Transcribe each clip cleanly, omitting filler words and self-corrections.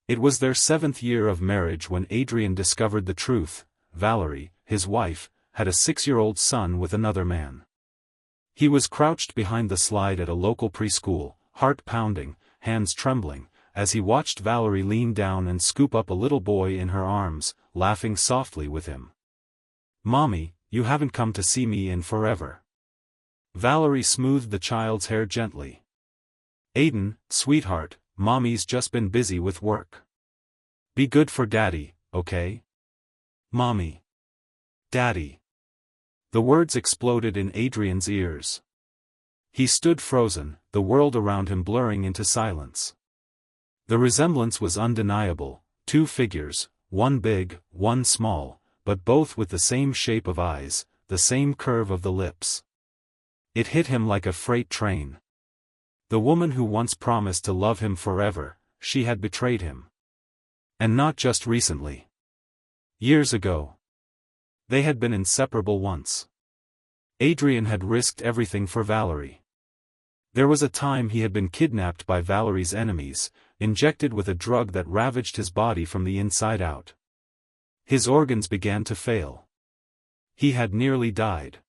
It was their 7th year of marriage when Adrian discovered the truth. Valerie, his wife, had a 6-year-old son with another man. He was crouched behind the slide at a local preschool, heart pounding, hands trembling, as he watched Valerie lean down and scoop up a little boy in her arms, laughing softly with him. "Mommy, you haven't come to see me in forever." Valerie smoothed the child's hair gently. "Aiden, sweetheart, Mommy's just been busy with work. Be good for Daddy, okay?" "Mommy. Daddy." The words exploded in Adrian's ears. He stood frozen, the world around him blurring into silence. The resemblance was undeniable, 2 figures, one big, one small, but both with the same shape of eyes, the same curve of the lips. It hit him like a freight train. The woman who once promised to love him forever, she had betrayed him. And not just recently. Years ago. They had been inseparable once. Adrian had risked everything for Valerie. There was a time he had been kidnapped by Valerie's enemies, injected with a drug that ravaged his body from the inside out. His organs began to fail. He had nearly died.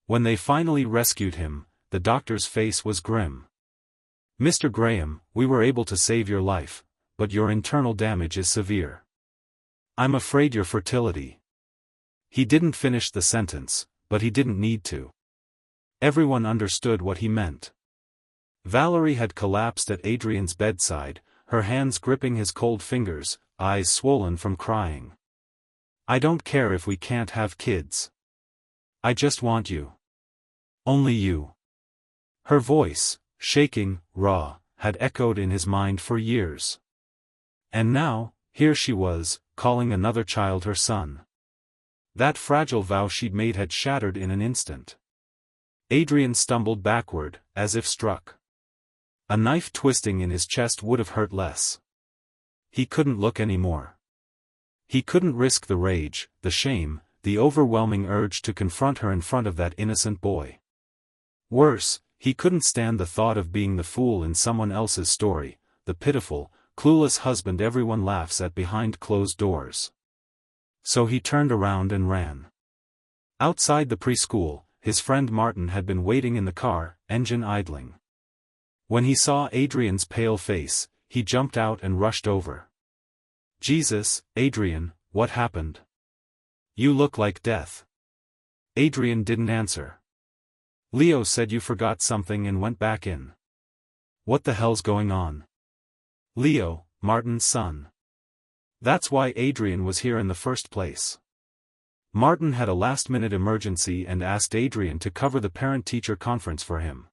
When they finally rescued him, the doctor's face was grim. "Mr. Graham, we were able to save your life, but your internal damage is severe. I'm afraid your fertility." He didn't finish the sentence, but he didn't need to. Everyone understood what he meant. Valerie had collapsed at Adrian's bedside, her hands gripping his cold fingers, eyes swollen from crying. "I don't care if we can't have kids. I just want you. Only you." Her voice, shaking, raw, had echoed in his mind for years. And now, here she was, calling another child her son. That fragile vow she'd made had shattered in an instant. Adrian stumbled backward, as if struck. A knife twisting in his chest would have hurt less. He couldn't look anymore. He couldn't risk the rage, the shame, the overwhelming urge to confront her in front of that innocent boy. Worse, he couldn't stand the thought of being the fool in someone else's story, the pitiful, clueless husband everyone laughs at behind closed doors. So he turned around and ran. Outside the preschool, his friend Martin had been waiting in the car, engine idling. When he saw Adrian's pale face, he jumped out and rushed over. "Jesus, Adrian, what happened? You look like death." Adrian didn't answer. "Leo said you forgot something and went back in." "What the hell's going on?" "Leo, Martin's son. That's why Adrian was here in the first place. Martin had a last-minute emergency and asked Adrian to cover the parent-teacher conference for him."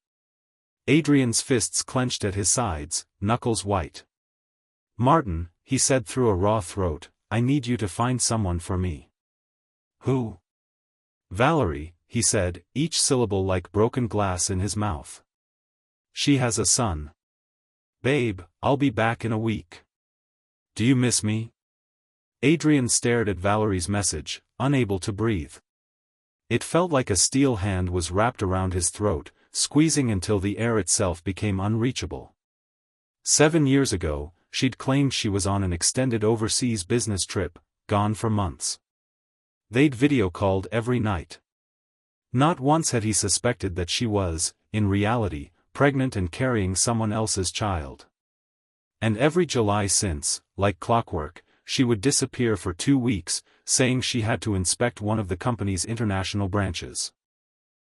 Adrian's fists clenched at his sides, knuckles white. "Martin," he said through a raw throat, "I need you to find someone for me." "Who?" "Valerie," he said, each syllable like broken glass in his mouth. "She has a son." "Babe, I'll be back in a week. Do you miss me?" Adrian stared at Valerie's message, unable to breathe. It felt like a steel hand was wrapped around his throat, squeezing until the air itself became unreachable. 7 years ago, she'd claimed she was on an extended overseas business trip, gone for months. They'd video-called every night. Not once had he suspected that she was, in reality, pregnant and carrying someone else's child. And every July since, like clockwork, she would disappear for 2 weeks, saying she had to inspect one of the company's international branches.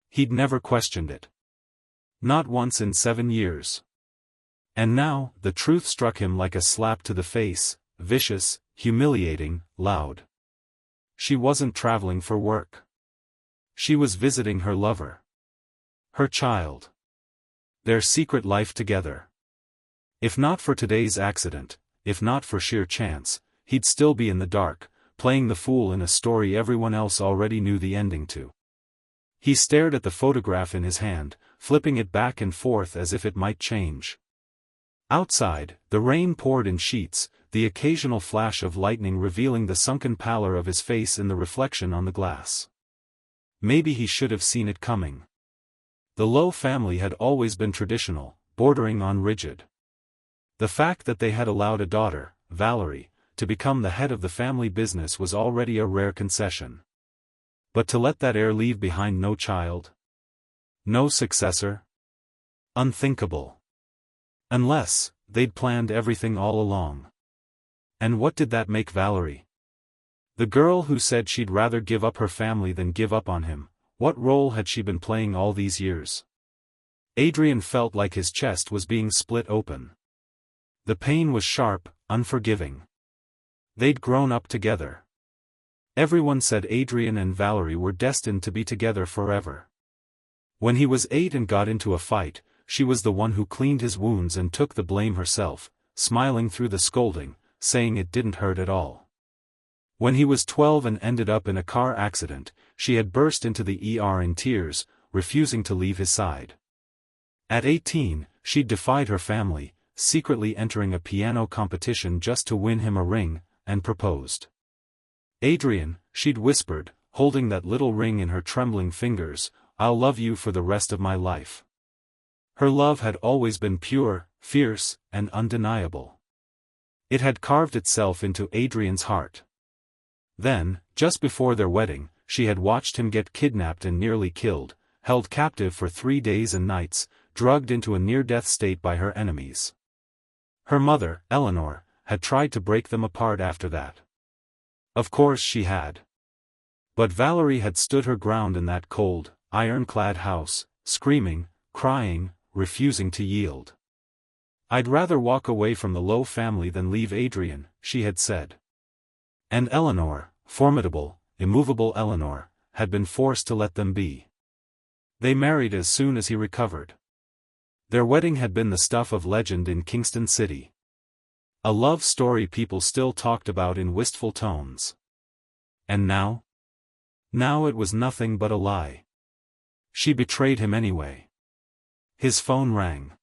He'd never questioned it. Not once in 7 years. And now, the truth struck him like a slap to the face, vicious, humiliating, loud. She wasn't traveling for work. She was visiting her lover. Her child. Their secret life together. If not for today's accident, if not for sheer chance, he'd still be in the dark, playing the fool in a story everyone else already knew the ending to. He stared at the photograph in his hand, flipping it back and forth as if it might change. Outside, the rain poured in sheets, the occasional flash of lightning revealing the sunken pallor of his face in the reflection on the glass. Maybe he should have seen it coming. The Lowe family had always been traditional, bordering on rigid. The fact that they had allowed a daughter, Valerie, to become the head of the family business was already a rare concession. But to let that heir leave behind no child? No successor? Unthinkable. Unless, they'd planned everything all along. And what did that make Valerie? The girl who said she'd rather give up her family than give up on him, what role had she been playing all these years? Adrian felt like his chest was being split open. The pain was sharp, unforgiving. They'd grown up together. Everyone said Adrian and Valerie were destined to be together forever. When he was 8 and got into a fight, she was the one who cleaned his wounds and took the blame herself, smiling through the scolding, saying it didn't hurt at all. When he was 12 and ended up in a car accident, she had burst into the ER in tears, refusing to leave his side. At 18, she'd defied her family, secretly entering a piano competition just to win him a ring, and proposed. Adrian, she'd whispered, holding that little ring in her trembling fingers, I'll love you for the rest of my life. Her love had always been pure, fierce, and undeniable. It had carved itself into Adrian's heart. Then, just before their wedding, she had watched him get kidnapped and nearly killed, held captive for 3 days and nights, drugged into a near-death state by her enemies. Her mother, Eleanor, had tried to break them apart after that. Of course she had. But Valerie had stood her ground in that cold, ironclad house, screaming, crying, refusing to yield. I'd rather walk away from the Lowe family than leave Adrian, she had said. And Eleanor, formidable, immovable Eleanor, had been forced to let them be. They married as soon as he recovered. Their wedding had been the stuff of legend in Kingston City. A love story people still talked about in wistful tones. And now? Now it was nothing but a lie. She betrayed him anyway. His phone rang.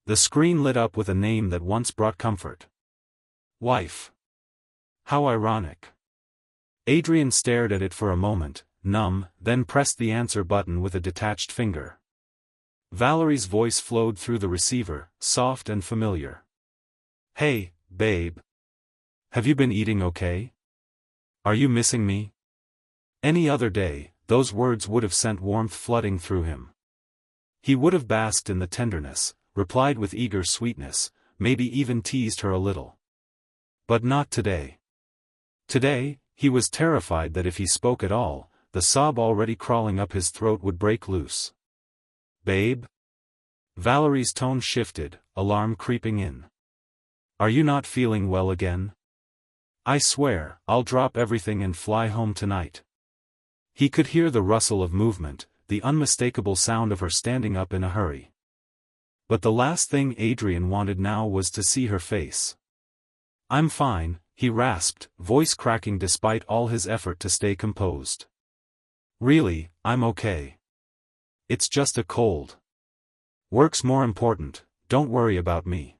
The screen lit up with a name that once brought comfort. Wife. How ironic. Adrian stared at it for a moment, numb, then pressed the answer button with a detached finger. Valerie's voice flowed through the receiver, soft and familiar. Hey, babe. Have you been eating okay? Are you missing me? Any other day, those words would have sent warmth flooding through him. He would have basked in the tenderness, replied with eager sweetness, maybe even teased her a little. But not today. Today, he was terrified that if he spoke at all, the sob already crawling up his throat would break loose. Babe? Valerie's tone shifted, alarm creeping in. Are you not feeling well again? I swear, I'll drop everything and fly home tonight. He could hear the rustle of movement, the unmistakable sound of her standing up in a hurry. But the last thing Adrian wanted now was to see her face. I'm fine, he rasped, voice cracking despite all his effort to stay composed. Really, I'm okay. It's just a cold. Work's more important, don't worry about me.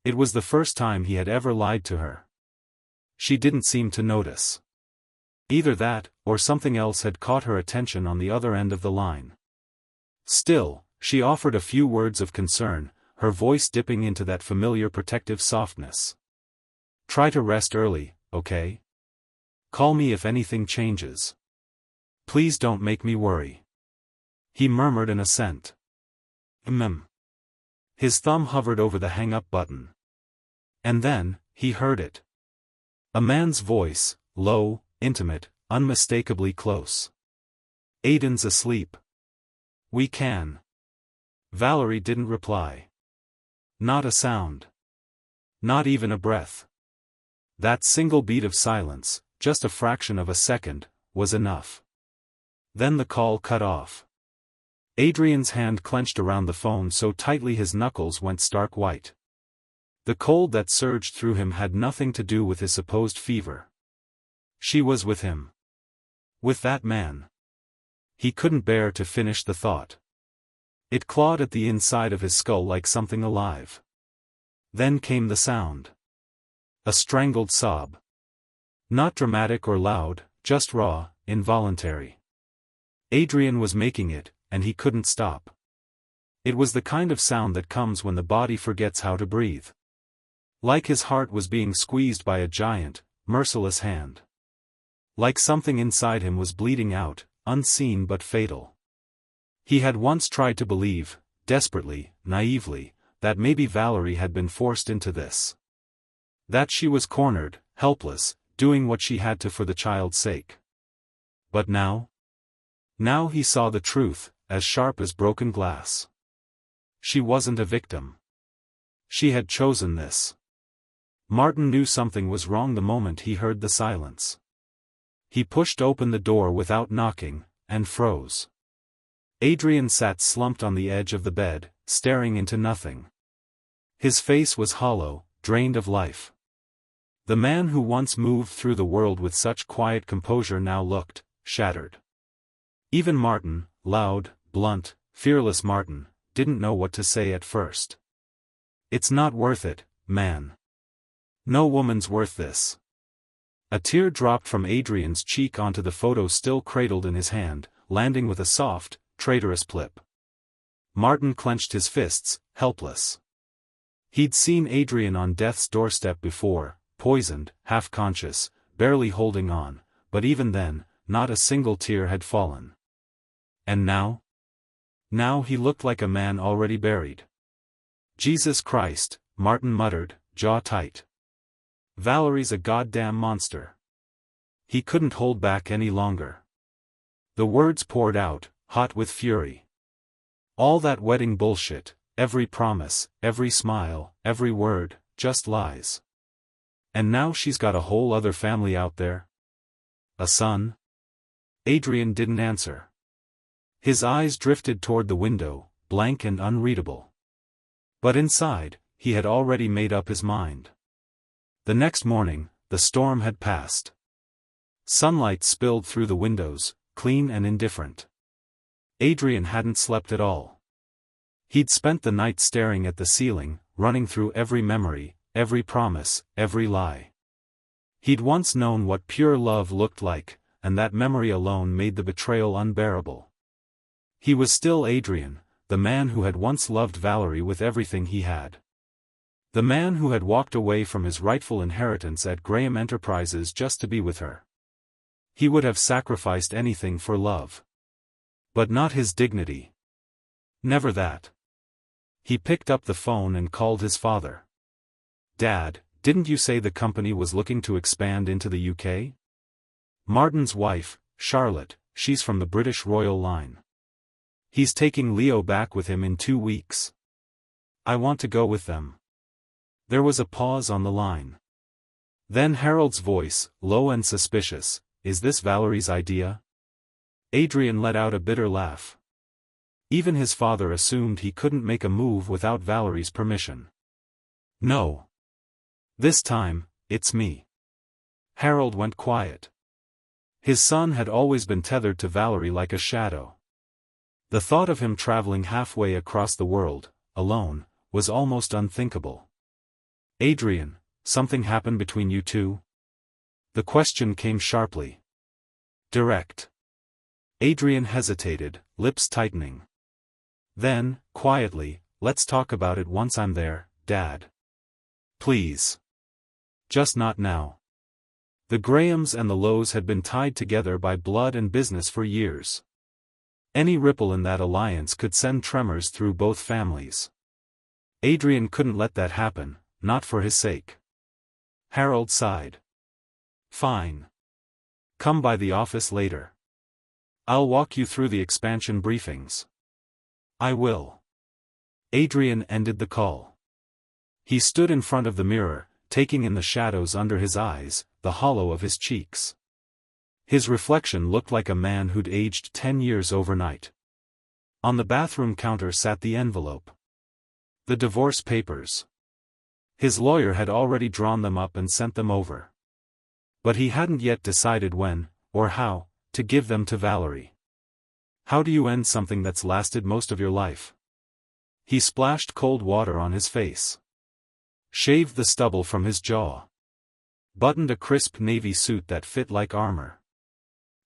It was the first time he had ever lied to her. She didn't seem to notice. Either that, or something else had caught her attention on the other end of the line. Still, she offered a few words of concern, her voice dipping into that familiar protective softness. Try to rest early, okay? Call me if anything changes. Please don't make me worry. He murmured an assent. His thumb hovered over the hang-up button. And then, he heard it. A man's voice, low, intimate, unmistakably close. Aiden's asleep. We can. Valerie didn't reply. Not a sound. Not even a breath. That single beat of silence, just a fraction of a second, was enough. Then the call cut off. Adrian's hand clenched around the phone so tightly his knuckles went stark white. The cold that surged through him had nothing to do with his supposed fever. She was with him. With that man. He couldn't bear to finish the thought. It clawed at the inside of his skull like something alive. Then came the sound. A strangled sob. Not dramatic or loud, just raw, involuntary. Adrian was making it, and he couldn't stop. It was the kind of sound that comes when the body forgets how to breathe. Like his heart was being squeezed by a giant, merciless hand. Like something inside him was bleeding out, unseen but fatal. He had once tried to believe, desperately, naively, that maybe Valerie had been forced into this. That she was cornered, helpless, doing what she had to for the child's sake. But now? Now he saw the truth, as sharp as broken glass. She wasn't a victim. She had chosen this. Martin knew something was wrong the moment he heard the silence. He pushed open the door without knocking, and froze. Adrian sat slumped on the edge of the bed, staring into nothing. His face was hollow, drained of life. The man who once moved through the world with such quiet composure now looked shattered. Even Martin, loud, blunt, fearless Martin, didn't know what to say at first. "It's not worth it, man. No woman's worth this." A tear dropped from Adrian's cheek onto the photo still cradled in his hand, landing with a soft, traitorous plip. Martin clenched his fists, helpless. He'd seen Adrian on death's doorstep before, poisoned, half-conscious, barely holding on, but even then, not a single tear had fallen. And now? Now he looked like a man already buried. "Jesus Christ," Martin muttered, jaw tight. "Valerie's a goddamn monster." He couldn't hold back any longer. The words poured out, hot with fury. All that wedding bullshit, every promise, every smile, every word, just lies. And now she's got a whole other family out there? A son? Adrian didn't answer. His eyes drifted toward the window, blank and unreadable. But inside, he had already made up his mind. The next morning, the storm had passed. Sunlight spilled through the windows, clean and indifferent. Adrian hadn't slept at all. He'd spent the night staring at the ceiling, running through every memory, every promise, every lie. He'd once known what pure love looked like, and that memory alone made the betrayal unbearable. He was still Adrian, the man who had once loved Valerie with everything he had. The man who had walked away from his rightful inheritance at Graham Enterprises just to be with her. He would have sacrificed anything for love. But not his dignity. Never that. He picked up the phone and called his father. "Dad, didn't you say the company was looking to expand into the UK? Martin's wife, Charlotte, she's from the British Royal Line. He's taking Leo back with him in 2 weeks. I want to go with them." There was a pause on the line. Then Harold's voice, low and suspicious, "Is this Valerie's idea?" Adrian let out a bitter laugh. Even his father assumed he couldn't make a move without Valerie's permission. "No. This time, it's me." Harold went quiet. His son had always been tethered to Valerie like a shadow. The thought of him traveling halfway across the world, alone, was almost unthinkable. "Adrian, something happened between you two?" The question came sharply. Direct. Adrian hesitated, lips tightening. Then, quietly, "Let's talk about it once I'm there, Dad. Please. Just not now." The Grahams and the Lows had been tied together by blood and business for years. Any ripple in that alliance could send tremors through both families. Adrian couldn't let that happen, not for his sake. Harold sighed. "Fine. Come by the office later. I'll walk you through the expansion briefings." "I will." Adrian ended the call. He stood in front of the mirror, taking in the shadows under his eyes, the hollow of his cheeks. His reflection looked like a man who'd aged 10 years overnight. On the bathroom counter sat the envelope. The divorce papers. His lawyer had already drawn them up and sent them over. But he hadn't yet decided when, or how, to give them to Valerie. How do you end something that's lasted most of your life? He splashed cold water on his face. Shaved the stubble from his jaw. Buttoned a crisp navy suit that fit like armor.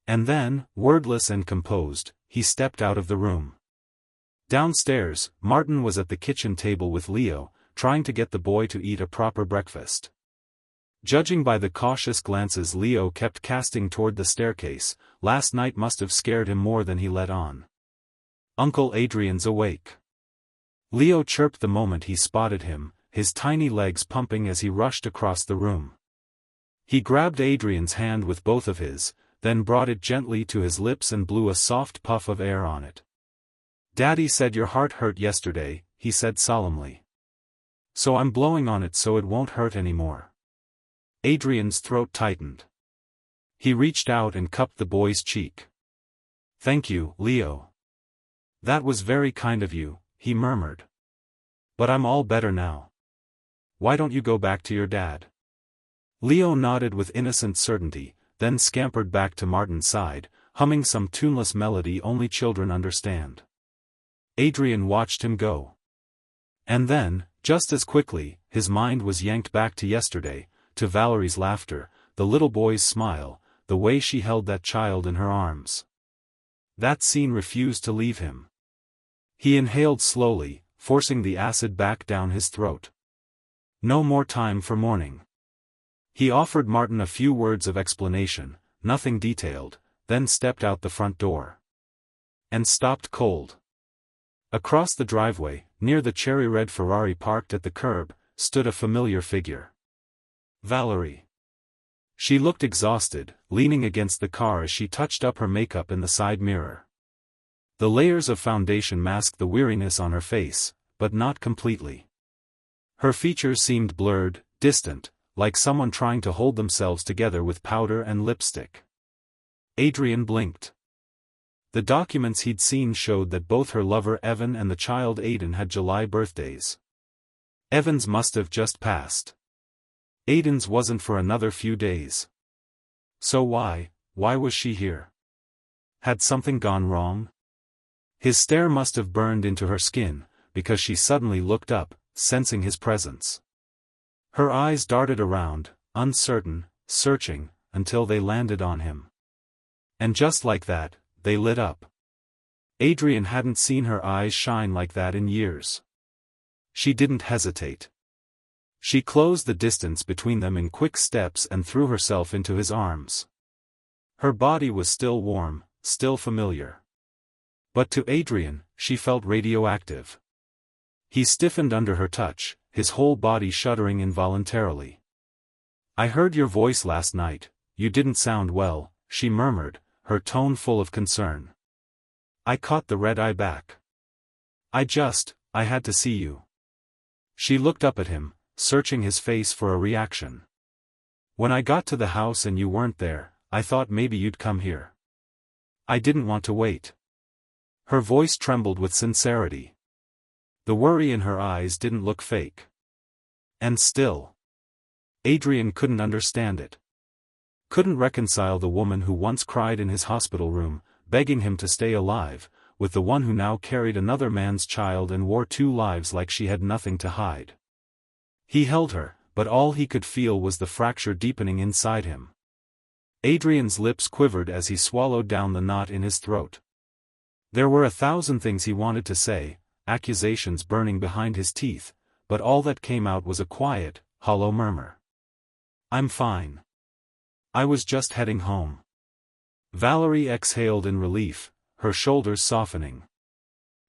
And then, wordless and composed, he stepped out of the room. Downstairs, Martin was at the kitchen table with Leo, trying to get the boy to eat a proper breakfast. Judging by the cautious glances Leo kept casting toward the staircase, last night must have scared him more than he let on. "Uncle Adrian's awake," Leo chirped the moment he spotted him, his tiny legs pumping as he rushed across the room. He grabbed Adrian's hand with both of his, then brought it gently to his lips and blew a soft puff of air on it. "Daddy said your heart hurt yesterday," he said solemnly. "So I'm blowing on it so it won't hurt anymore." Adrian's throat tightened. He reached out and cupped the boy's cheek. "Thank you, Leo. That was very kind of you," he murmured. "But I'm all better now. Why don't you go back to your dad?" Leo nodded with innocent certainty, then scampered back to Martin's side, humming some tuneless melody only children understand. Adrian watched him go. And then, just as quickly, his mind was yanked back to yesterday, to Valerie's laughter, the little boy's smile, the way she held that child in her arms. That scene refused to leave him. He inhaled slowly, forcing the acid back down his throat. No more time for mourning. He offered Martin a few words of explanation, nothing detailed, then stepped out the front door. And stopped cold. Across the driveway, near the cherry-red Ferrari parked at the curb, stood a familiar figure. Valerie. She looked exhausted, leaning against the car as she touched up her makeup in the side mirror. The layers of foundation masked the weariness on her face, but not completely. Her features seemed blurred, distant, like someone trying to hold themselves together with powder and lipstick. Adrian blinked. The documents he'd seen showed that both her lover Evan and the child Aiden had July birthdays. Evan's must have just passed. Aiden's wasn't for another few days. So why was she here? Had something gone wrong? His stare must have burned into her skin, because she suddenly looked up, sensing his presence. Her eyes darted around, uncertain, searching, until they landed on him. And just like that, they lit up. Adrian hadn't seen her eyes shine like that in years. She didn't hesitate. She closed the distance between them in quick steps and threw herself into his arms. Her body was still warm, still familiar. But to Adrian, she felt radioactive. He stiffened under her touch, his whole body shuddering involuntarily. "I heard your voice last night, you didn't sound well," she murmured, her tone full of concern. "I caught the red eye back. I had to see you." She looked up at him, searching his face for a reaction. "When I got to the house and you weren't there, I thought maybe you'd come here. I didn't want to wait." Her voice trembled with sincerity. The worry in her eyes didn't look fake. And still, Adrian couldn't understand it. Couldn't reconcile the woman who once cried in his hospital room, begging him to stay alive, with the one who now carried another man's child and wore two lives like she had nothing to hide. He held her, but all he could feel was the fracture deepening inside him. Adrian's lips quivered as he swallowed down the knot in his throat. There were 1,000 things he wanted to say, accusations burning behind his teeth, but all that came out was a quiet, hollow murmur. "I'm fine. I was just heading home." Valerie exhaled in relief, her shoulders softening.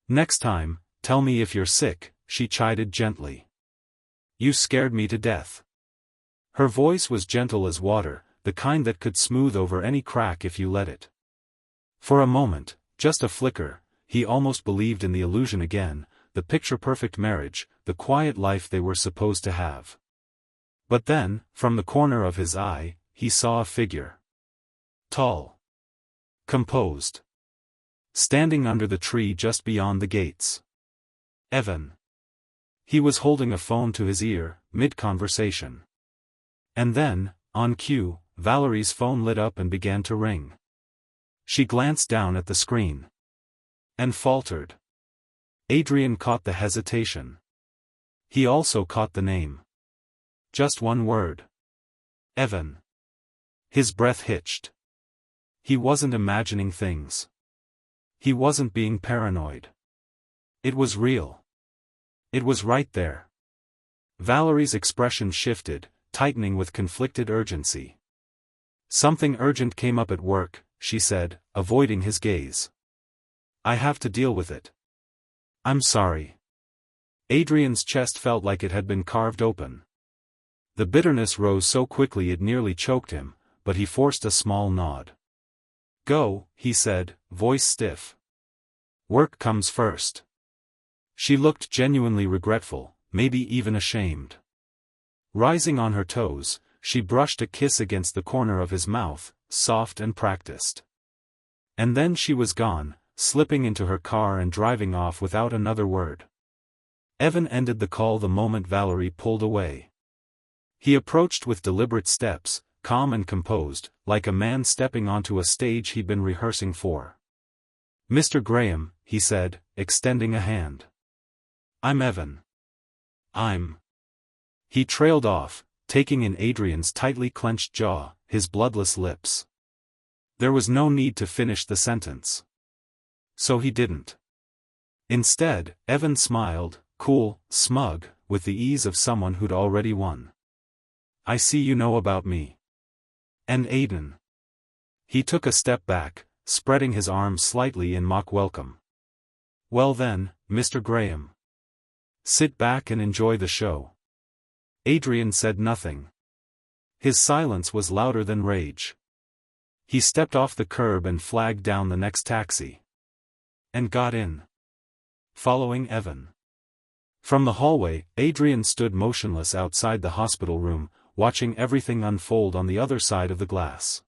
"Next time, tell me if you're sick," she chided gently. "You scared me to death." Her voice was gentle as water, the kind that could smooth over any crack if you let it. For a moment, just a flicker, he almost believed in the illusion again, the picture-perfect marriage, the quiet life they were supposed to have. But then, from the corner of his eye, he saw a figure. Tall. Composed. Standing under the tree just beyond the gates. Evan. He was holding a phone to his ear, mid-conversation. And then, on cue, Valerie's phone lit up and began to ring. She glanced down at the screen. And faltered. Adrian caught the hesitation. He also caught the name. Just one word. Evan. His breath hitched. He wasn't imagining things. He wasn't being paranoid. It was real. It was right there. Valerie's expression shifted, tightening with conflicted urgency. Something urgent came up at work, she said, avoiding his gaze. I have to deal with it. I'm sorry. Adrian's chest felt like it had been carved open. The bitterness rose so quickly it nearly choked him, but he forced a small nod. Go, he said, voice stiff. Work comes first. She looked genuinely regretful, maybe even ashamed. Rising on her toes, she brushed a kiss against the corner of his mouth, soft and practiced. And then she was gone, slipping into her car and driving off without another word. Evan ended the call the moment Valerie pulled away. He approached with deliberate steps, calm and composed, like a man stepping onto a stage he'd been rehearsing for. Mr. Graham, he said, extending a hand. I'm Evan. He trailed off, taking in Adrian's tightly clenched jaw, his bloodless lips. There was no need to finish the sentence. So he didn't. Instead, Evan smiled, cool, smug, with the ease of someone who'd already won. I see you know about me. And Aiden. He took a step back, spreading his arms slightly in mock welcome. Well then, Mr. Graham. Sit back and enjoy the show. Adrian said nothing. His silence was louder than rage. He stepped off the curb and flagged down the next taxi. And got in. Following Evan. From the hallway, Adrian stood motionless outside the hospital room, watching everything unfold on the other side of the glass.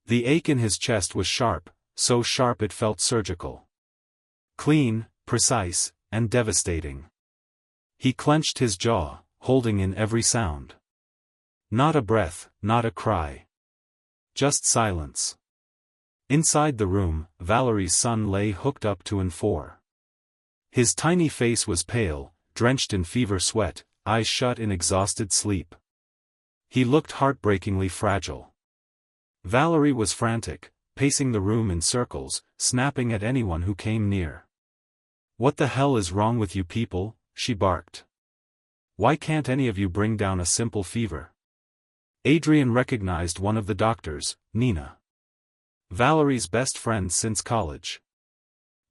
The ache in his chest was sharp, so sharp it felt surgical. Clean, precise, and devastating. He clenched his jaw, holding in every sound. Not a breath, not a cry. Just silence. Inside the room, Valerie's son lay hooked up to N4. His tiny face was pale, drenched in fever sweat, eyes shut in exhausted sleep. He looked heartbreakingly fragile. Valerie was frantic, pacing the room in circles, snapping at anyone who came near. What the hell is wrong with you people? She barked. Why can't any of you bring down a simple fever? Adrian recognized one of the doctors, Nina. Valerie's best friend since college.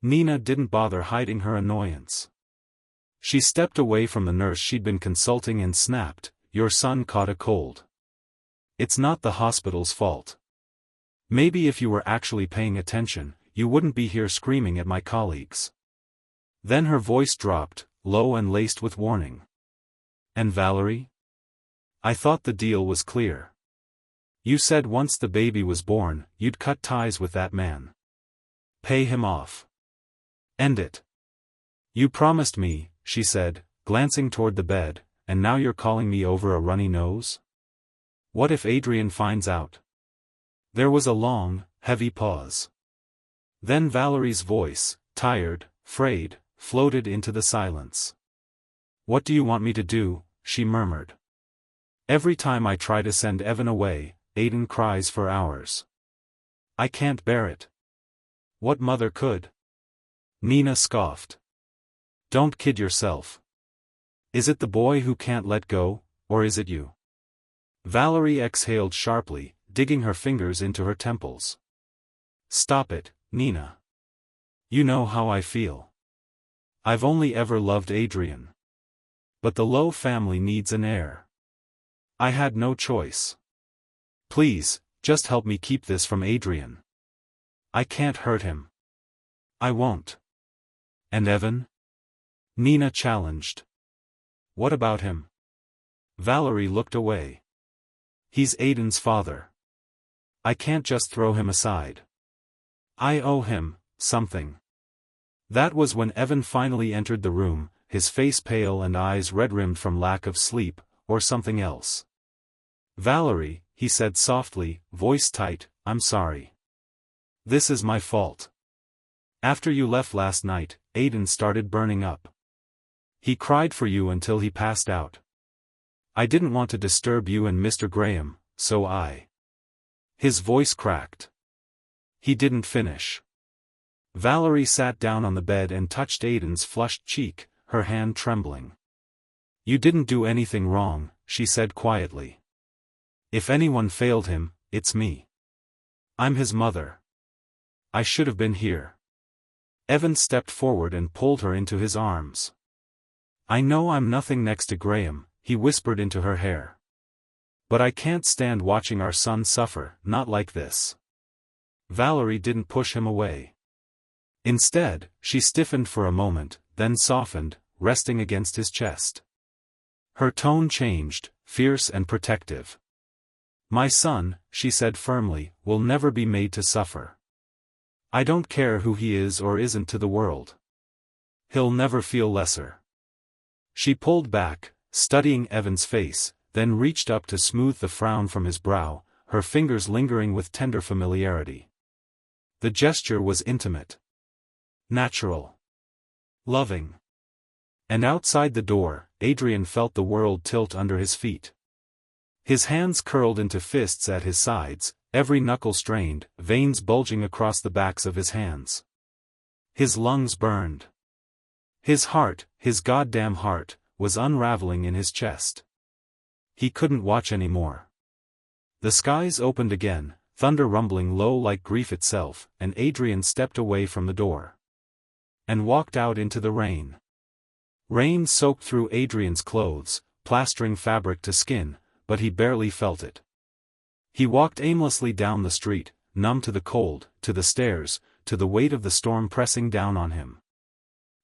Nina didn't bother hiding her annoyance. She stepped away from the nurse she'd been consulting and snapped, Your son caught a cold. It's not the hospital's fault. Maybe if you were actually paying attention, you wouldn't be here screaming at my colleagues. Then her voice dropped, low and laced with warning. And Valerie? I thought the deal was clear. You said once the baby was born, you'd cut ties with that man. Pay him off. End it. You promised me, she said, glancing toward the bed, and now you're calling me over a runny nose? What if Adrian finds out? There was a long, heavy pause. Then Valerie's voice, tired, frayed, floated into the silence. What do you want me to do? She murmured. Every time I try to send Evan away, Aiden cries for hours. I can't bear it. What mother could? Nina scoffed. Don't kid yourself. Is it the boy who can't let go, or is it you? Valerie exhaled sharply, digging her fingers into her temples. Stop it, Nina. You know how I feel. I've only ever loved Adrian. But the Lowe family needs an heir. I had no choice. Please, just help me keep this from Adrian. I can't hurt him. I won't. And Evan? Nina challenged. What about him? Valerie looked away. He's Aiden's father. I can't just throw him aside. I owe him something. That was when Evan finally entered the room, his face pale and eyes red-rimmed from lack of sleep, or something else. Valerie, he said softly, voice tight, I'm sorry. This is my fault. After you left last night, Aiden started burning up. He cried for you until he passed out. I didn't want to disturb you and Mr. Graham, so I. His voice cracked. He didn't finish. Valerie sat down on the bed and touched Aiden's flushed cheek, her hand trembling. You didn't do anything wrong, she said quietly. If anyone failed him, it's me. I'm his mother. I should have been here. Evan stepped forward and pulled her into his arms. I know I'm nothing next to Graham, he whispered into her hair. But I can't stand watching our son suffer, not like this. Valerie didn't push him away. Instead, she stiffened for a moment, then softened, resting against his chest. Her tone changed, fierce and protective. My son, she said firmly, will never be made to suffer. I don't care who he is or isn't to the world. He'll never feel lesser. She pulled back, studying Evan's face, then reached up to smooth the frown from his brow, her fingers lingering with tender familiarity. The gesture was intimate. Natural. Loving. And outside the door, Adrian felt the world tilt under his feet. His hands curled into fists at his sides, every knuckle strained, veins bulging across the backs of his hands. His lungs burned. His heart, his goddamn heart, was unraveling in his chest. He couldn't watch anymore. The skies opened again, thunder rumbling low like grief itself, and Adrian stepped away from the door. And walked out into the rain. Rain soaked through Adrian's clothes, plastering fabric to skin, but he barely felt it. He walked aimlessly down the street, numb to the cold, to the stairs, to the weight of the storm pressing down on him.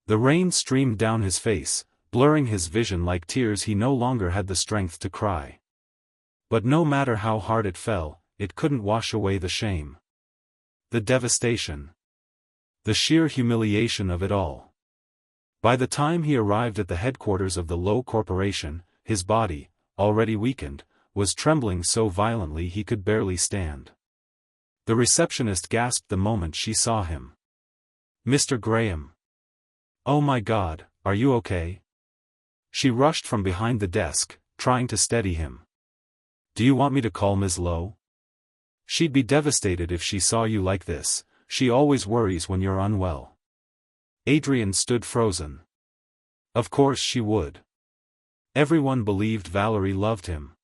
The rain streamed down his face, blurring his vision like tears he no longer had the strength to cry. But no matter how hard it fell, it couldn't wash away the shame. The devastation. The sheer humiliation of it all. By the time he arrived at the headquarters of the Low Corporation, his body, already weakened, was trembling so violently he could barely stand. The receptionist gasped the moment she saw him. Mr. Graham. Oh my God, are you okay? She rushed from behind the desk, trying to steady him. Do you want me to call Ms. Lowe? She'd be devastated if she saw you like this, she always worries when you're unwell. Adrian stood frozen. Of course she would. Everyone believed Valerie loved him.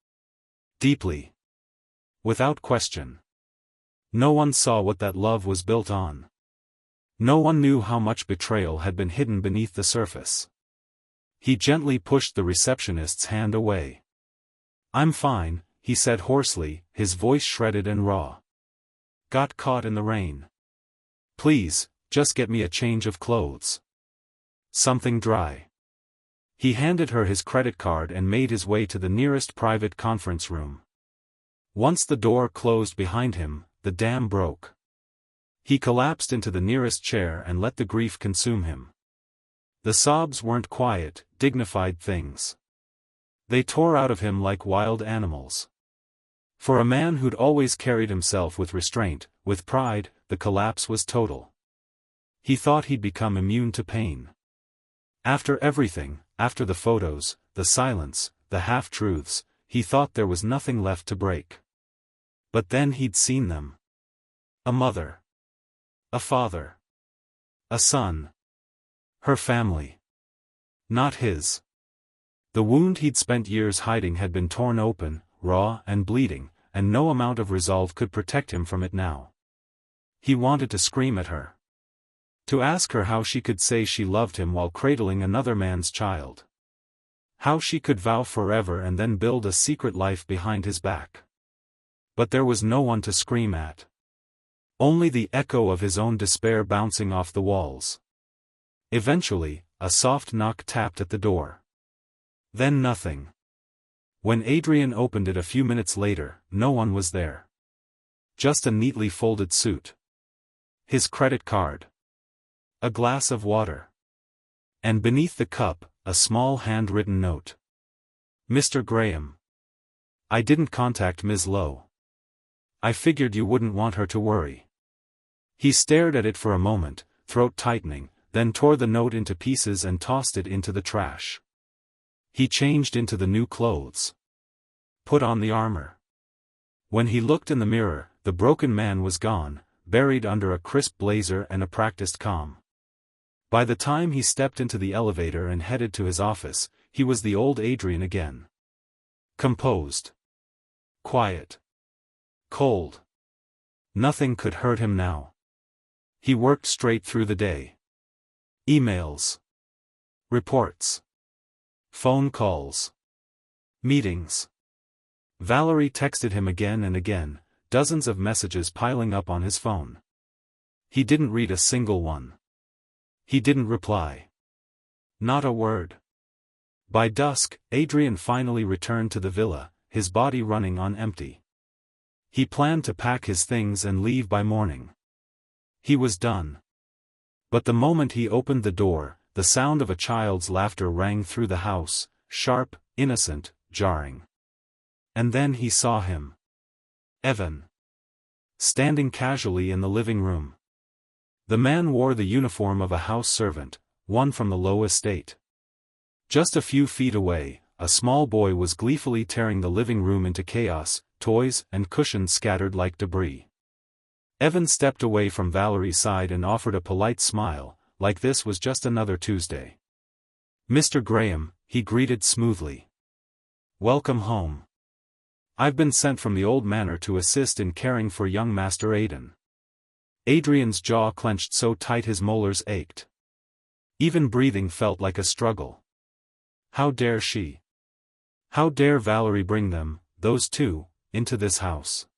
Deeply. Without question. No one saw what that love was built on. No one knew how much betrayal had been hidden beneath the surface. He gently pushed the receptionist's hand away. I'm fine, he said hoarsely, his voice shredded and raw. Got caught in the rain. Please, just get me a change of clothes. Something dry. He handed her his credit card and made his way to the nearest private conference room. Once the door closed behind him, the dam broke. He collapsed into the nearest chair and let the grief consume him. The sobs weren't quiet, dignified things. They tore out of him like wild animals. For a man who'd always carried himself with restraint, with pride, the collapse was total. He thought he'd become immune to pain. After everything, after the photos, the silence, the half-truths, he thought there was nothing left to break. But then he'd seen them. A mother. A father. A son. Her family. Not his. The wound he'd spent years hiding had been torn open, raw and bleeding, and no amount of resolve could protect him from it now. He wanted to scream at her. To ask her how she could say she loved him while cradling another man's child. How she could vow forever and then build a secret life behind his back. But there was no one to scream at. Only the echo of his own despair bouncing off the walls. Eventually, a soft knock tapped at the door. Then nothing. When Adrian opened it a few minutes later, no one was there. Just a neatly folded suit. His credit card. A glass of water. And beneath the cup, a small handwritten note. Mr. Graham. I didn't contact Ms. Lowe. I figured you wouldn't want her to worry. He stared at it for a moment, throat tightening, then tore the note into pieces and tossed it into the trash. He changed into the new clothes. Put on the armor. When he looked in the mirror, the broken man was gone, buried under a crisp blazer and a practiced calm. By the time he stepped into the elevator and headed to his office, he was the old Adrian again. Composed. Quiet. Cold. Nothing could hurt him now. He worked straight through the day. Emails. Reports. Phone calls. Meetings. Valerie texted him again and again, dozens of messages piling up on his phone. He didn't read a single one. He didn't reply. Not a word. By dusk, Adrian finally returned to the villa, his body running on empty. He planned to pack his things and leave by morning. He was done. But the moment he opened the door, the sound of a child's laughter rang through the house, sharp, innocent, jarring. And then he saw him. Evan. Standing casually in the living room. The man wore the uniform of a house servant, one from the low estate. Just a few feet away, a small boy was gleefully tearing the living room into chaos, toys and cushions scattered like debris. Evan stepped away from Valerie's side and offered a polite smile, like this was just another Tuesday. "Mr. Graham," he greeted smoothly. "Welcome home. I've been sent from the old manor to assist in caring for young Master Aiden." Adrian's jaw clenched so tight his molars ached. Even breathing felt like a struggle. How dare she? How dare Valerie bring them, those two, into this house?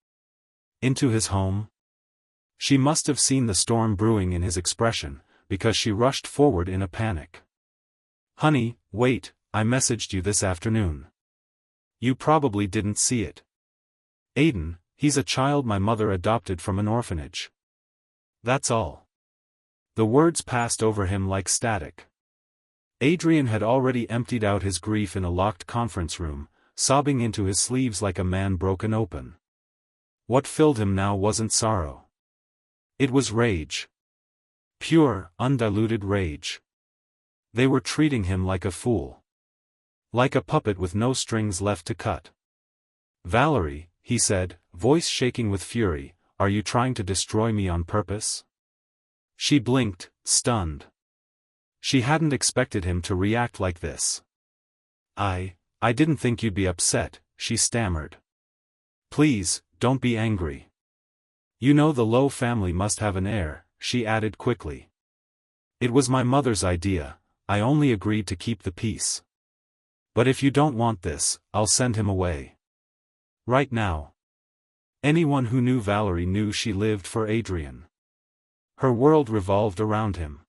Into his home? She must have seen the storm brewing in his expression, because she rushed forward in a panic. "Honey, wait, I messaged you this afternoon. You probably didn't see it. Aiden, he's a child my mother adopted from an orphanage. That's all." The words passed over him like static. Adrian had already emptied out his grief in a locked conference room, sobbing into his sleeves like a man broken open. What filled him now wasn't sorrow. It was rage. Pure, undiluted rage. They were treating him like a fool. Like a puppet with no strings left to cut. "Valerie," he said, voice shaking with fury, "are you trying to destroy me on purpose?" She blinked, stunned. She hadn't expected him to react like this. I didn't think you'd be upset," she stammered. "Please, don't be angry. You know the Lowe family must have an heir," she added quickly. "It was my mother's idea, I only agreed to keep the peace. But if you don't want this, I'll send him away. Right now." Anyone who knew Valerie knew she lived for Adrian. Her world revolved around him.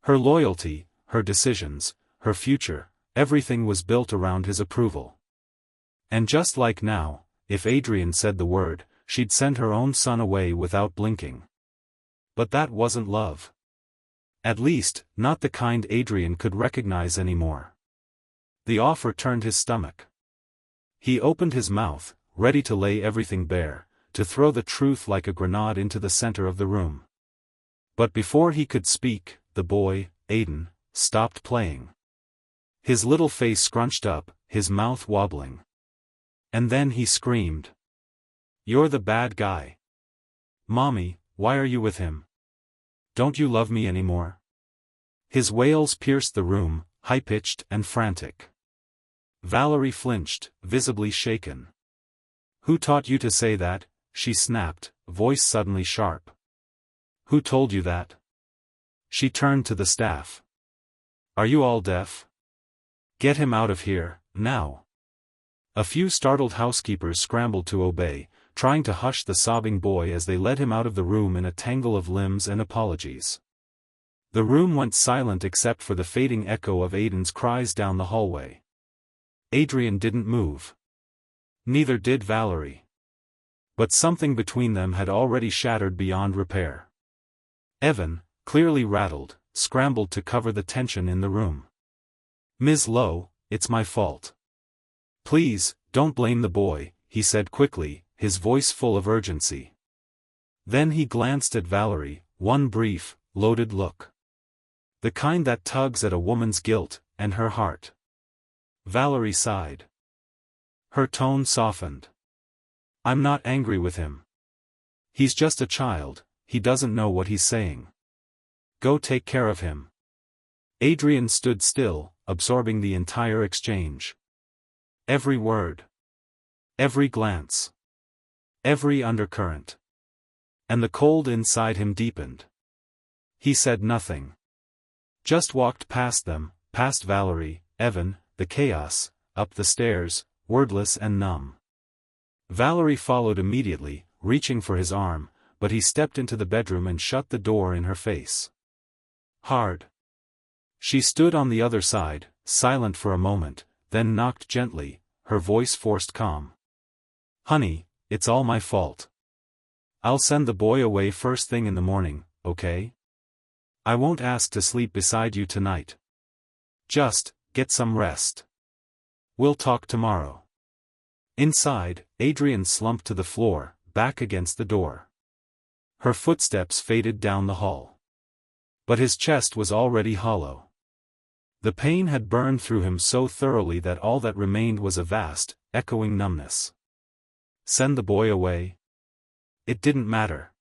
Her loyalty, her decisions, her future, everything was built around his approval. And just like now, if Adrian said the word, she'd send her own son away without blinking. But that wasn't love. At least, not the kind Adrian could recognize anymore. The offer turned his stomach. He opened his mouth, ready to lay everything bare, to throw the truth like a grenade into the center of the room. But before he could speak, the boy, Aiden, stopped playing. His little face scrunched up, his mouth wobbling. And then he screamed. "You're the bad guy. Mommy, why are you with him? Don't you love me anymore?" His wails pierced the room, high-pitched and frantic. Valerie flinched, visibly shaken. "Who taught you to say that?" she snapped, voice suddenly sharp. "Who told you that?" She turned to the staff. "Are you all deaf? Get him out of here, now." A few startled housekeepers scrambled to obey, trying to hush the sobbing boy as they led him out of the room in a tangle of limbs and apologies. The room went silent except for the fading echo of Aiden's cries down the hallway. Adrian didn't move. Neither did Valerie. But something between them had already shattered beyond repair. Evan, clearly rattled, scrambled to cover the tension in the room. "Ms. Lowe, it's my fault. Please, don't blame the boy," he said quickly, his voice full of urgency. Then he glanced at Valerie, one brief, loaded look. The kind that tugs at a woman's guilt, and her heart. Valerie sighed. Her tone softened. "I'm not angry with him. He's just a child, he doesn't know what he's saying. Go take care of him." Adrian stood still, absorbing the entire exchange. Every word. Every glance. Every undercurrent. And the cold inside him deepened. He said nothing. Just walked past them, past Valerie, Evan, the chaos, up the stairs, wordless and numb. Valerie followed immediately, reaching for his arm, but he stepped into the bedroom and shut the door in her face. Hard. She stood on the other side, silent for a moment, then knocked gently, her voice forced calm. "Honey, it's all my fault. I'll send the boy away first thing in the morning, okay? I won't ask to sleep beside you tonight. Just, get some rest. We'll talk tomorrow." Inside, Adrian slumped to the floor, back against the door. Her footsteps faded down the hall. But his chest was already hollow. The pain had burned through him so thoroughly that all that remained was a vast, echoing numbness. Send the boy away? It didn't matter.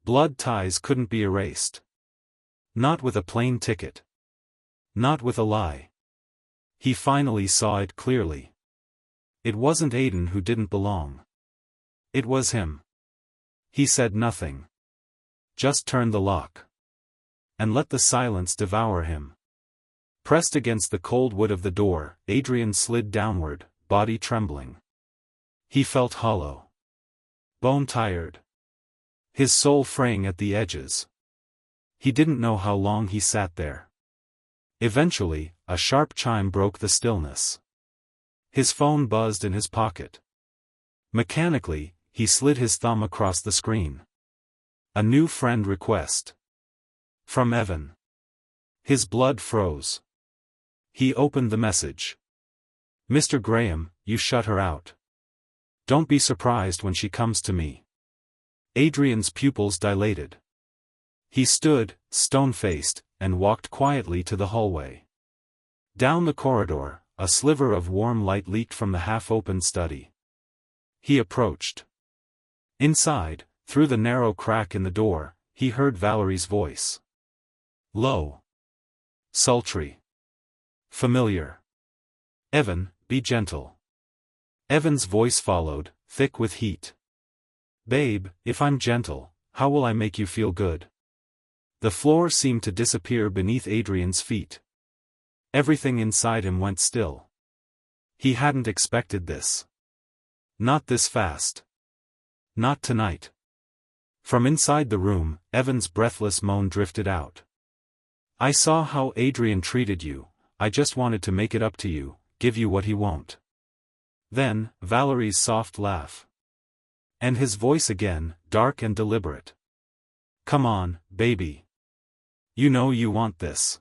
Blood ties couldn't be erased. Not with a plane ticket. Not with a lie. He finally saw it clearly. It wasn't Aiden who didn't belong. It was him. He said nothing. Just turned the lock. And let the silence devour him. Pressed against the cold wood of the door, Adrian slid downward, body trembling. He felt hollow. Bone-tired. His soul fraying at the edges. He didn't know how long he sat there. Eventually, a sharp chime broke the stillness. His phone buzzed in his pocket. Mechanically, he slid his thumb across the screen. A new friend request. From Evan. His blood froze. He opened the message. "Mr. Graham, you shut her out. Don't be surprised when she comes to me." Adrian's pupils dilated. He stood, stone-faced, and walked quietly to the hallway. Down the corridor, a sliver of warm light leaked from the half-opened study. He approached. Inside, through the narrow crack in the door, he heard Valerie's voice. Low. Sultry. Familiar. "Evan, be gentle." Evan's voice followed, thick with heat. "Babe, if I'm gentle, how will I make you feel good?" The floor seemed to disappear beneath Adrian's feet. Everything inside him went still. He hadn't expected this. Not this fast. Not tonight. From inside the room, Evan's breathless moan drifted out. "I saw how Adrian treated you, I just wanted to make it up to you, give you what he won't." Then, Valerie's soft laugh. And his voice again, dark and deliberate. "Come on, baby. You know you want this.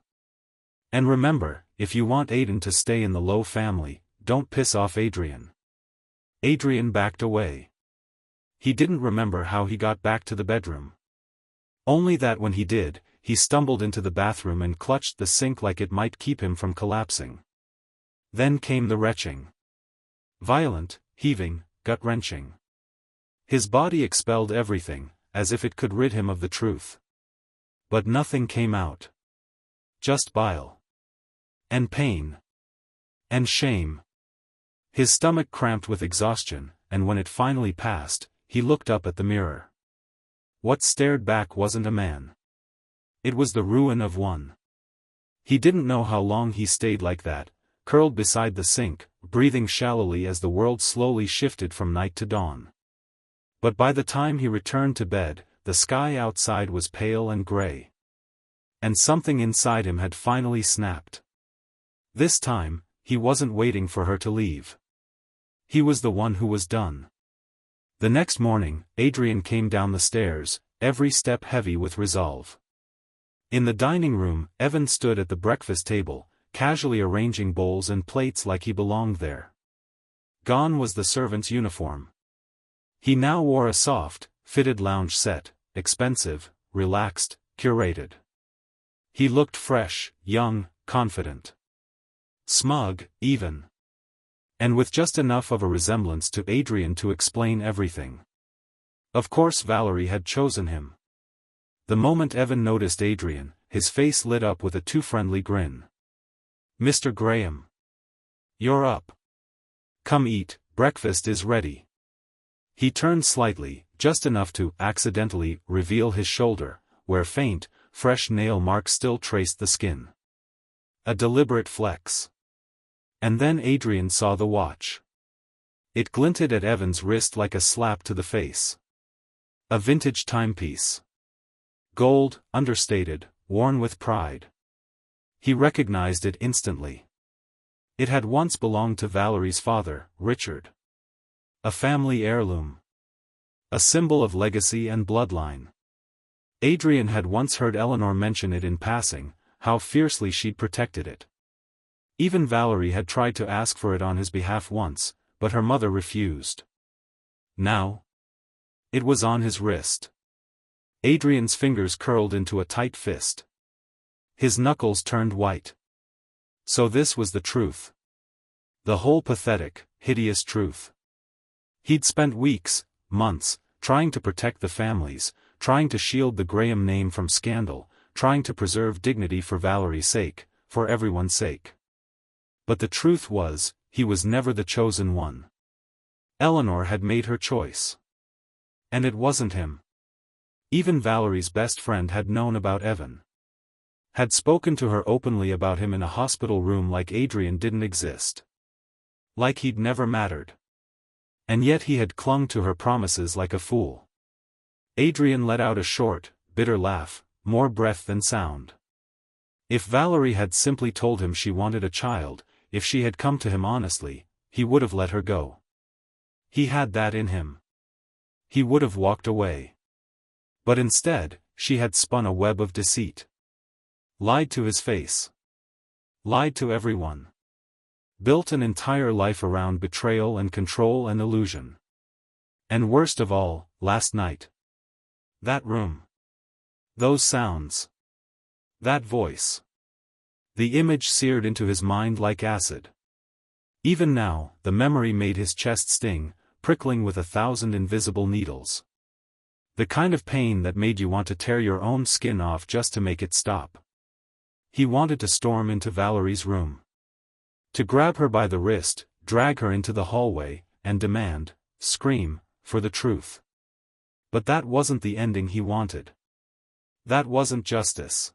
And remember, if you want Aiden to stay in the Low family, don't piss off Adrian." Adrian backed away. He didn't remember how he got back to the bedroom. Only that when he did, he stumbled into the bathroom and clutched the sink like it might keep him from collapsing. Then came the retching. Violent, heaving, gut-wrenching. His body expelled everything, as if it could rid him of the truth. But nothing came out. Just bile. And pain. And shame. His stomach cramped with exhaustion, and when it finally passed, he looked up at the mirror. What stared back wasn't a man. It was the ruin of one. He didn't know how long he stayed like that, curled beside the sink, breathing shallowly as the world slowly shifted from night to dawn. But by the time he returned to bed, the sky outside was pale and gray. And something inside him had finally snapped. This time, he wasn't waiting for her to leave. He was the one who was done. The next morning, Adrian came down the stairs, every step heavy with resolve. In the dining room, Evan stood at the breakfast table, casually arranging bowls and plates like he belonged there. Gone was the servant's uniform. He now wore a soft, fitted lounge set, expensive, relaxed, curated. He looked fresh, young, confident. Smug, even. And with just enough of a resemblance to Adrian to explain everything. Of course Valerie had chosen him. The moment Evan noticed Adrian, his face lit up with a too-friendly grin. Mr. Graham. You're up. Come eat, breakfast is ready. He turned slightly, just enough to accidentally reveal his shoulder, where faint, fresh nail marks still traced the skin. A deliberate flex. And then Adrian saw the watch. It glinted at Evan's wrist like a slap to the face. A vintage timepiece. Gold, understated, worn with pride. He recognized it instantly. It had once belonged to Valerie's father, Richard. A family heirloom. A symbol of legacy and bloodline. Adrian had once heard Eleanor mention it in passing, how fiercely she'd protected it. Even Valerie had tried to ask for it on his behalf once, but her mother refused. Now, it was on his wrist. Adrian's fingers curled into a tight fist. His knuckles turned white. So this was the truth. The whole pathetic, hideous truth. He'd spent weeks, months, trying to protect the families, trying to shield the Graham name from scandal, trying to preserve dignity for Valerie's sake, for everyone's sake. But the truth was, he was never the chosen one. Eleanor had made her choice. And it wasn't him. Even Valerie's best friend had known about Evan. Had spoken to her openly about him in a hospital room like Adrian didn't exist. Like he'd never mattered. And yet he had clung to her promises like a fool. Adrian let out a short, bitter laugh, more breath than sound. If Valerie had simply told him she wanted a child, if she had come to him honestly, he would have let her go. He had that in him. He would have walked away. But instead, she had spun a web of deceit. Lied to his face. Lied to everyone. Built an entire life around betrayal and control and illusion. And worst of all, last night. That room. Those sounds. That voice. The image seared into his mind like acid. Even now, the memory made his chest sting, prickling with 1,000 invisible needles. The kind of pain that made you want to tear your own skin off just to make it stop. He wanted to storm into Valerie's room. To grab her by the wrist, drag her into the hallway, and demand, scream, for the truth. But that wasn't the ending he wanted. That wasn't justice.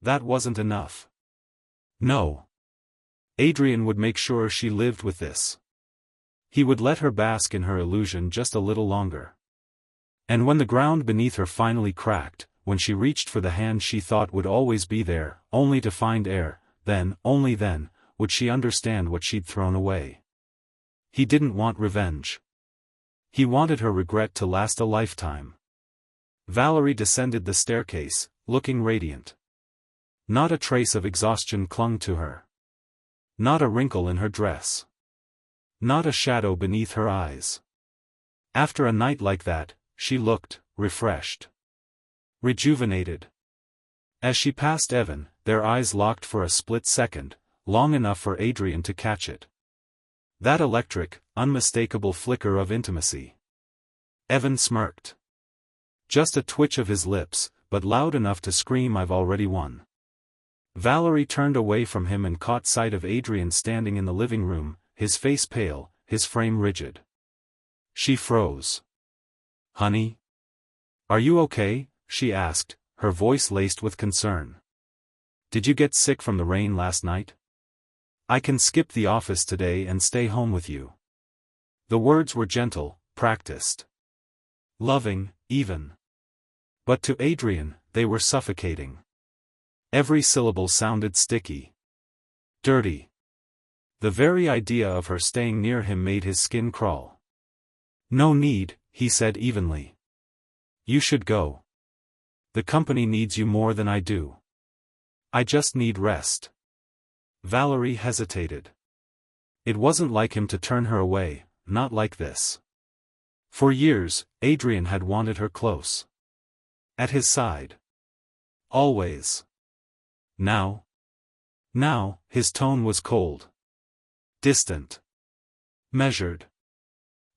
That wasn't enough. No. Adrian would make sure she lived with this. He would let her bask in her illusion just a little longer. And when the ground beneath her finally cracked, when she reached for the hand she thought would always be there, only to find air, then, only then, would she understand what she'd thrown away. He didn't want revenge. He wanted her regret to last a lifetime. Valerie descended the staircase, looking radiant. Not a trace of exhaustion clung to her. Not a wrinkle in her dress. Not a shadow beneath her eyes. After a night like that, she looked refreshed. Rejuvenated. As she passed Evan, their eyes locked for a split second, long enough for Adrian to catch it. That electric, unmistakable flicker of intimacy. Evan smirked. Just a twitch of his lips, but loud enough to scream, "I've already won." Valerie turned away from him and caught sight of Adrian standing in the living room, his face pale, his frame rigid. She froze. "Honey? Are you okay?" she asked, her voice laced with concern. "Did you get sick from the rain last night? I can skip the office today and stay home with you." The words were gentle, practiced. Loving, even. But to Adrian, they were suffocating. Every syllable sounded sticky. Dirty. The very idea of her staying near him made his skin crawl. "No need," he said evenly. "You should go. The company needs you more than I do. I just need rest." Valerie hesitated. It wasn't like him to turn her away, not like this. For years, Adrian had wanted her close. At his side. Always. Now, his tone was cold. Distant. Measured.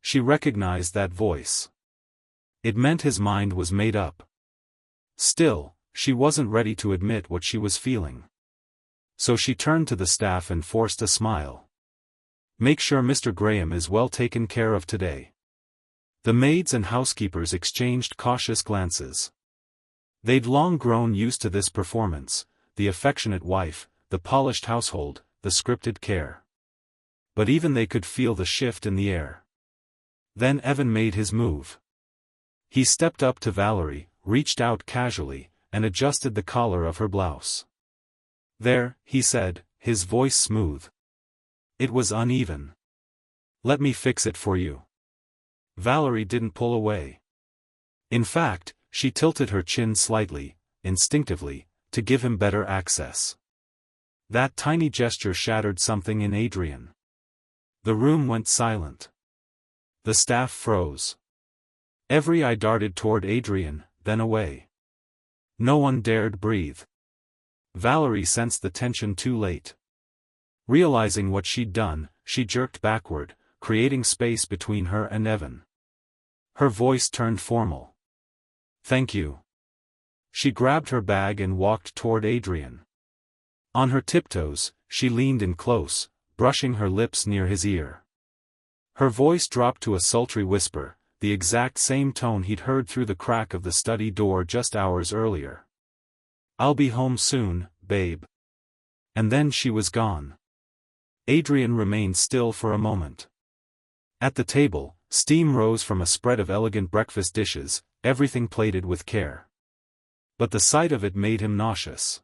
She recognized that voice. It meant his mind was made up. Still, she wasn't ready to admit what she was feeling. So she turned to the staff and forced a smile. "Make sure Mr. Graham is well taken care of today." The maids and housekeepers exchanged cautious glances. They'd long grown used to this performance, the affectionate wife, the polished household, the scripted care. But even they could feel the shift in the air. Then Evan made his move. He stepped up to Valerie, reached out casually, and adjusted the collar of her blouse. "There," he said, his voice smooth. It was uneven. "Let me fix it for you." Valerie didn't pull away. In fact, she tilted her chin slightly, instinctively, to give him better access. That tiny gesture shattered something in Adrian. The room went silent. The staff froze. Every eye darted toward Adrian, then away. No one dared breathe. Valerie sensed the tension too late. Realizing what she'd done, she jerked backward, creating space between her and Evan. Her voice turned formal. "Thank you." She grabbed her bag and walked toward Adrian. On her tiptoes, she leaned in close, brushing her lips near his ear. Her voice dropped to a sultry whisper, the exact same tone he'd heard through the crack of the study door just hours earlier. "I'll be home soon, babe." And then she was gone. Adrian remained still for a moment. At the table, steam rose from a spread of elegant breakfast dishes, everything plated with care. But the sight of it made him nauseous.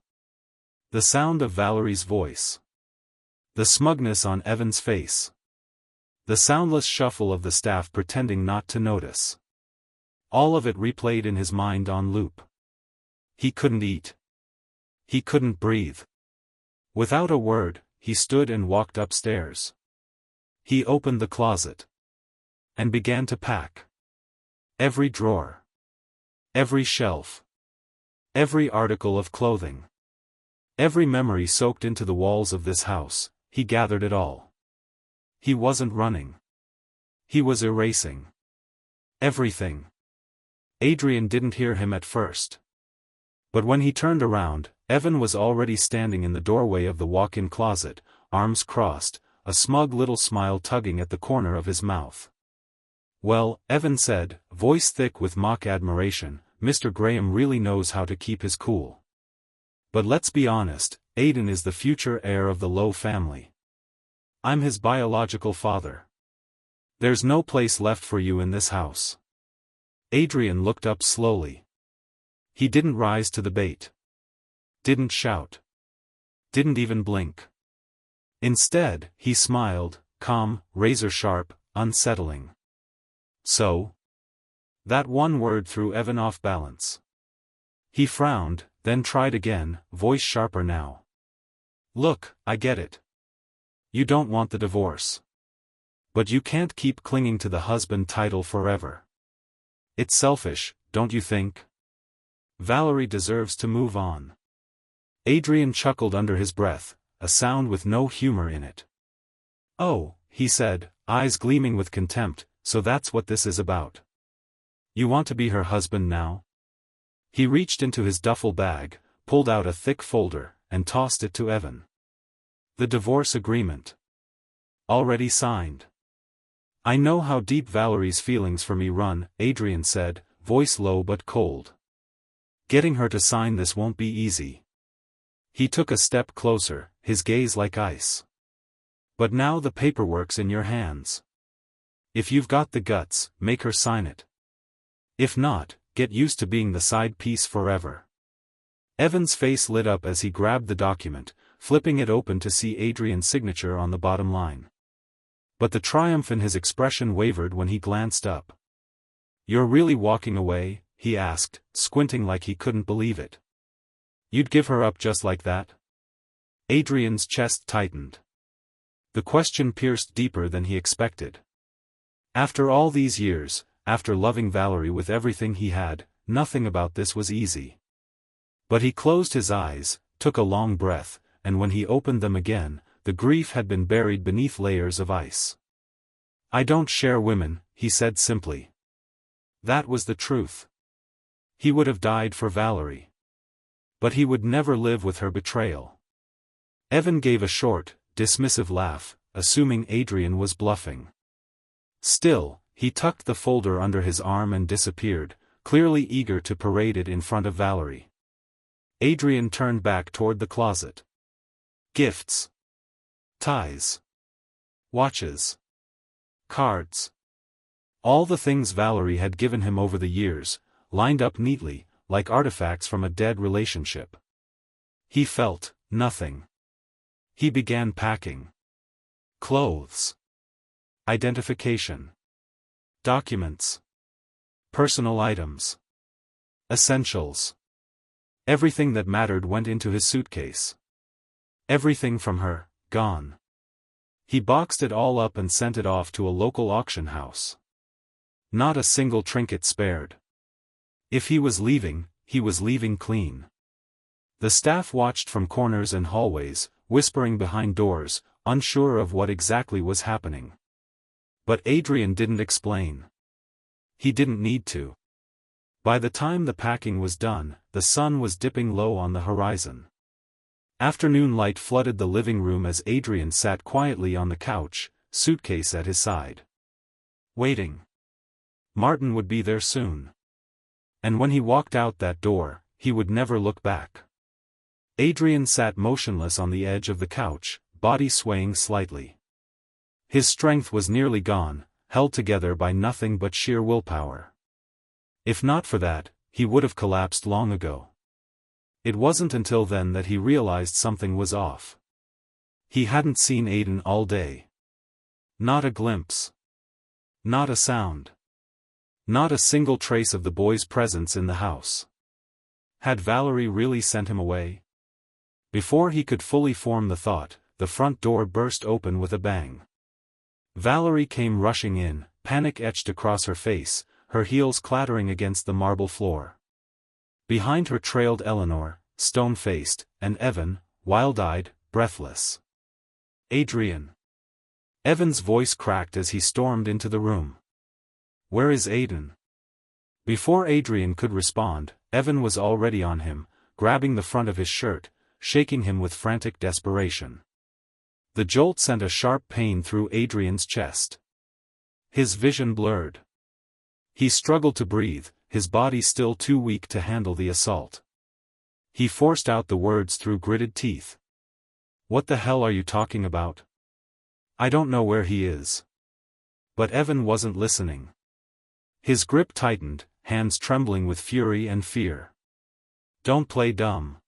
The sound of Valerie's voice. The smugness on Evan's face. The soundless shuffle of the staff pretending not to notice. All of it replayed in his mind on loop. He couldn't eat. He couldn't breathe. Without a word, he stood and walked upstairs. He opened the closet. And began to pack. Every drawer. Every shelf. Every article of clothing. Every memory soaked into the walls of this house, he gathered it all. He wasn't running. He was erasing. Everything. Adrian didn't hear him at first. But when he turned around, Evan was already standing in the doorway of the walk-in closet, arms crossed, a smug little smile tugging at the corner of his mouth. "Well," Evan said, voice thick with mock admiration, "Mr. Graham really knows how to keep his cool. But let's be honest, Aiden is the future heir of the Lowe family. I'm his biological father. There's no place left for you in this house." Adrian looked up slowly. He didn't rise to the bait. Didn't shout. Didn't even blink. Instead, he smiled, calm, razor-sharp, unsettling. "So?" That one word threw Evan off balance. He frowned, then tried again, voice sharper now. "Look, I get it. You don't want the divorce. But you can't keep clinging to the husband title forever. It's selfish, don't you think? Valerie deserves to move on." Adrian chuckled under his breath, a sound with no humor in it. "Oh," he said, eyes gleaming with contempt, "so that's what this is about. You want to be her husband now?" He reached into his duffel bag, pulled out a thick folder, and tossed it to Evan. "The divorce agreement. Already signed." "I know how deep Valerie's feelings for me run," Adrian said, voice low but cold. "Getting her to sign this won't be easy." He took a step closer, his gaze like ice. "But now the paperwork's in your hands. If you've got the guts, make her sign it. If not, get used to being the side piece forever." Evan's face lit up as he grabbed the document, flipping it open to see Adrian's signature on the bottom line. But the triumph in his expression wavered when he glanced up. "You're really walking away?" he asked, squinting like he couldn't believe it. "You'd give her up just like that?" Adrian's chest tightened. The question pierced deeper than he expected. After all these years, after loving Valerie with everything he had, nothing about this was easy. But he closed his eyes, took a long breath, and when he opened them again, the grief had been buried beneath layers of ice. "I don't share women," he said simply. That was the truth. He would have died for Valerie. But he would never live with her betrayal. Evan gave a short, dismissive laugh, assuming Adrian was bluffing. Still, he tucked the folder under his arm and disappeared, clearly eager to parade it in front of Valerie. Adrian turned back toward the closet. Gifts. Ties. Watches. Cards. All the things Valerie had given him over the years, lined up neatly, like artifacts from a dead relationship. He felt nothing. He began packing. Clothes. Identification. Documents. Personal items. Essentials. Everything that mattered went into his suitcase. Everything from her, gone. He boxed it all up and sent it off to a local auction house. Not a single trinket spared. If he was leaving clean. The staff watched from corners and hallways, whispering behind doors, unsure of what exactly was happening. But Adrian didn't explain. He didn't need to. By the time the packing was done, the sun was dipping low on the horizon. Afternoon light flooded the living room as Adrian sat quietly on the couch, suitcase at his side. Waiting. Martin would be there soon. And when he walked out that door, he would never look back. Adrian sat motionless on the edge of the couch, body swaying slightly. His strength was nearly gone, held together by nothing but sheer willpower. If not for that, he would have collapsed long ago. It wasn't until then that he realized something was off. He hadn't seen Aiden all day. Not a glimpse. Not a sound. Not a single trace of the boy's presence in the house. Had Valerie really sent him away? Before he could fully form the thought, the front door burst open with a bang. Valerie came rushing in, panic etched across her face, her heels clattering against the marble floor. Behind her trailed Eleanor, stone-faced, and Evan, wild-eyed, breathless. Adrian. Evan's voice cracked as he stormed into the room. Where is Aiden? Before Adrian could respond, Evan was already on him, grabbing the front of his shirt, shaking him with frantic desperation. The jolt sent a sharp pain through Adrian's chest. His vision blurred. He struggled to breathe, his body still too weak to handle the assault. He forced out the words through gritted teeth. What the hell are you talking about? I don't know where he is. But Evan wasn't listening. His grip tightened, hands trembling with fury and fear. Don't play dumb.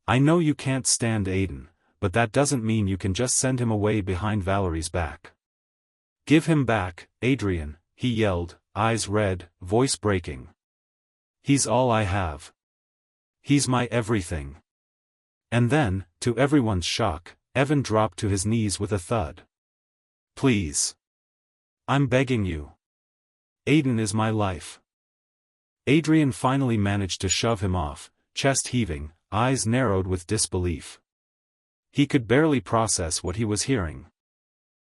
I know you can't stand Aiden, but that doesn't mean you can just send him away behind Valerie's back. Give him back, Adrian, he yelled, eyes red, voice breaking. He's all I have. He's my everything. And then, to everyone's shock, Evan dropped to his knees with a thud. Please. I'm begging you. Aiden is my life. Adrian finally managed to shove him off, chest heaving, eyes narrowed with disbelief. He could barely process what he was hearing.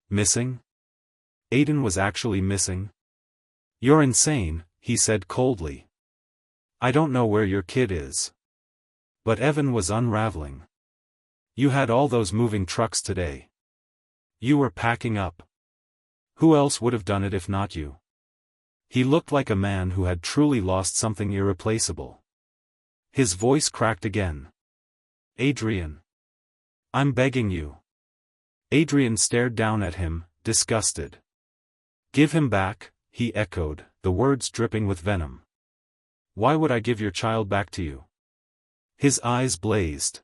Missing? Aiden was actually missing? You're insane, he said coldly. I don't know where your kid is. But Evan was unraveling. You had all those moving trucks today. You were packing up. Who else would have done it if not you? He looked like a man who had truly lost something irreplaceable. His voice cracked again. Adrian. I'm begging you. Adrian stared down at him, disgusted. Give him back, he echoed, the words dripping with venom. Why would I give your child back to you? His eyes blazed.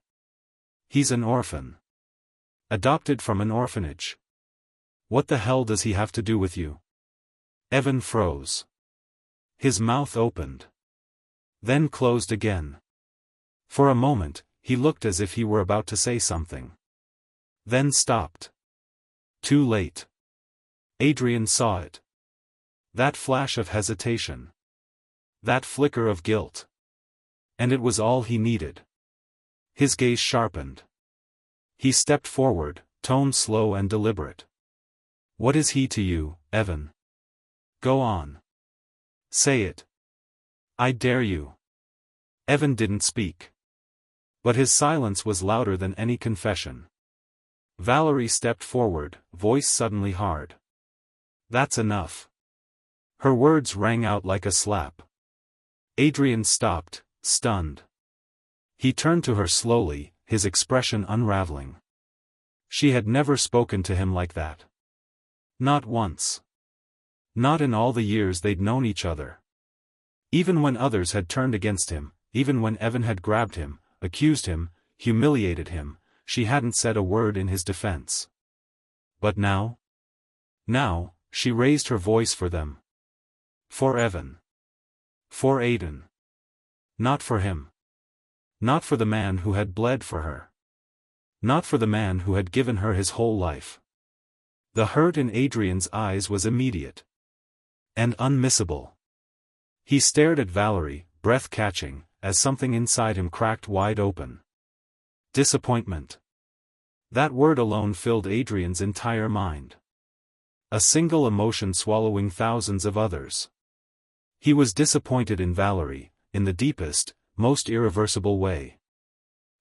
He's an orphan. Adopted from an orphanage. What the hell does he have to do with you? Evan froze. His mouth opened. Then closed again. For a moment, he looked as if he were about to say something. Then stopped. Too late. Adrian saw it. That flash of hesitation. That flicker of guilt. And it was all he needed. His gaze sharpened. He stepped forward, tone slow and deliberate. What is he to you, Evan? Go on. Say it. I dare you. Evan didn't speak. But his silence was louder than any confession. Valerie stepped forward, voice suddenly hard. "That's enough." Her words rang out like a slap. Adrian stopped, stunned. He turned to her slowly, his expression unraveling. She had never spoken to him like that. Not once. Not in all the years they'd known each other. Even when others had turned against him, even when Evan had grabbed him, accused him, humiliated him, she hadn't said a word in his defense. But now? Now, she raised her voice for them. For Evan. For Aiden. Not for him. Not for the man who had bled for her. Not for the man who had given her his whole life. The hurt in Adrian's eyes was immediate. And unmissable. He stared at Valerie, breath-catching, as something inside him cracked wide open. Disappointment. That word alone filled Adrian's entire mind. A single emotion swallowing thousands of others. He was disappointed in Valerie, in the deepest, most irreversible way.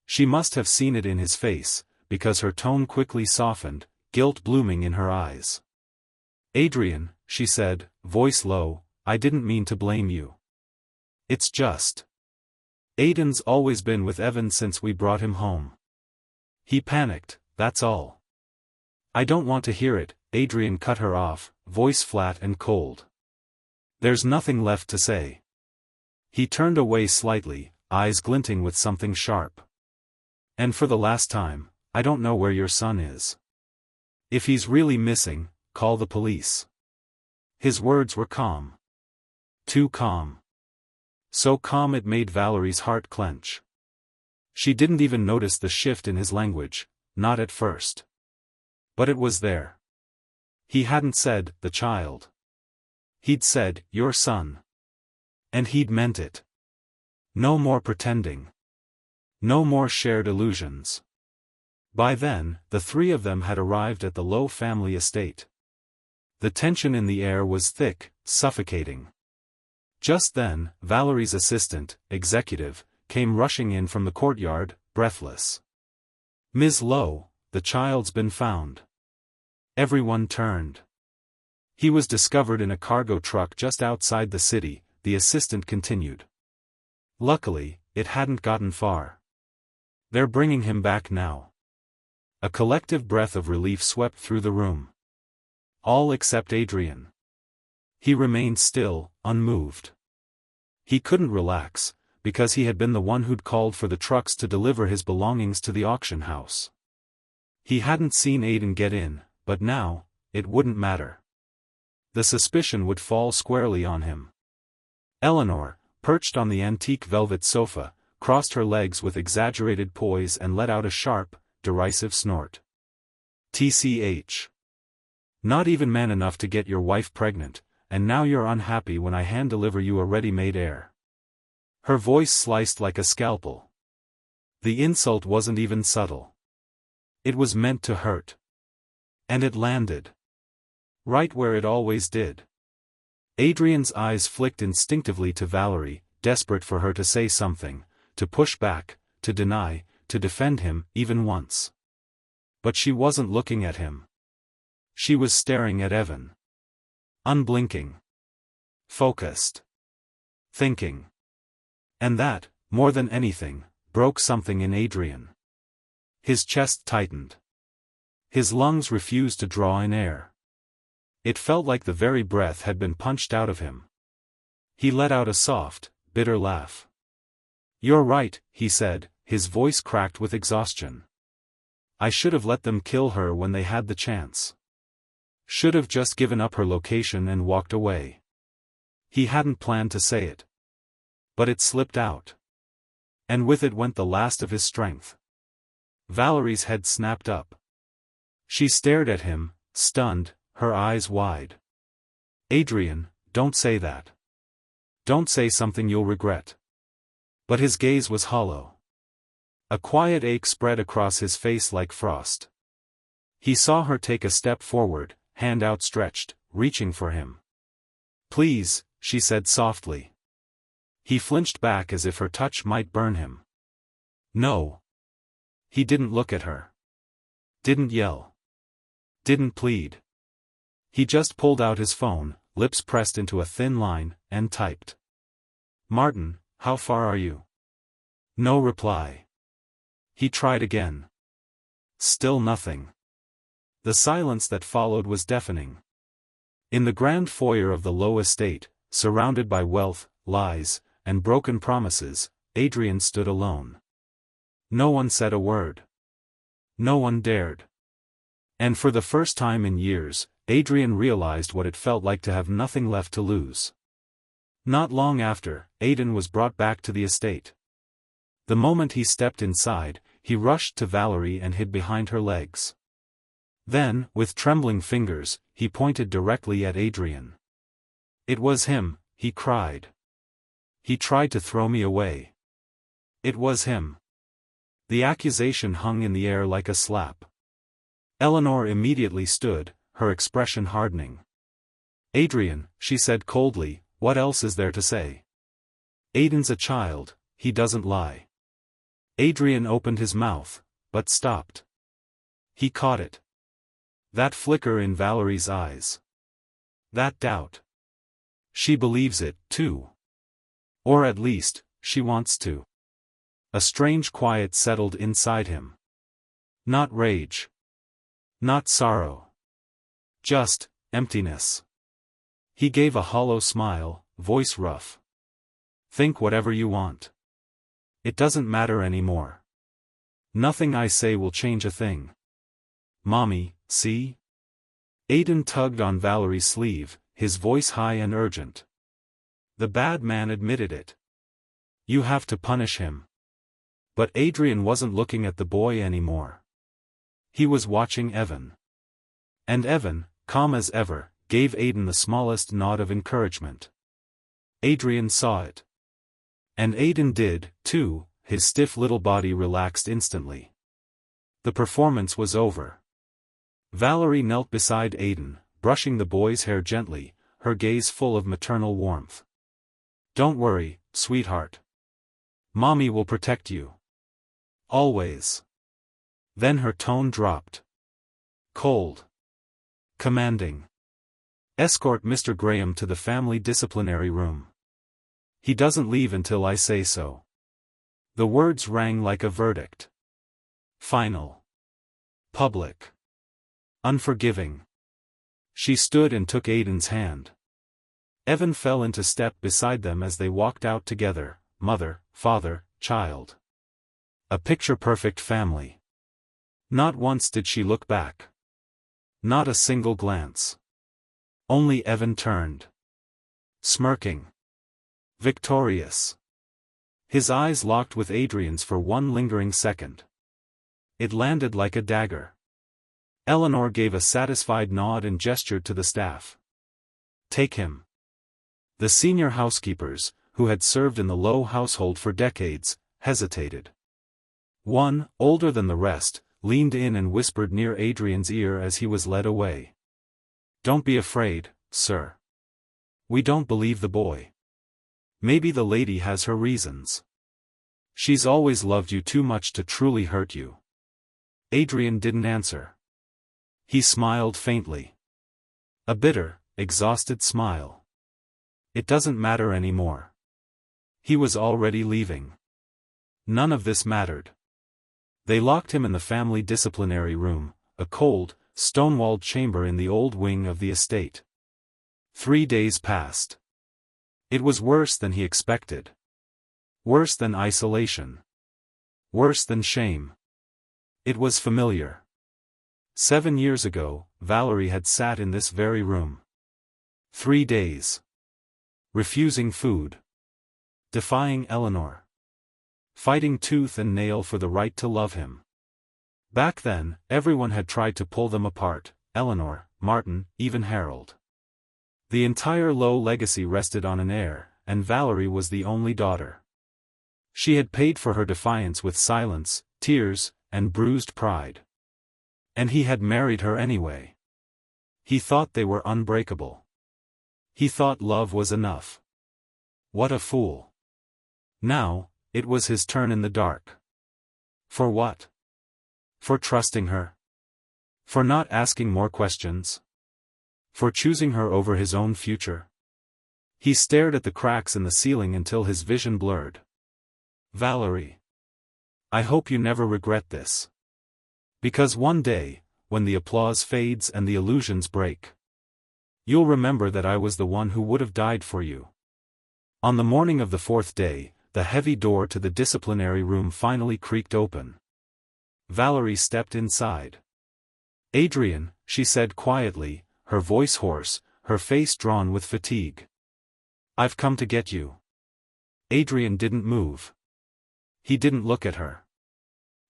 She must have seen it in his face, because her tone quickly softened, guilt blooming in her eyes. "Adrian," she said, voice low, "I didn't mean to blame you. It's just. Aiden's always been with Evan since we brought him home. He panicked, that's all." "I don't want to hear it," Adrian cut her off, voice flat and cold. "There's nothing left to say." He turned away slightly, eyes glinting with something sharp. "And for the last time, I don't know where your son is. If he's really missing, call the police." His words were calm. Too calm. So calm it made Valerie's heart clench. She didn't even notice the shift in his language, not at first. But it was there. He hadn't said, "the child." He'd said, "your son." And he'd meant it. No more pretending. No more shared illusions. By then, the three of them had arrived at the Lowe family estate. The tension in the air was thick, suffocating. Just then, Valerie's assistant, executive, came rushing in from the courtyard, breathless. "Ms. Lowe, the child's been found." Everyone turned. "He was discovered in a cargo truck just outside the city," the assistant continued. "Luckily, it hadn't gotten far. They're bringing him back now." A collective breath of relief swept through the room. All except Adrian. He remained still, unmoved. He couldn't relax, because he had been the one who'd called for the trucks to deliver his belongings to the auction house. He hadn't seen Aiden get in, but now, it wouldn't matter. The suspicion would fall squarely on him. Eleanor, perched on the antique velvet sofa, crossed her legs with exaggerated poise and let out a sharp, derisive snort. "TCH. Not even man enough to get your wife pregnant, and now you're unhappy when I hand-deliver you a ready-made heir." Her voice sliced like a scalpel. The insult wasn't even subtle. It was meant to hurt. And it landed. Right where it always did. Adrian's eyes flicked instinctively to Valerie, desperate for her to say something, to push back, to deny, to defend him, even once. But she wasn't looking at him. She was staring at Evan. Unblinking. Focused. Thinking. And that, more than anything, broke something in Adrian. His chest tightened. His lungs refused to draw in air. It felt like the very breath had been punched out of him. He let out a soft, bitter laugh. "You're right," he said, his voice cracked with exhaustion. "I should have let them kill her when they had the chance. Should have just given up her location and walked away." He hadn't planned to say it. But it slipped out. And with it went the last of his strength. Valerie's head snapped up. She stared at him, stunned, her eyes wide. "Adrian, don't say that. Don't say something you'll regret." But his gaze was hollow. A quiet ache spread across his face like frost. He saw her take a step forward, hand outstretched, reaching for him. "Please," she said softly. He flinched back as if her touch might burn him. No. He didn't look at her. Didn't yell. Didn't plead. He just pulled out his phone, lips pressed into a thin line, and typed. Martin, how far are you? No reply. He tried again. Still nothing. The silence that followed was deafening. In the grand foyer of the Low estate, surrounded by wealth, lies, and broken promises, Adrian stood alone. No one said a word. No one dared. And for the first time in years, Adrian realized what it felt like to have nothing left to lose. Not long after, Aidan was brought back to the estate. The moment he stepped inside, he rushed to Valerie and hid behind her legs. Then, with trembling fingers, he pointed directly at Adrian. It was him, he cried. He tried to throw me away. It was him. The accusation hung in the air like a slap. Eleanor immediately stood, her expression hardening. Adrian, she said coldly, what else is there to say? Aidan's a child, he doesn't lie. Adrian opened his mouth, but stopped. He caught it. That flicker in Valerie's eyes. That doubt. She believes it, too. Or at least, she wants to. A strange quiet settled inside him. Not rage. Not sorrow. Just emptiness. He gave a hollow smile, voice rough. Think whatever you want. It doesn't matter anymore. Nothing I say will change a thing. Mommy, see? Aidan tugged on Valerie's sleeve, his voice high and urgent. The bad man admitted it. You have to punish him. But Adrian wasn't looking at the boy anymore. He was watching Evan. And Evan, calm as ever, gave Aidan the smallest nod of encouragement. Adrian saw it. And Aidan did, too, his stiff little body relaxed instantly. The performance was over. Valerie knelt beside Aidan, brushing the boy's hair gently, her gaze full of maternal warmth. Don't worry, sweetheart. Mommy will protect you. Always. Then her tone dropped. Cold. Commanding. Escort Mr. Graham to the family disciplinary room. He doesn't leave until I say so. The words rang like a verdict. Final. Public. Unforgiving. She stood and took Aidan's hand. Evan fell into step beside them as they walked out together, mother, father, child. A picture-perfect family. Not once did she look back. Not a single glance. Only Evan turned. Smirking. Victorious. His eyes locked with Adrian's for one lingering second. It landed like a dagger. Eleanor gave a satisfied nod and gestured to the staff. Take him. The senior housekeepers, who had served in the Low household for decades, hesitated. One, older than the rest, leaned in and whispered near Adrian's ear as he was led away. Don't be afraid, sir. We don't believe the boy. Maybe the lady has her reasons. She's always loved you too much to truly hurt you. Adrian didn't answer. He smiled faintly. A bitter, exhausted smile. It doesn't matter anymore. He was already leaving. None of this mattered. They locked him in the family disciplinary room, a cold, stone-walled chamber in the old wing of the estate. 3 days passed. It was worse than he expected. Worse than isolation. Worse than shame. It was familiar. 7 years ago, Valerie had sat in this very room. 3 days. Refusing food. Defying Eleanor. Fighting tooth and nail for the right to love him. Back then, everyone had tried to pull them apart, Eleanor, Martin, even Harold. The entire Low legacy rested on an heir, and Valerie was the only daughter. She had paid for her defiance with silence, tears, and bruised pride. And he had married her anyway. He thought they were unbreakable. He thought love was enough. What a fool. Now, it was his turn in the dark. For what? For trusting her? For not asking more questions? For choosing her over his own future? He stared at the cracks in the ceiling until his vision blurred. Valerie. I hope you never regret this. Because one day, when the applause fades and the illusions break, you'll remember that I was the one who would have died for you. On the morning of the fourth day, the heavy door to the disciplinary room finally creaked open. Valerie stepped inside. Adrian, she said quietly, her voice hoarse, her face drawn with fatigue. I've come to get you. Adrian didn't move. He didn't look at her.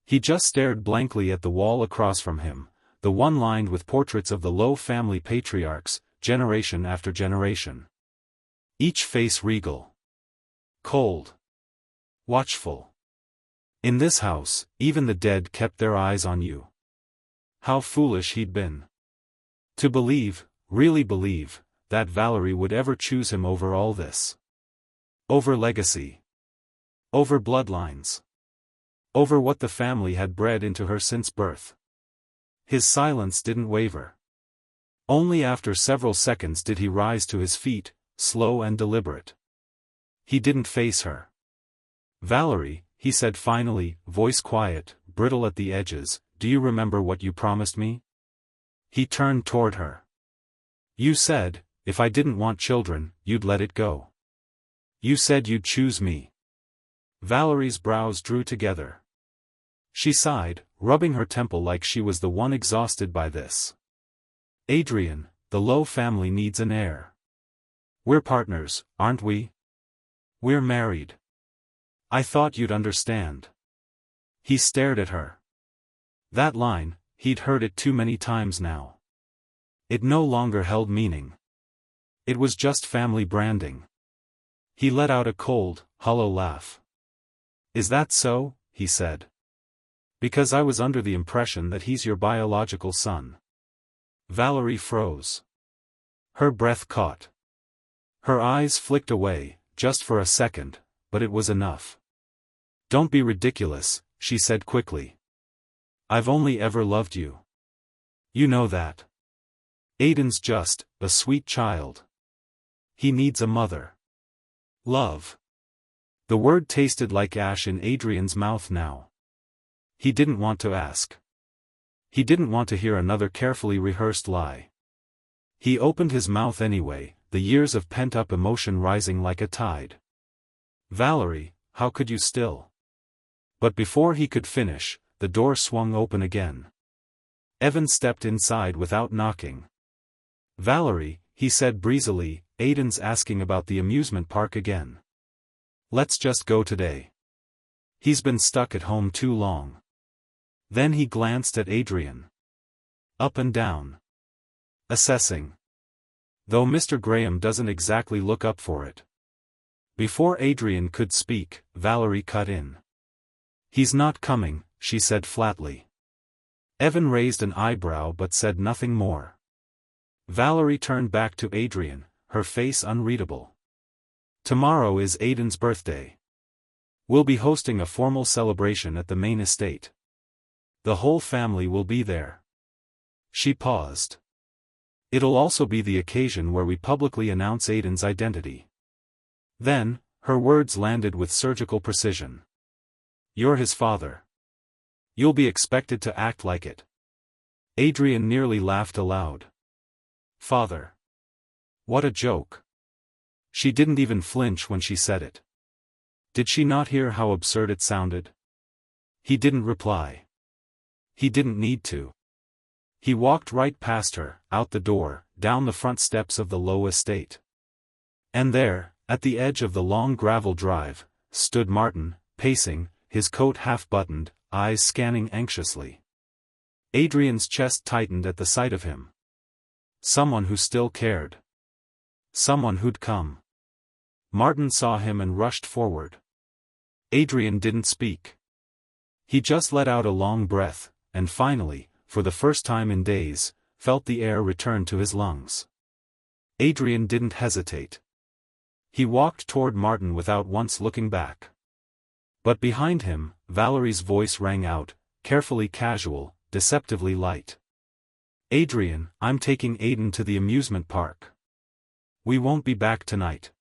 He just stared blankly at the wall across from him, the one lined with portraits of the Lowe family patriarchs, generation after generation. Each face regal. Cold. Watchful. In this house, even the dead kept their eyes on you. How foolish he'd been. To believe, really believe, that Valerie would ever choose him over all this. Over legacy. Over bloodlines. Over what the family had bred into her since birth. His silence didn't waver. Only after several seconds did he rise to his feet, slow and deliberate. He didn't face her. Valerie, he said finally, voice quiet, brittle at the edges, do you remember what you promised me? He turned toward her. You said, if I didn't want children, you'd let it go. You said you'd choose me. Valerie's brows drew together. She sighed, rubbing her temple like she was the one exhausted by this. Adrian, the Lowe family needs an heir. We're partners, aren't we? We're married. I thought you'd understand. He stared at her. That line, he'd heard it too many times now. It no longer held meaning. It was just family branding. He let out a cold, hollow laugh. Is that so? He said. Because I was under the impression that he's your biological son. Valerie froze. Her breath caught. Her eyes flicked away, just for a second, but it was enough. Don't be ridiculous, she said quickly. I've only ever loved you. You know that. Aiden's just a sweet child. He needs a mother. Love. The word tasted like ash in Adrian's mouth now. He didn't want to ask. He didn't want to hear another carefully rehearsed lie. He opened his mouth anyway, the years of pent-up emotion rising like a tide. Valerie, how could you still? But before he could finish, the door swung open again. Evan stepped inside without knocking. Valerie, he said breezily, Aiden's asking about the amusement park again. Let's just go today. He's been stuck at home too long. Then he glanced at Adrian. Up and down. Assessing. Though Mr. Graham doesn't exactly look up for it. Before Adrian could speak, Valerie cut in. He's not coming, she said flatly. Evan raised an eyebrow but said nothing more. Valerie turned back to Adrian, her face unreadable. Tomorrow is Aiden's birthday. We'll be hosting a formal celebration at the main estate. The whole family will be there. She paused. It'll also be the occasion where we publicly announce Aiden's identity. Then, her words landed with surgical precision. You're his father. You'll be expected to act like it. Adrian nearly laughed aloud. Father. What a joke. She didn't even flinch when she said it. Did she not hear how absurd it sounded? He didn't reply. He didn't need to. He walked right past her, out the door, down the front steps of the Lowe estate. And there, at the edge of the long gravel drive, stood Martin, pacing, his coat half-buttoned, eyes scanning anxiously. Adrian's chest tightened at the sight of him. Someone who still cared. Someone who'd come. Martin saw him and rushed forward. Adrian didn't speak. He just let out a long breath, and finally, for the first time in days, felt the air return to his lungs. Adrian didn't hesitate. He walked toward Martin without once looking back. But behind him, Valerie's voice rang out, carefully casual, deceptively light. "Adrian, I'm taking Aiden to the amusement park. We won't be back tonight.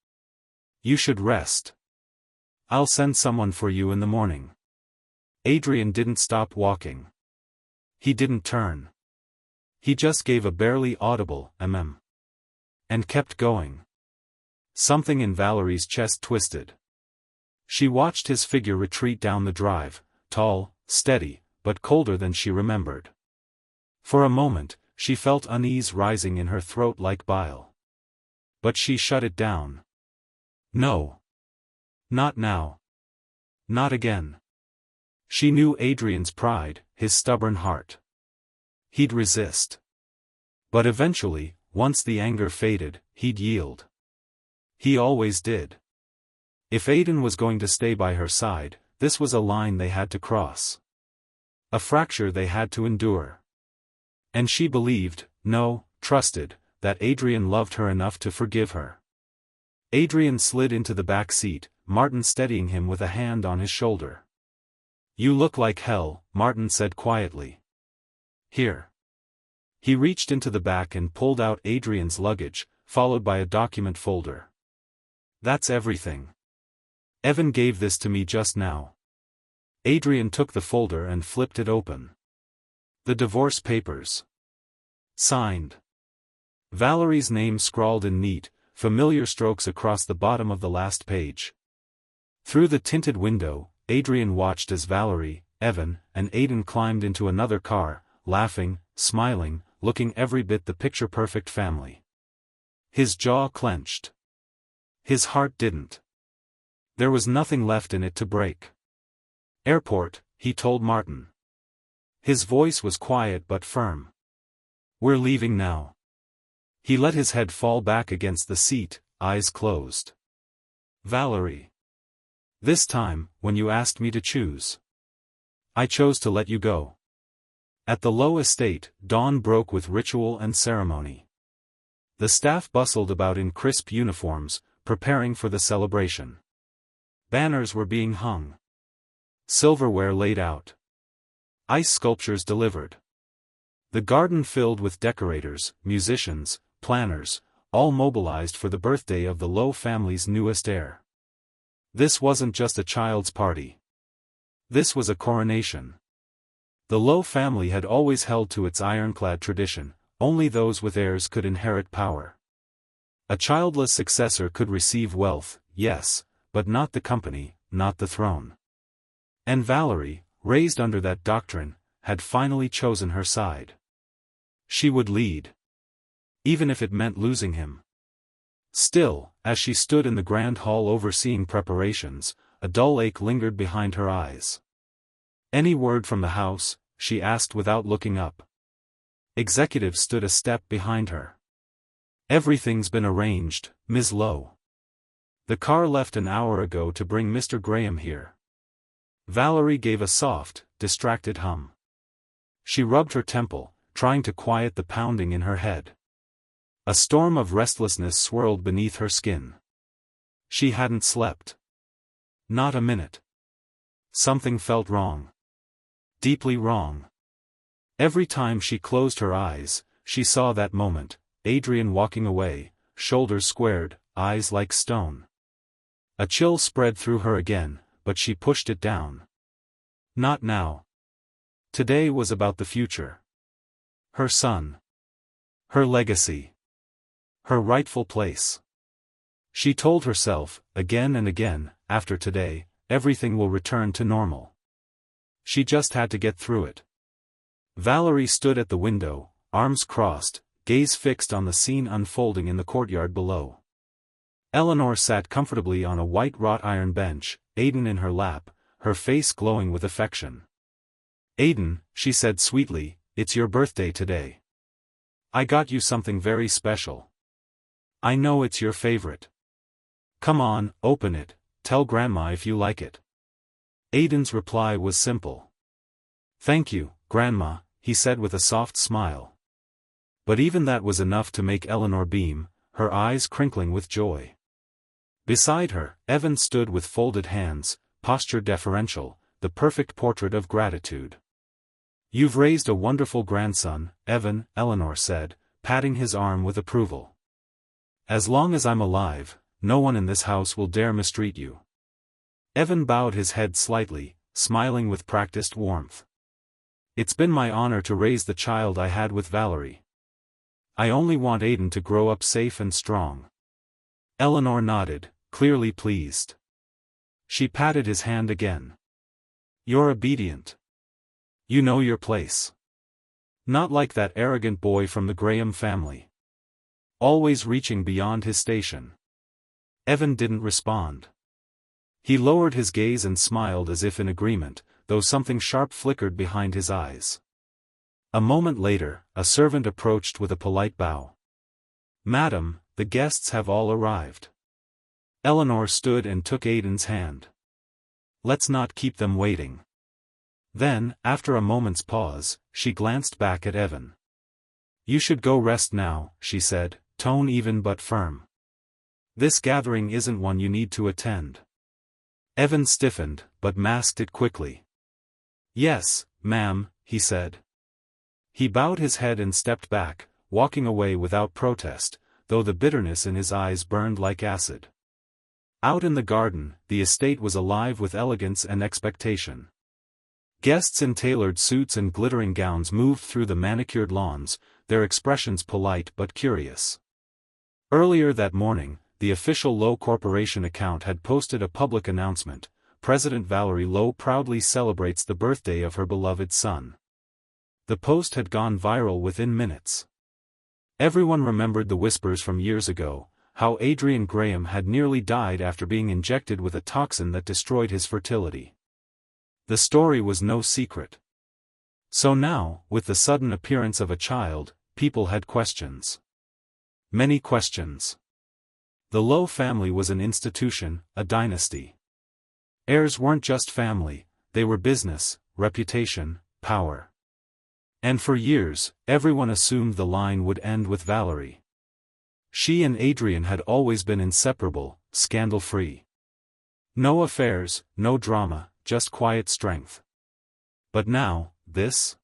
You should rest. I'll send someone for you in the morning." Adrian didn't stop walking. He didn't turn. He just gave a barely audible "mm" and kept going. Something in Valerie's chest twisted. She watched his figure retreat down the drive, tall, steady, but colder than she remembered. For a moment, she felt unease rising in her throat like bile. But she shut it down. No. Not now. Not again. She knew Adrian's pride, his stubborn heart. He'd resist. But eventually, once the anger faded, he'd yield. He always did. If Aiden was going to stay by her side, this was a line they had to cross. A fracture they had to endure. And she believed, no, trusted, that Adrian loved her enough to forgive her. Adrian slid into the back seat, Martin steadying him with a hand on his shoulder. "You look like hell," Martin said quietly. "Here." He reached into the back and pulled out Adrian's luggage, followed by a document folder. "That's everything. Evan gave this to me just now." Adrian took the folder and flipped it open. The divorce papers. Signed. Valerie's name scrawled in neat, familiar strokes across the bottom of the last page. Through the tinted window, Adrian watched as Valerie, Evan, and Aiden climbed into another car, laughing, smiling, looking every bit the picture-perfect family. His jaw clenched. His heart didn't. There was nothing left in it to break. "Airport," he told Martin. His voice was quiet but firm. "We're leaving now." He let his head fall back against the seat, eyes closed. "Valerie. This time, when you asked me to choose, I chose to let you go." At the Lowe estate, dawn broke with ritual and ceremony. The staff bustled about in crisp uniforms, preparing for the celebration. Banners were being hung. Silverware laid out. Ice sculptures delivered. The garden filled with decorators, musicians, planners, all mobilized for the birthday of the Lowe family's newest heir. This wasn't just a child's party. This was a coronation. The Lowe family had always held to its ironclad tradition: only those with heirs could inherit power. A childless successor could receive wealth, yes, but not the company, not the throne. And Valerie, raised under that doctrine, had finally chosen her side. She would lead. Even if it meant losing him. Still, as she stood in the grand hall overseeing preparations, a dull ache lingered behind her eyes. "Any word from the house?" she asked without looking up. Executives stood a step behind her. "Everything's been arranged, Ms. Lowe. The car left an hour ago to bring Mr. Graham here." Valerie gave a soft, distracted hum. She rubbed her temple, trying to quiet the pounding in her head. A storm of restlessness swirled beneath her skin. She hadn't slept. Not a minute. Something felt wrong. Deeply wrong. Every time she closed her eyes, she saw that moment, Adrian walking away, shoulders squared, eyes like stone. A chill spread through her again, but she pushed it down. Not now. Today was about the future. Her son. Her legacy. Her rightful place. She told herself, again and again, after today, everything will return to normal. She just had to get through it. Valerie stood at the window, arms crossed, gaze fixed on the scene unfolding in the courtyard below. Eleanor sat comfortably on a white wrought iron bench, Aiden in her lap, her face glowing with affection. "Aiden," she said sweetly, "it's your birthday today. I got you something very special. I know it's your favorite. Come on, open it, tell Grandma if you like it." Aiden's reply was simple. "Thank you, Grandma," he said with a soft smile. But even that was enough to make Eleanor beam, her eyes crinkling with joy. Beside her, Evan stood with folded hands, posture deferential, the perfect portrait of gratitude. "You've raised a wonderful grandson, Evan," Eleanor said, patting his arm with approval. "As long as I'm alive, no one in this house will dare mistreat you." Evan bowed his head slightly, smiling with practiced warmth. "It's been my honor to raise the child I had with Valerie. I only want Aiden to grow up safe and strong." Eleanor nodded, clearly pleased. She patted his hand again. "You're obedient. You know your place. Not like that arrogant boy from the Graham family. Always reaching beyond his station." Evan didn't respond. He lowered his gaze and smiled as if in agreement, though something sharp flickered behind his eyes. A moment later, a servant approached with a polite bow. "Madam, the guests have all arrived." Eleanor stood and took Aiden's hand. "Let's not keep them waiting." Then, after a moment's pause, she glanced back at Evan. "You should go rest now," she said, tone even but firm. "This gathering isn't one you need to attend." Evan stiffened, but masked it quickly. "Yes, ma'am," he said. He bowed his head and stepped back, walking away without protest, though the bitterness in his eyes burned like acid. Out in the garden, the estate was alive with elegance and expectation. Guests in tailored suits and glittering gowns moved through the manicured lawns, their expressions polite but curious. Earlier that morning, the official Lowe Corporation account had posted a public announcement: President Valerie Lowe proudly celebrates the birthday of her beloved son. The post had gone viral within minutes. Everyone remembered the whispers from years ago, how Adrian Graham had nearly died after being injected with a toxin that destroyed his fertility. The story was no secret. So now, with the sudden appearance of a child, people had questions. Many questions. The Lowe family was an institution, a dynasty. Heirs weren't just family, they were business, reputation, power. And for years, everyone assumed the line would end with Valerie. She and Adrian had always been inseparable, scandal-free. No affairs, no drama, just quiet strength. But now, this?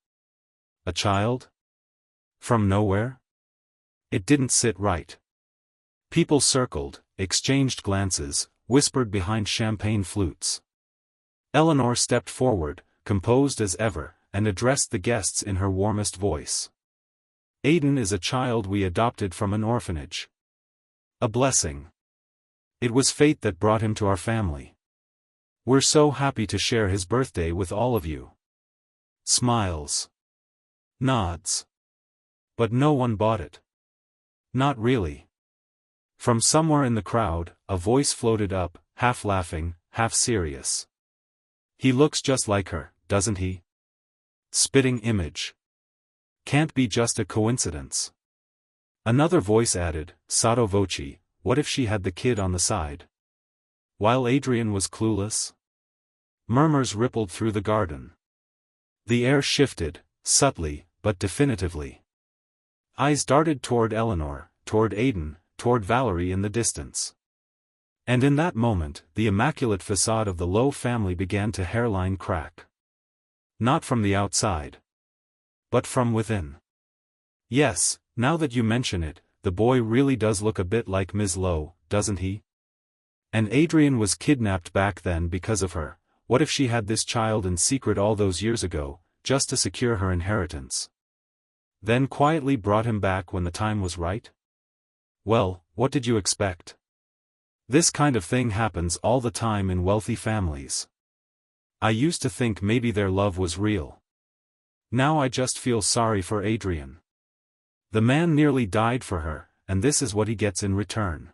A child? From nowhere? It didn't sit right. People circled, exchanged glances, whispered behind champagne flutes. Eleanor stepped forward, composed as ever, and addressed the guests in her warmest voice. "Aiden is a child we adopted from an orphanage. A blessing. It was fate that brought him to our family. We're so happy to share his birthday with all of you." Smiles. Nods. But no one bought it. Not really. From somewhere in the crowd, a voice floated up, half laughing, half serious. "He looks just like her, doesn't he? Spitting image. Can't be just a coincidence." Another voice added, sotto voce, "What if she had the kid on the side? While Adrian was clueless?" Murmurs rippled through the garden. The air shifted, subtly, but definitively. Eyes darted toward Eleanor, toward Aiden, toward Valerie in the distance. And in that moment, the immaculate facade of the Lowe family began to hairline crack. Not from the outside, but from within. "Yes, now that you mention it, the boy really does look a bit like Ms. Lowe, doesn't he? And Adrian was kidnapped back then because of her. What if she had this child in secret all those years ago, just to secure her inheritance? Then quietly brought him back when the time was right? Well, what did you expect? This kind of thing happens all the time in wealthy families. I used to think maybe their love was real. Now I just feel sorry for Adrian. The man nearly died for her, and this is what he gets in return."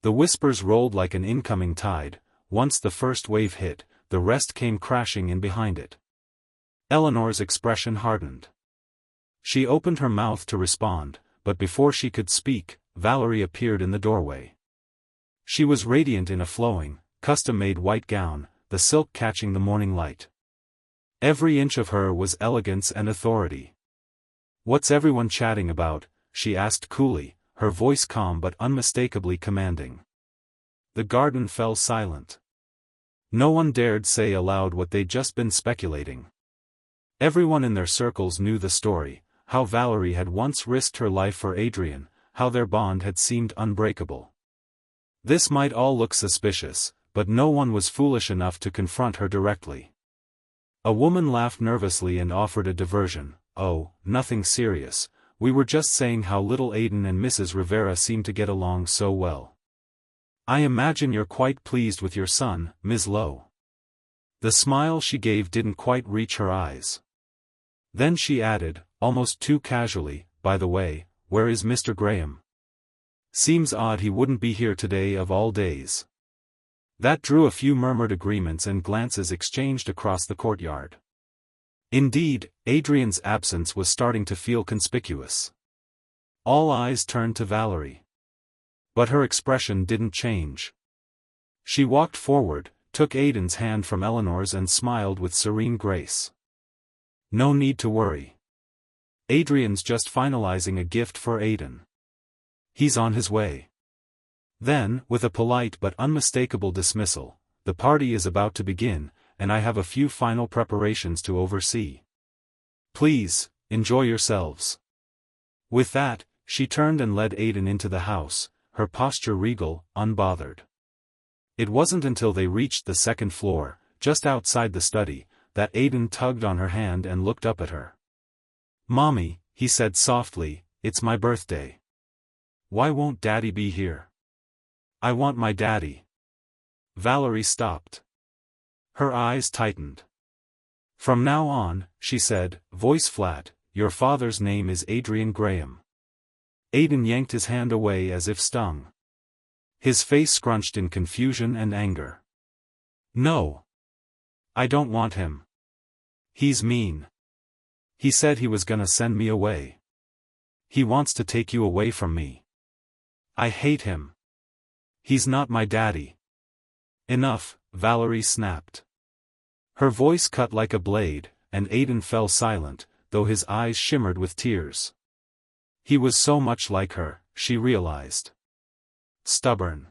The whispers rolled like an incoming tide. Once the first wave hit, the rest came crashing in behind it. Eleanor's expression hardened. She opened her mouth to respond, but before she could speak, Valerie appeared in the doorway. She was radiant in a flowing, custom-made white gown, the silk catching the morning light. Every inch of her was elegance and authority. "What's everyone chatting about?" she asked coolly, her voice calm but unmistakably commanding. The garden fell silent. No one dared say aloud what they'd just been speculating. Everyone in their circles knew the story, how Valerie had once risked her life for Adrian, how their bond had seemed unbreakable. This might all look suspicious, but no one was foolish enough to confront her directly. A woman laughed nervously and offered a diversion. "Oh, nothing serious, we were just saying how little Aidan and Mrs. Rivera seem to get along so well. I imagine you're quite pleased with your son, Ms. Lowe." The smile she gave didn't quite reach her eyes. Then she added, almost too casually, "By the way, where is Mr. Graham? Seems odd he wouldn't be here today of all days." That drew a few murmured agreements and glances exchanged across the courtyard. Indeed, Adrian's absence was starting to feel conspicuous. All eyes turned to Valerie. But her expression didn't change. She walked forward, took Aidan's hand from Eleanor's and smiled with serene grace. "No need to worry. Adrian's just finalizing a gift for Aidan. He's on his way." Then, with a polite but unmistakable dismissal, "The party is about to begin, and I have a few final preparations to oversee. Please, enjoy yourselves." With that, she turned and led Aidan into the house, her posture regal, unbothered. It wasn't until they reached the second floor, just outside the study, that Aidan tugged on her hand and looked up at her. "Mommy," he said softly, "it's my birthday. Why won't Daddy be here? I want my daddy." Valerie stopped. Her eyes tightened. "From now on," she said, voice flat, "your father's name is Adrian Graham." Aidan yanked his hand away as if stung. His face scrunched in confusion and anger. "No. I don't want him. He's mean. He said he was gonna send me away. He wants to take you away from me. I hate him. He's not my daddy." "Enough," Valerie snapped. Her voice cut like a blade, and Aidan fell silent, though his eyes shimmered with tears. He was so much like her, she realized. Stubborn.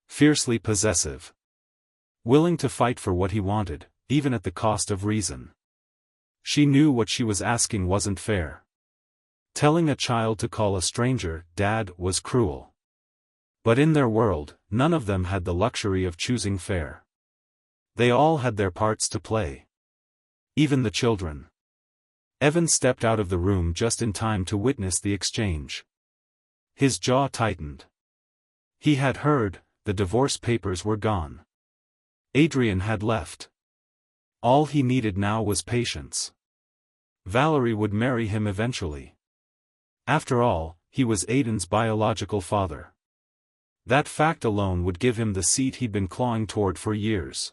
Fiercely possessive. Willing to fight for what he wanted, even at the cost of reason. She knew what she was asking wasn't fair. Telling a child to call a stranger Dad was cruel. But in their world, none of them had the luxury of choosing fair. They all had their parts to play. Even the children. Evan stepped out of the room just in time to witness the exchange. His jaw tightened. He had heard, the divorce papers were gone. Adrian had left. All he needed now was patience. Valerie would marry him eventually. After all, he was Aidan's biological father. That fact alone would give him the seat he'd been clawing toward for years.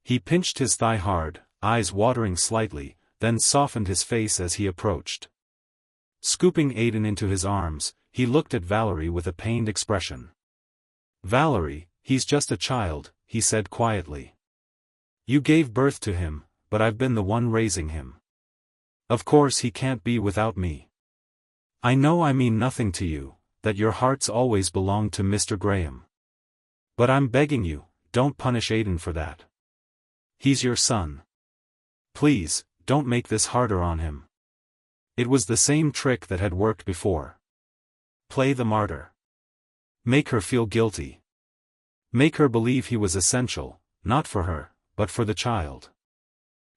He pinched his thigh hard, eyes watering slightly, then softened his face as he approached. Scooping Aidan into his arms, he looked at Valerie with a pained expression. "Valerie, he's just a child," he said quietly. "You gave birth to him, but I've been the one raising him. Of course he can't be without me. I know I mean nothing to you, that your hearts always belonged to Mr. Graham. But I'm begging you, don't punish Aidan for that. He's your son. Please, don't make this harder on him." It was the same trick that had worked before. Play the martyr. Make her feel guilty. Make her believe he was essential, not for her, but for the child.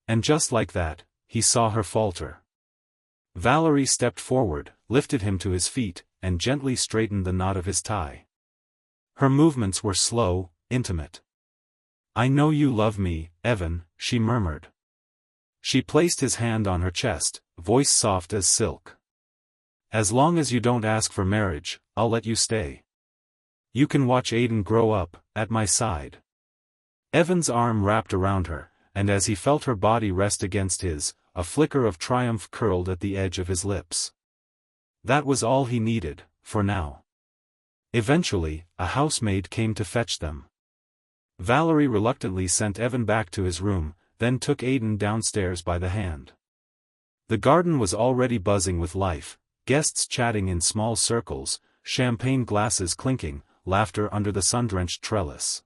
And just like that, he saw her falter. Valerie stepped forward, lifted him to his feet, and gently straightened the knot of his tie. Her movements were slow, intimate. "I know you love me, Evan," she murmured. She placed his hand on her chest, voice soft as silk. "As long as you don't ask for marriage, I'll let you stay. You can watch Aidan grow up, at my side." Evan's arm wrapped around her, and as he felt her body rest against his, a flicker of triumph curled at the edge of his lips. That was all he needed, for now. Eventually, a housemaid came to fetch them. Valerie reluctantly sent Evan back to his room, then took Aidan downstairs by the hand. The garden was already buzzing with life, guests chatting in small circles, champagne glasses clinking, laughter under the sun-drenched trellis.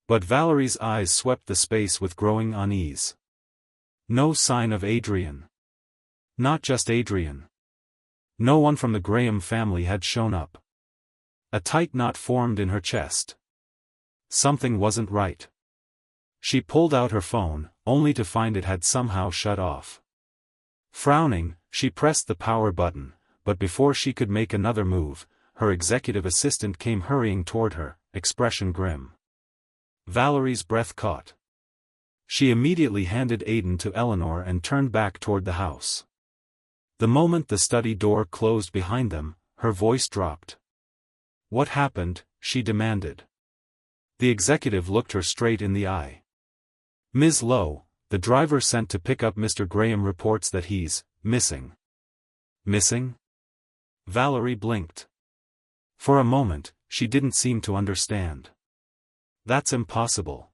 But Valerie's eyes swept the space with growing unease. No sign of Adrian. Not just Adrian. No one from the Graham family had shown up. A tight knot formed in her chest. Something wasn't right. She pulled out her phone, only to find it had somehow shut off. Frowning, she pressed the power button, but before she could make another move, her executive assistant came hurrying toward her, expression grim. Valerie's breath caught. She immediately handed Aiden to Eleanor and turned back toward the house. The moment the study door closed behind them, her voice dropped. "What happened?" she demanded. The executive looked her straight in the eye. "Ms. Lowe, the driver sent to pick up Mr. Graham reports that he's missing." Missing? Valerie blinked. For a moment, she didn't seem to understand. That's impossible.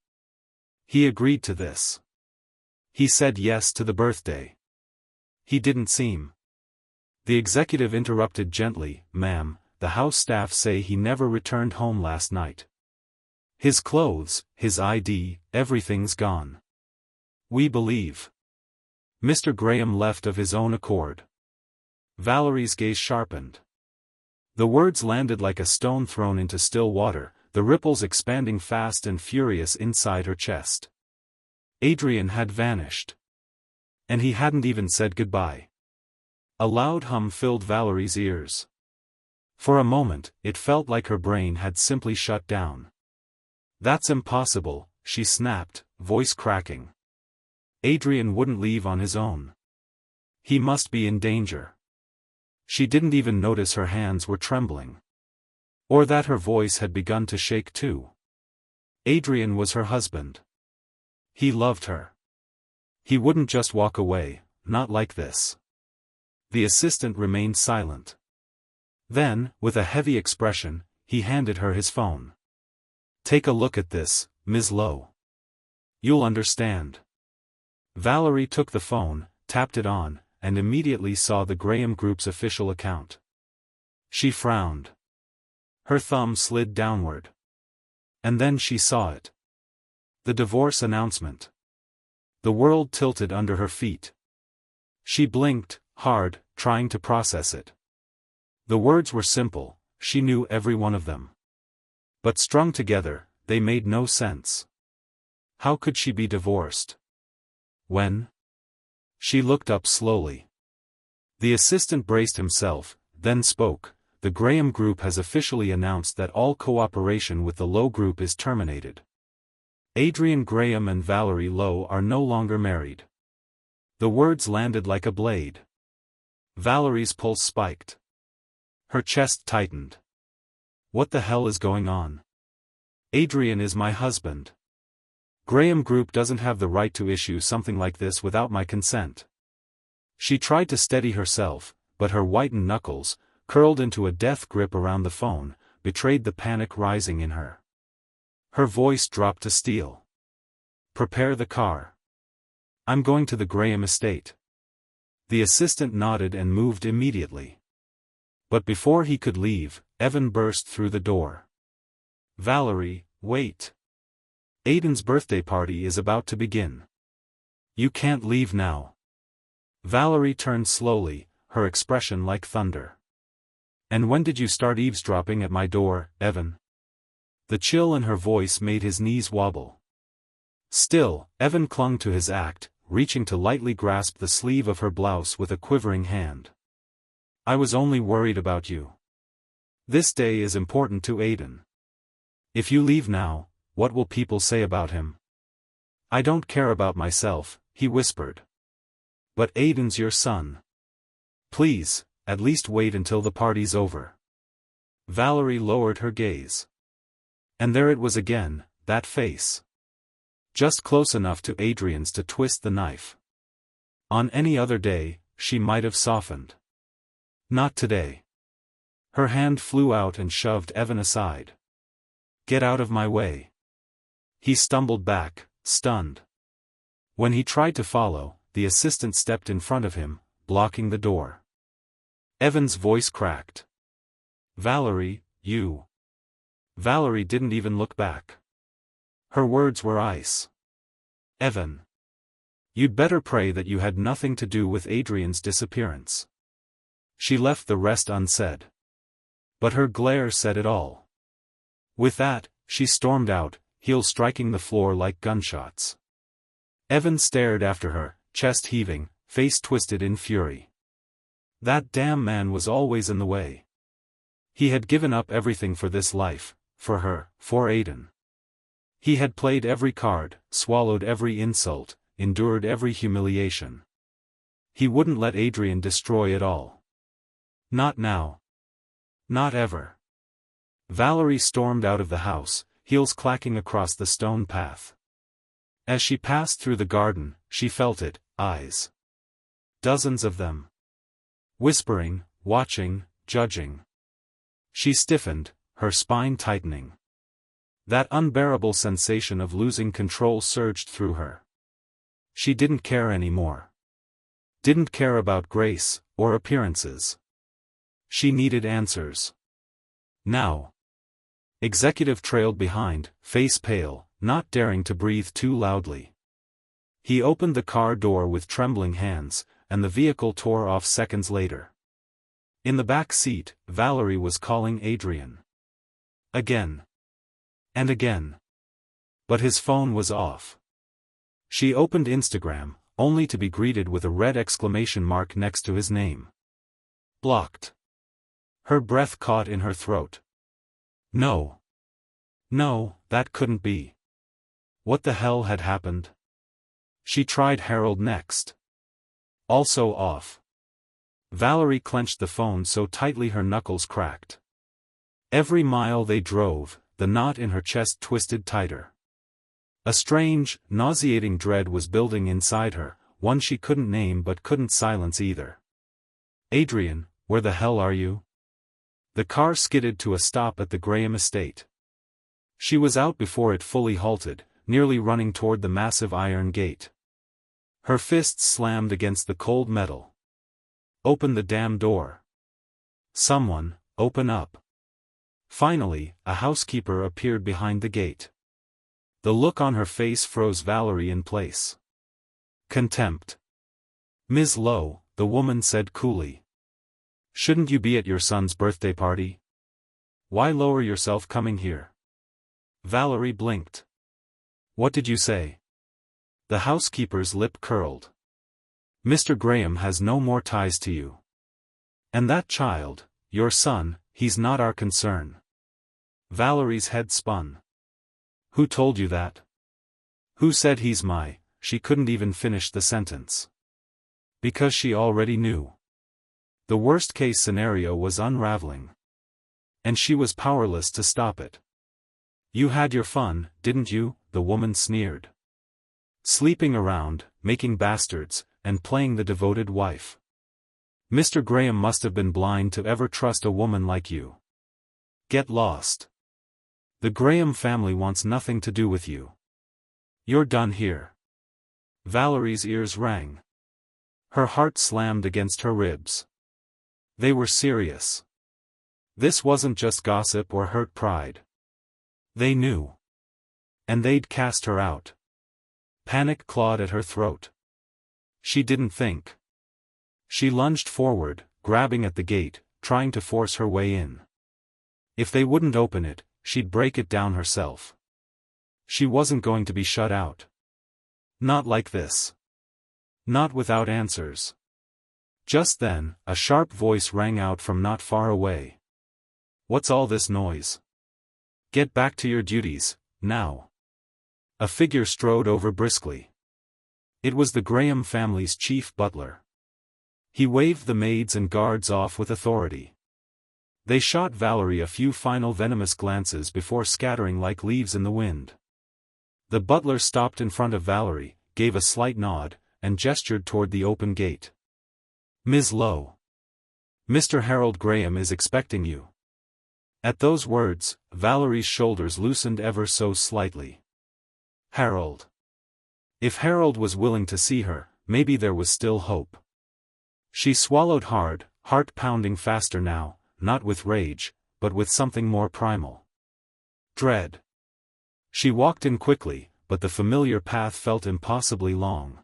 He agreed to this. He said yes to the birthday. He didn't seem. The executive interrupted gently, "Ma'am, the house staff say he never returned home last night. His clothes, his ID, everything's gone. We believe Mr. Graham left of his own accord." Valerie's gaze sharpened. The words landed like a stone thrown into still water, the ripples expanding fast and furious inside her chest. Adrian had vanished. And he hadn't even said goodbye. A loud hum filled Valerie's ears. For a moment, it felt like her brain had simply shut down. "That's impossible," she snapped, voice cracking. "Adrian wouldn't leave on his own. He must be in danger." She didn't even notice her hands were trembling. Or that her voice had begun to shake too. Adrian was her husband. He loved her. He wouldn't just walk away, not like this. The assistant remained silent. Then, with a heavy expression, he handed her his phone. "Take a look at this, Ms. Lowe. You'll understand." Valerie took the phone, tapped it on, and immediately saw the Graham Group's official account. She frowned. Her thumb slid downward. And then she saw it. The divorce announcement. The world tilted under her feet. She blinked, hard, trying to process it. The words were simple, she knew every one of them. But strung together, they made no sense. How could she be divorced? When? She looked up slowly. The assistant braced himself, then spoke. "The Graham Group has officially announced that all cooperation with the Lowe Group is terminated. Adrian Graham and Valerie Lowe are no longer married." The words landed like a blade. Valerie's pulse spiked. Her chest tightened. What the hell is going on? Adrian is my husband. Graham Group doesn't have the right to issue something like this without my consent. She tried to steady herself, but her whitened knuckles, curled into a death grip around the phone, betrayed the panic rising in her. Her voice dropped to steel. "Prepare the car. I'm going to the Graham estate." The assistant nodded and moved immediately. But before he could leave, Evan burst through the door. "Valerie, wait. Aiden's birthday party is about to begin. You can't leave now." Valerie turned slowly, her expression like thunder. "And when did you start eavesdropping at my door, Evan?" The chill in her voice made his knees wobble. Still, Evan clung to his act, reaching to lightly grasp the sleeve of her blouse with a quivering hand. "I was only worried about you. This day is important to Aiden. If you leave now, what will people say about him?" "I don't care about myself," he whispered. "But Aiden's your son. Please, at least wait until the party's over." Valerie lowered her gaze. And there it was again, that face. Just close enough to Adrian's to twist the knife. On any other day, she might have softened. Not today. Her hand flew out and shoved Evan aside. "Get out of my way." He stumbled back, stunned. When he tried to follow, the assistant stepped in front of him, blocking the door. Evan's voice cracked. "Valerie, you." Valerie didn't even look back. Her words were ice. Evan. You'd better pray that you had nothing to do with Adrian's disappearance. She left the rest unsaid. But her glare said it all. With that, she stormed out, heels striking the floor like gunshots. Evan stared after her, chest heaving, face twisted in fury. That damn man was always in the way. He had given up everything for this life, for her, for Aiden. He had played every card, swallowed every insult, endured every humiliation. He wouldn't let Adrian destroy it all. Not now. Not ever. Valerie stormed out of the house, heels clacking across the stone path. As she passed through the garden, she felt it, eyes. Dozens of them. Whispering, watching, judging. She stiffened, her spine tightening. That unbearable sensation of losing control surged through her. She didn't care anymore. Didn't care about grace, or appearances. She needed answers. Now. Executive trailed behind, face pale, not daring to breathe too loudly. He opened the car door with trembling hands, and the vehicle tore off seconds later. In the back seat, Valerie was calling Adrian. Again. And again. But his phone was off. She opened Instagram, only to be greeted with a red exclamation mark next to his name. Blocked. Her breath caught in her throat. No. No, that couldn't be. What the hell had happened? She tried Harold next. Also off. Valerie clenched the phone so tightly her knuckles cracked. Every mile they drove, the knot in her chest twisted tighter. A strange, nauseating dread was building inside her, one she couldn't name but couldn't silence either. Adrian, where the hell are you? The car skidded to a stop at the Graham estate. She was out before it fully halted, nearly running toward the massive iron gate. Her fists slammed against the cold metal. Open the damn door. Someone, open up. Finally, a housekeeper appeared behind the gate. The look on her face froze Valerie in place. Contempt. Ms. Lowe, the woman said coolly. Shouldn't you be at your son's birthday party? Why lower yourself coming here? Valerie blinked. What did you say? The housekeeper's lip curled. Mr. Graham has no more ties to you. And that child, your son, he's not our concern. Valerie's head spun. Who told you that? Who said he's my? She couldn't even finish the sentence. Because she already knew. The worst-case scenario was unraveling. And she was powerless to stop it. You had your fun, didn't you? The woman sneered. Sleeping around, making bastards, and playing the devoted wife. Mr. Graham must have been blind to ever trust a woman like you. Get lost. The Graham family wants nothing to do with you. You're done here. Valerie's ears rang. Her heart slammed against her ribs. They were serious. This wasn't just gossip or hurt pride. They knew. And they'd cast her out. Panic clawed at her throat. She didn't think. She lunged forward, grabbing at the gate, trying to force her way in. If they wouldn't open it, she'd break it down herself. She wasn't going to be shut out. Not like this. Not without answers. Just then, a sharp voice rang out from not far away. What's all this noise? Get back to your duties, now. A figure strode over briskly. It was the Graham family's chief butler. He waved the maids and guards off with authority. They shot Valerie a few final venomous glances before scattering like leaves in the wind. The butler stopped in front of Valerie, gave a slight nod, and gestured toward the open gate. Ms. Lowe. Mr. Harold Graham is expecting you. At those words, Valerie's shoulders loosened ever so slightly. Harold. If Harold was willing to see her, maybe there was still hope. She swallowed hard, heart pounding faster now, not with rage, but with something more primal. Dread. She walked in quickly, but the familiar path felt impossibly long.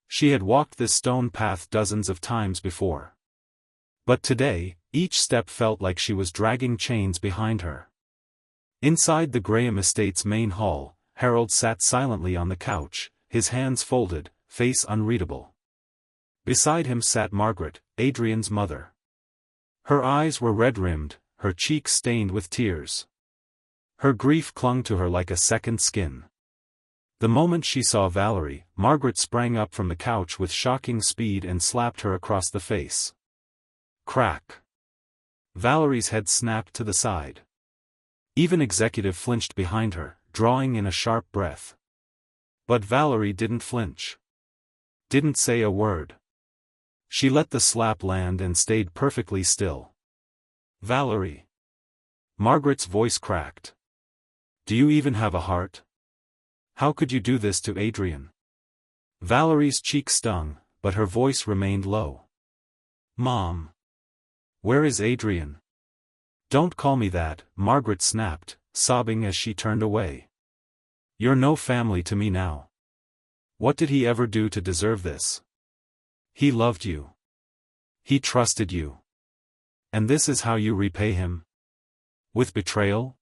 She had walked this stone path dozens of times before. But today, each step felt like she was dragging chains behind her. Inside the Graham estate's main hall, Harold sat silently on the couch, his hands folded, face unreadable. Beside him sat Margaret, Adrian's mother. Her eyes were red-rimmed, her cheeks stained with tears. Her grief clung to her like a second skin. The moment she saw Valerie, Margaret sprang up from the couch with shocking speed and slapped her across the face. Crack! Valerie's head snapped to the side. Even Executive flinched behind her, drawing in a sharp breath. But Valerie didn't flinch. Didn't say a word. She let the slap land and stayed perfectly still. Valerie. Margaret's voice cracked. Do you even have a heart? How could you do this to Adrian? Valerie's cheek stung, but her voice remained low. Mom. Where is Adrian? Don't call me that, Margaret snapped, sobbing as she turned away. You're no family to me now. What did he ever do to deserve this? He loved you. He trusted you. And this is how you repay him? With betrayal?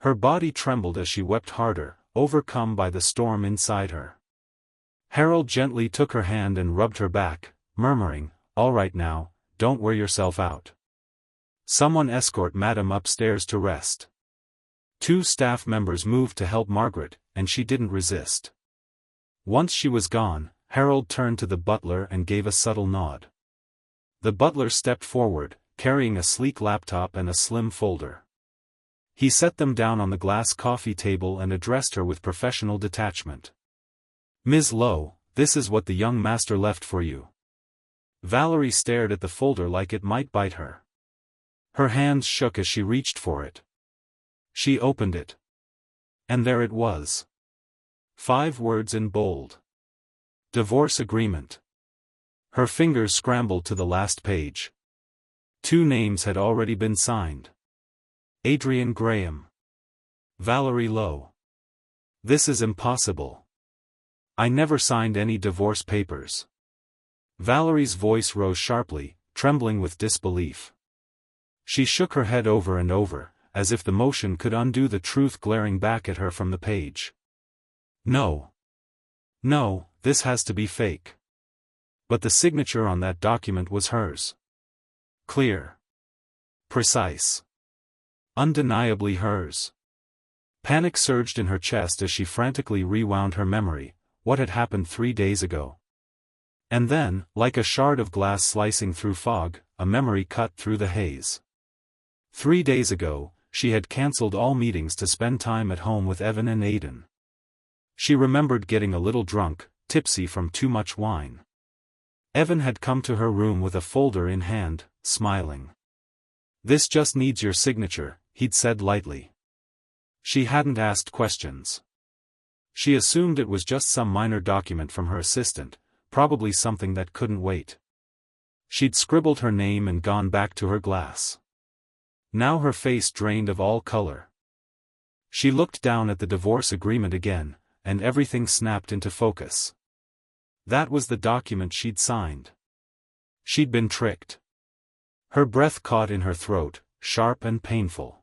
Her body trembled as she wept harder, overcome by the storm inside her. Harold gently took her hand and rubbed her back, murmuring, "All right now, don't wear yourself out. Someone escort Madam upstairs to rest." 2 staff members moved to help Margaret, and she didn't resist. Once she was gone, Harold turned to the butler and gave a subtle nod. The butler stepped forward, carrying a sleek laptop and a slim folder. He set them down on the glass coffee table and addressed her with professional detachment. "Ms. Lowe, this is what the young master left for you." Valerie stared at the folder like it might bite her. Her hands shook as she reached for it. She opened it. And there it was. 5 words in bold. Divorce agreement. Her fingers scrambled to the last page. 2 names had already been signed. Adrian Graham. Valerie Lowe. This is impossible. I never signed any divorce papers. Valerie's voice rose sharply, trembling with disbelief. She shook her head over and over, as if the motion could undo the truth glaring back at her from the page. No. No, this has to be fake. But the signature on that document was hers. Clear. Precise. Undeniably hers. Panic surged in her chest as she frantically rewound her memory, what had happened 3 days ago. And then, like a shard of glass slicing through fog, a memory cut through the haze. 3 days ago, she had cancelled all meetings to spend time at home with Evan and Aidan. She remembered getting a little drunk, tipsy from too much wine. Evan had come to her room with a folder in hand, smiling. "This just needs your signature," he'd said lightly. She hadn't asked questions. She assumed it was just some minor document from her assistant, probably something that couldn't wait. She'd scribbled her name and gone back to her glass. Now her face drained of all color. She looked down at the divorce agreement again, and everything snapped into focus. That was the document she'd signed. She'd been tricked. Her breath caught in her throat, sharp and painful.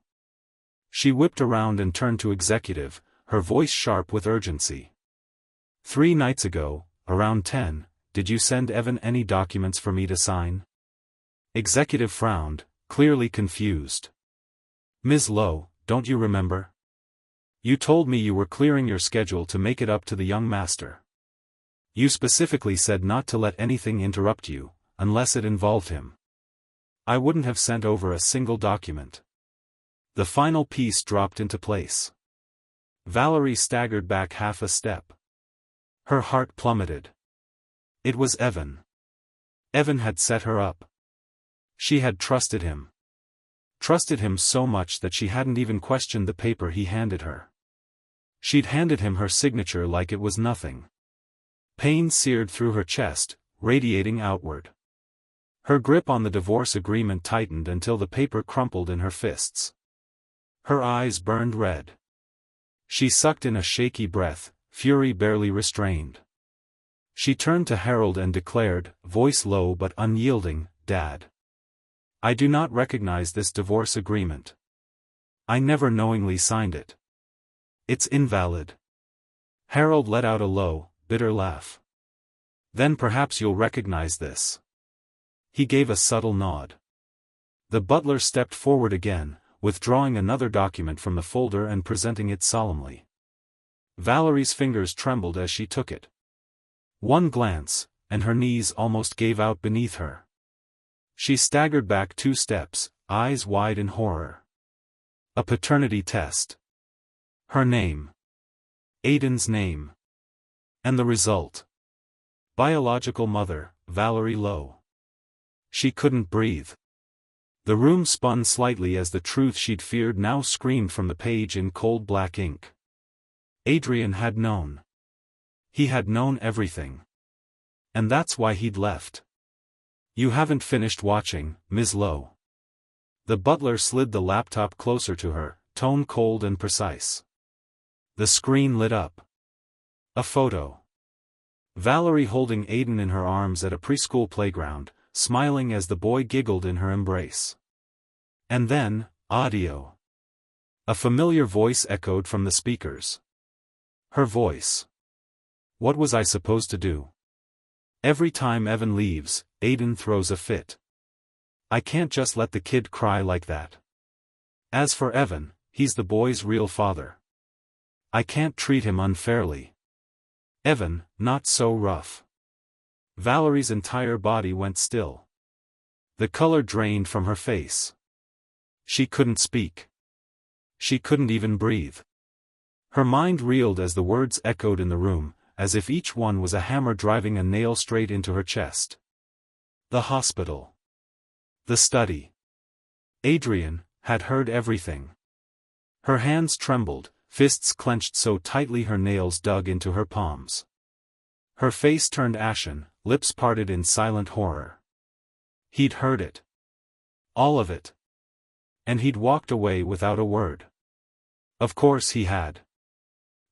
She whipped around and turned to Executive, her voice sharp with urgency. 3 nights ago, around 10, did you send Evan any documents for me to sign? Executive frowned, clearly confused. "Ms. Lowe, don't you remember? You told me you were clearing your schedule to make it up to the young master. You specifically said not to let anything interrupt you, unless it involved him. I wouldn't have sent over a single document." The final piece dropped into place. Valerie staggered back half a step. Her heart plummeted. It was Evan. Evan had set her up. She had trusted him. Trusted him so much that she hadn't even questioned the paper he handed her. She'd handed him her signature like it was nothing. Pain seared through her chest, radiating outward. Her grip on the divorce agreement tightened until the paper crumpled in her fists. Her eyes burned red. She sucked in a shaky breath, fury barely restrained. She turned to Harold and declared, voice low but unyielding, "Dad. I do not recognize this divorce agreement. I never knowingly signed it. It's invalid." Harold let out a low, bitter laugh. "Then perhaps you'll recognize this." He gave a subtle nod. The butler stepped forward again, withdrawing another document from the folder and presenting it solemnly. Valerie's fingers trembled as she took it. One glance, and her knees almost gave out beneath her. She staggered back 2 steps, eyes wide in horror. A paternity test. Her name. Aiden's name. And the result. Biological mother, Valerie Lowe. She couldn't breathe. The room spun slightly as the truth she'd feared now screamed from the page in cold black ink. Adrian had known. He had known everything. And that's why he'd left. "You haven't finished watching, Ms. Lowe." The butler slid the laptop closer to her, tone cold and precise. The screen lit up. A photo. Valerie holding Aiden in her arms at a preschool playground, smiling as the boy giggled in her embrace. And then, audio. A familiar voice echoed from the speakers. Her voice. "What was I supposed to do? Every time Evan leaves, Aiden throws a fit. I can't just let the kid cry like that. As for Evan, he's the boy's real father. I can't treat him unfairly. Evan, not so rough." Valerie's entire body went still. The color drained from her face. She couldn't speak. She couldn't even breathe. Her mind reeled as the words echoed in the room, as if each one was a hammer driving a nail straight into her chest. The hospital. The study. Adrian had heard everything. Her hands trembled, fists clenched so tightly her nails dug into her palms. Her face turned ashen, lips parted in silent horror. He'd heard it. All of it. And he'd walked away without a word. Of course he had.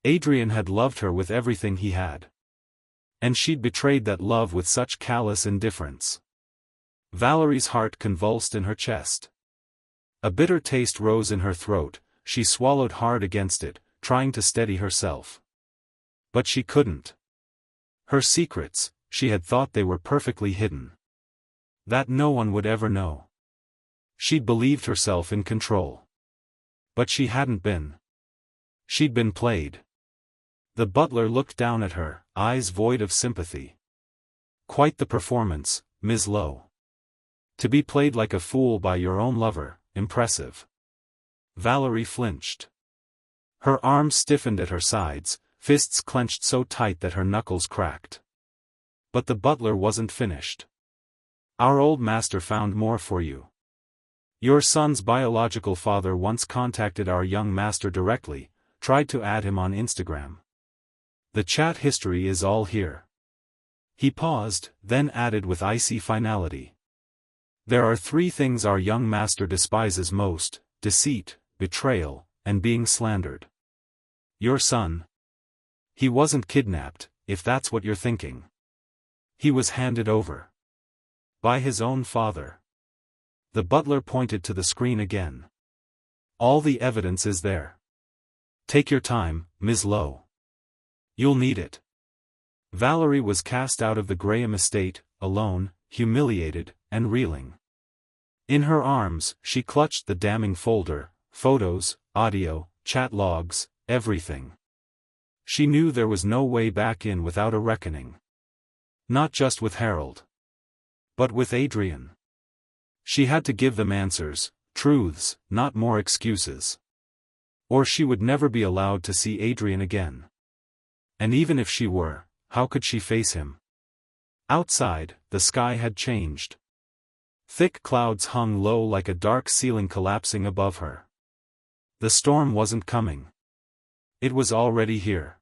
Adrian had loved her with everything he had. And she'd betrayed that love with such callous indifference. Valerie's heart convulsed in her chest. A bitter taste rose in her throat, she swallowed hard against it, trying to steady herself. But she couldn't. Her secrets, she had thought they were perfectly hidden. That no one would ever know. She'd believed herself in control. But she hadn't been. She'd been played. The butler looked down at her, eyes void of sympathy. "Quite the performance, Ms. Lowe. To be played like a fool by your own lover, impressive." Valerie flinched. Her arms stiffened at her sides, fists clenched so tight that her knuckles cracked. But the butler wasn't finished. "Our old master found more for you. Your son's biological father once contacted our young master directly, tried to add him on Instagram. The chat history is all here." He paused, then added with icy finality. "There are 3 things our young master despises most: deceit, betrayal, and being slandered. Your son. He wasn't kidnapped, if that's what you're thinking. He was handed over. By his own father." The butler pointed to the screen again. "All the evidence is there. Take your time, Ms. Lowe. You'll need it." Valerie was cast out of the Graham estate, alone, humiliated, and reeling. In her arms, she clutched the damning folder, photos, audio, chat logs, everything. She knew there was no way back in without a reckoning. Not just with Harold. But with Adrian. She had to give them answers, truths, not more excuses. Or she would never be allowed to see Adrian again. And even if she were, how could she face him? Outside, the sky had changed. Thick clouds hung low like a dark ceiling collapsing above her. The storm wasn't coming. It was already here.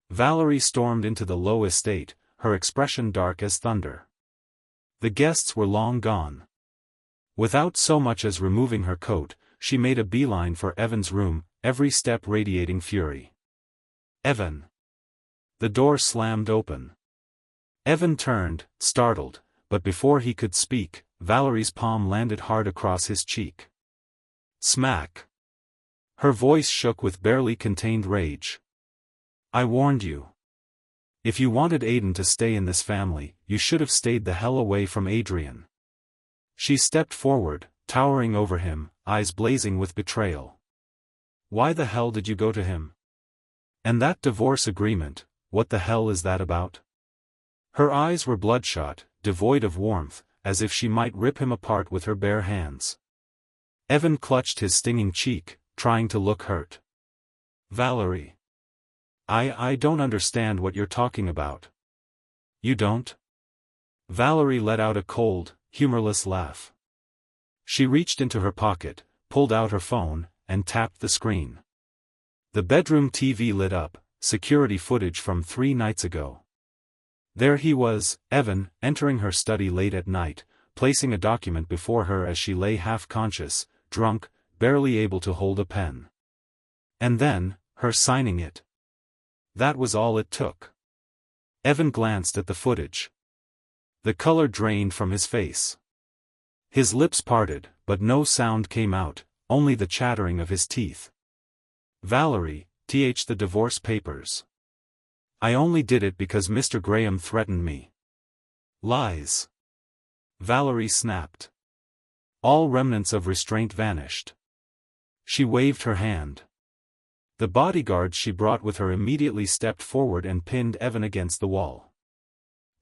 Valerie stormed into the Lowe estate, her expression dark as thunder. The guests were long gone. Without so much as removing her coat, she made a beeline for Evan's room, every step radiating fury. Evan. The door slammed open. Evan turned, startled, but before he could speak, Valerie's palm landed hard across his cheek. Smack. Her voice shook with barely contained rage. I warned you. If you wanted Aiden to stay in this family, you should have stayed the hell away from Adrian. She stepped forward, towering over him, eyes blazing with betrayal. Why the hell did you go to him? And that divorce agreement, what the hell is that about? Her eyes were bloodshot, devoid of warmth, as if she might rip him apart with her bare hands. Evan clutched his stinging cheek, trying to look hurt. Valerie. I don't understand what you're talking about. You don't? Valerie let out a cold, humorless laugh. She reached into her pocket, pulled out her phone, and tapped the screen. The bedroom TV lit up, security footage from 3 nights ago. There he was, Evan, entering her study late at night, placing a document before her as she lay half-conscious, drunk, barely able to hold a pen. And then, her signing it. That was all it took. Evan glanced at the footage. The color drained from his face. His lips parted, but no sound came out, only the chattering of his teeth. Valerie, the divorce papers. I only did it because Mr. Graham threatened me. Lies. Valerie snapped. All remnants of restraint vanished. She waved her hand. The bodyguards she brought with her immediately stepped forward and pinned Evan against the wall.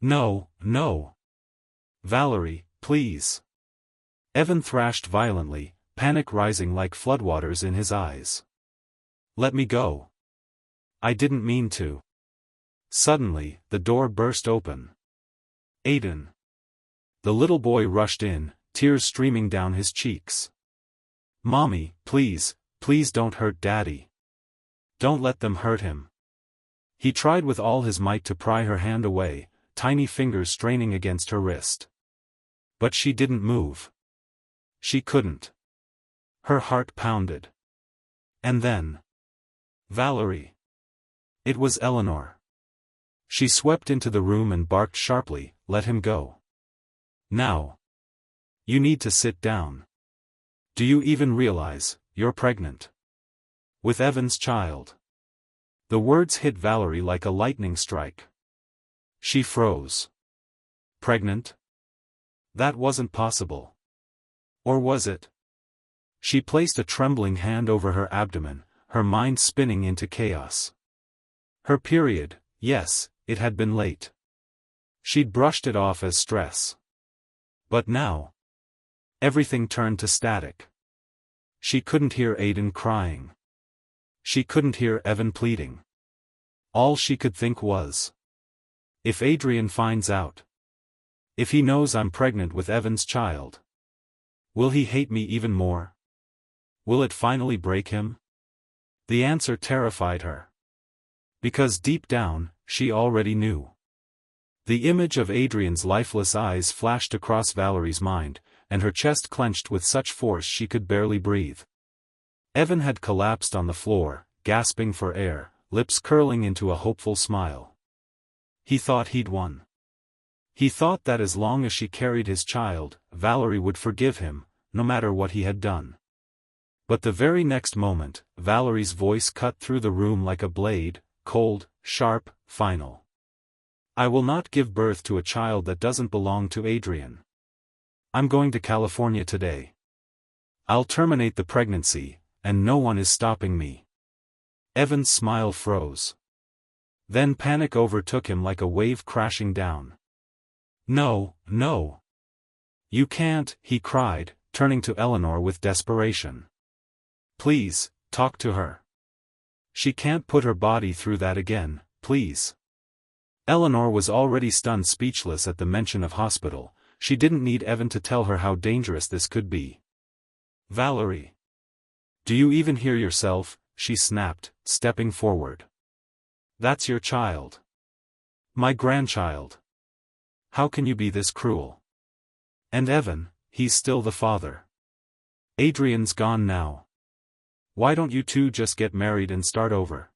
No, no. Valerie, please. Evan thrashed violently, panic rising like floodwaters in his eyes. Let me go. I didn't mean to. Suddenly, the door burst open. Aiden. The little boy rushed in, tears streaming down his cheeks. Mommy, please, please don't hurt Daddy. Don't let them hurt him. He tried with all his might to pry her hand away, tiny fingers straining against her wrist. But she didn't move. She couldn't. Her heart pounded. And then. Valerie. It was Eleanor. She swept into the room and barked sharply, let him go. Now. You need to sit down. Do you even realize, you're pregnant? With Evan's child. The words hit Valerie like a lightning strike. She froze. Pregnant? That wasn't possible. Or was it? She placed a trembling hand over her abdomen, her mind spinning into chaos. Her period, yes, it had been late. She'd brushed it off as stress. But now. Everything turned to static. She couldn't hear Aiden crying. She couldn't hear Evan pleading. All she could think was. If Adrian finds out. If he knows I'm pregnant with Evan's child. Will he hate me even more? Will it finally break him? The answer terrified her. Because deep down, she already knew. The image of Adrian's lifeless eyes flashed across Valerie's mind, and her chest clenched with such force she could barely breathe. Evan had collapsed on the floor, gasping for air, lips curling into a hopeful smile. He thought he'd won. He thought that as long as she carried his child, Valerie would forgive him, no matter what he had done. But the very next moment, Valerie's voice cut through the room like a blade, cold, sharp, final. I will not give birth to a child that doesn't belong to Adrian. I'm going to California today. I'll terminate the pregnancy, and no one is stopping me. Evan's smile froze. Then panic overtook him like a wave crashing down. No, no. You can't, he cried, turning to Eleanor with desperation. Please, talk to her. She can't put her body through that again, please. Eleanor was already stunned speechless at the mention of hospital. She didn't need Evan to tell her how dangerous this could be. Valerie. Do you even hear yourself? She snapped, stepping forward. That's your child. My grandchild. How can you be this cruel? And Evan, he's still the father. Adrian's gone now. Why don't you two just get married and start over?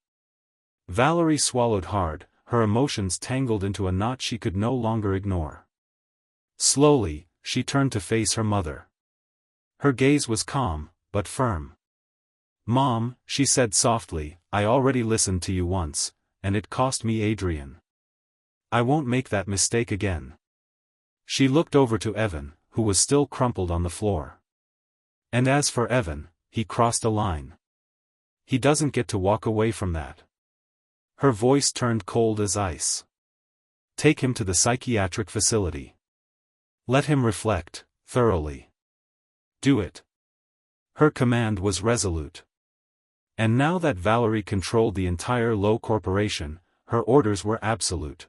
Valerie swallowed hard, her emotions tangled into a knot she could no longer ignore. Slowly, she turned to face her mother. Her gaze was calm, but firm. "Mom," she said softly, "I already listened to you once, and it cost me Adrian. I won't make that mistake again." She looked over to Evan, who was still crumpled on the floor. "And as for Evan, he crossed a line. He doesn't get to walk away from that." Her voice turned cold as ice. "Take him to the psychiatric facility. Let him reflect, thoroughly. Do it." Her command was resolute. And now that Valerie controlled the entire Low Corporation, her orders were absolute.